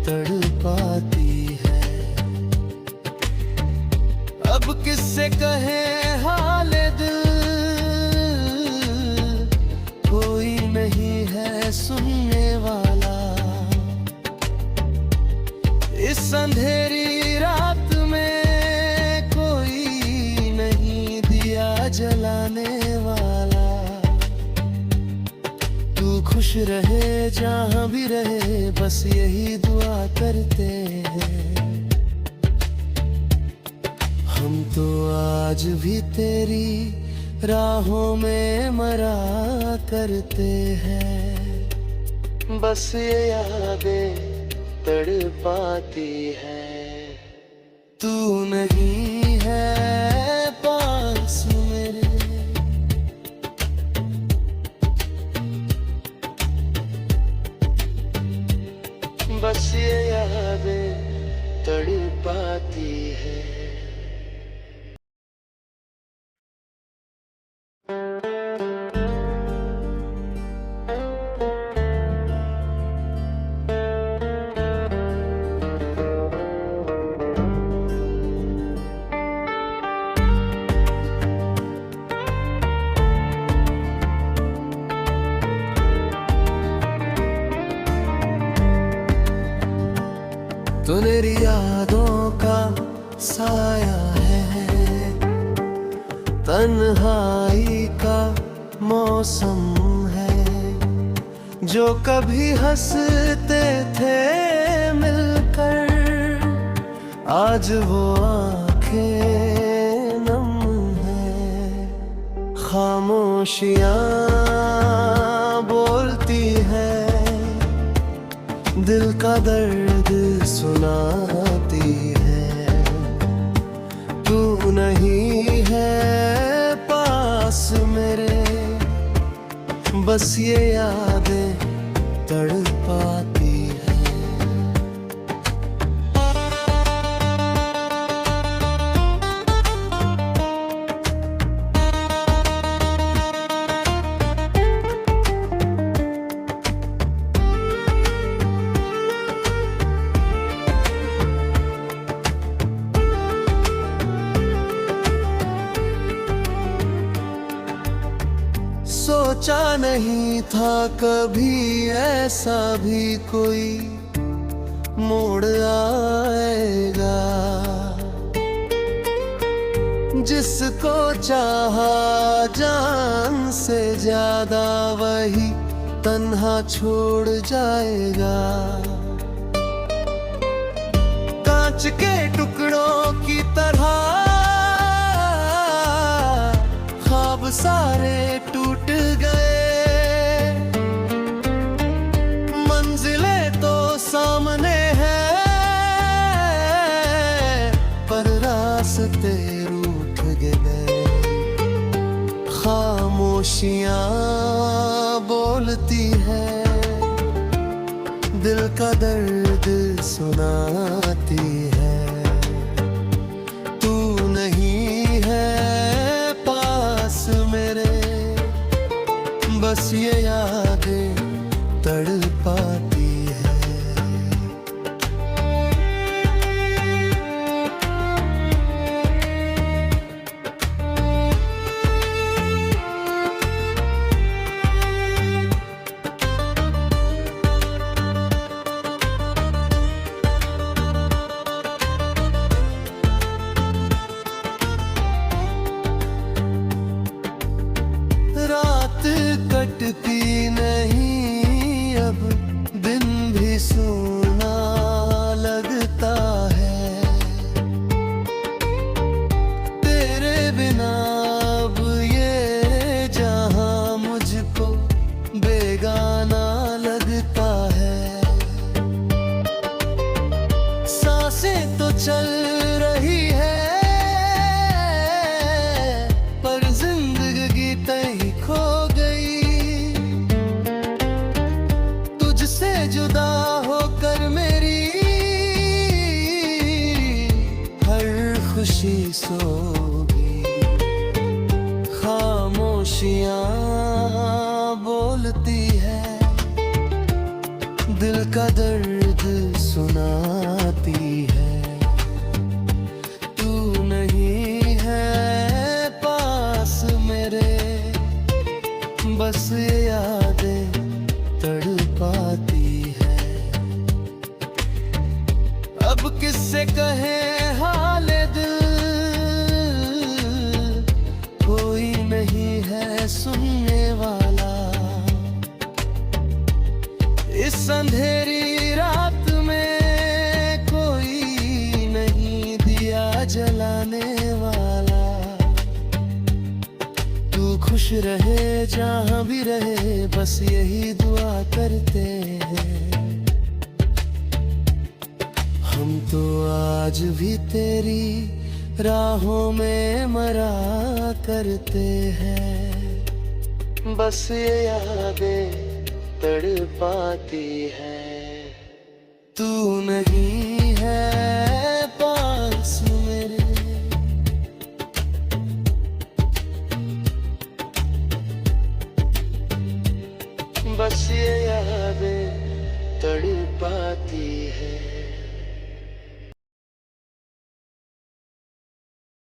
तड़पाती है। अब किससे कहे हाल दिल, कोई नहीं है सुनने वाला। इस अंधेरी रात में कोई नहीं दिया जलाने वाला। तू खुश रहे जहां भी रहे, बस यही दुआ करते हैं। हम तो आज भी तेरी राहों में मरा करते हैं। बस ये यादें तड़पाती है। तू नहीं है पास मेरे, बस ये यादें तड़पाती है। सुनहरी यादों का साया है, तन्हाई का मौसम है। जो कभी हंसते थे मिलकर, आज वो आंखें नम है। खामोशियां बोलती है, दिल का दर्द सुनाती है। तू नहीं है पास मेरे, बस ये यादें तड़पाती है। सोचा नहीं था कभी ऐसा भी कोई मोड़ आएगा। जिसको चाहा जान से ज्यादा, वही तन्हा छोड़ जाएगा। कांच के टुकड़ों की तरह ख्वाब सारे टूट गए। मंजिलें तो सामने हैं, पर रास्ते रूठ गए। खामोशियां बोलती है, दिल का दर्द सुनाती है। तू नहीं है पास मेरे, बस ये यादें तड़पाती है। रात कटती नहीं अब, दिन भी सोना लगता है। तेरे बिना अब ये जहां मुझको बेगाना लगता है। सांसें तो चल रही है, पर जिंदगी तय खो गई। तुझसे जुदा होकर मेरी हर खुशी सोगी। खामोशियां बोलती है, दिल का दर्द सुनाती है। तू नहीं है पास मेरे, बस ये यादें तड़पाती है। अब किससे कहे हाल दिल, कोई नहीं है सुनने वाला। इस अंधेरी रात में कोई नहीं दिया जलाने वाला। तू खुश रहे जहां भी रहे, बस यही दुआ करते हैं। हम तो आज भी तेरी राहों में मरा करते हैं। बस ये यादें तड़पाती है। तू नहीं है पास मेरे, बस ये यादें तड़पाती है।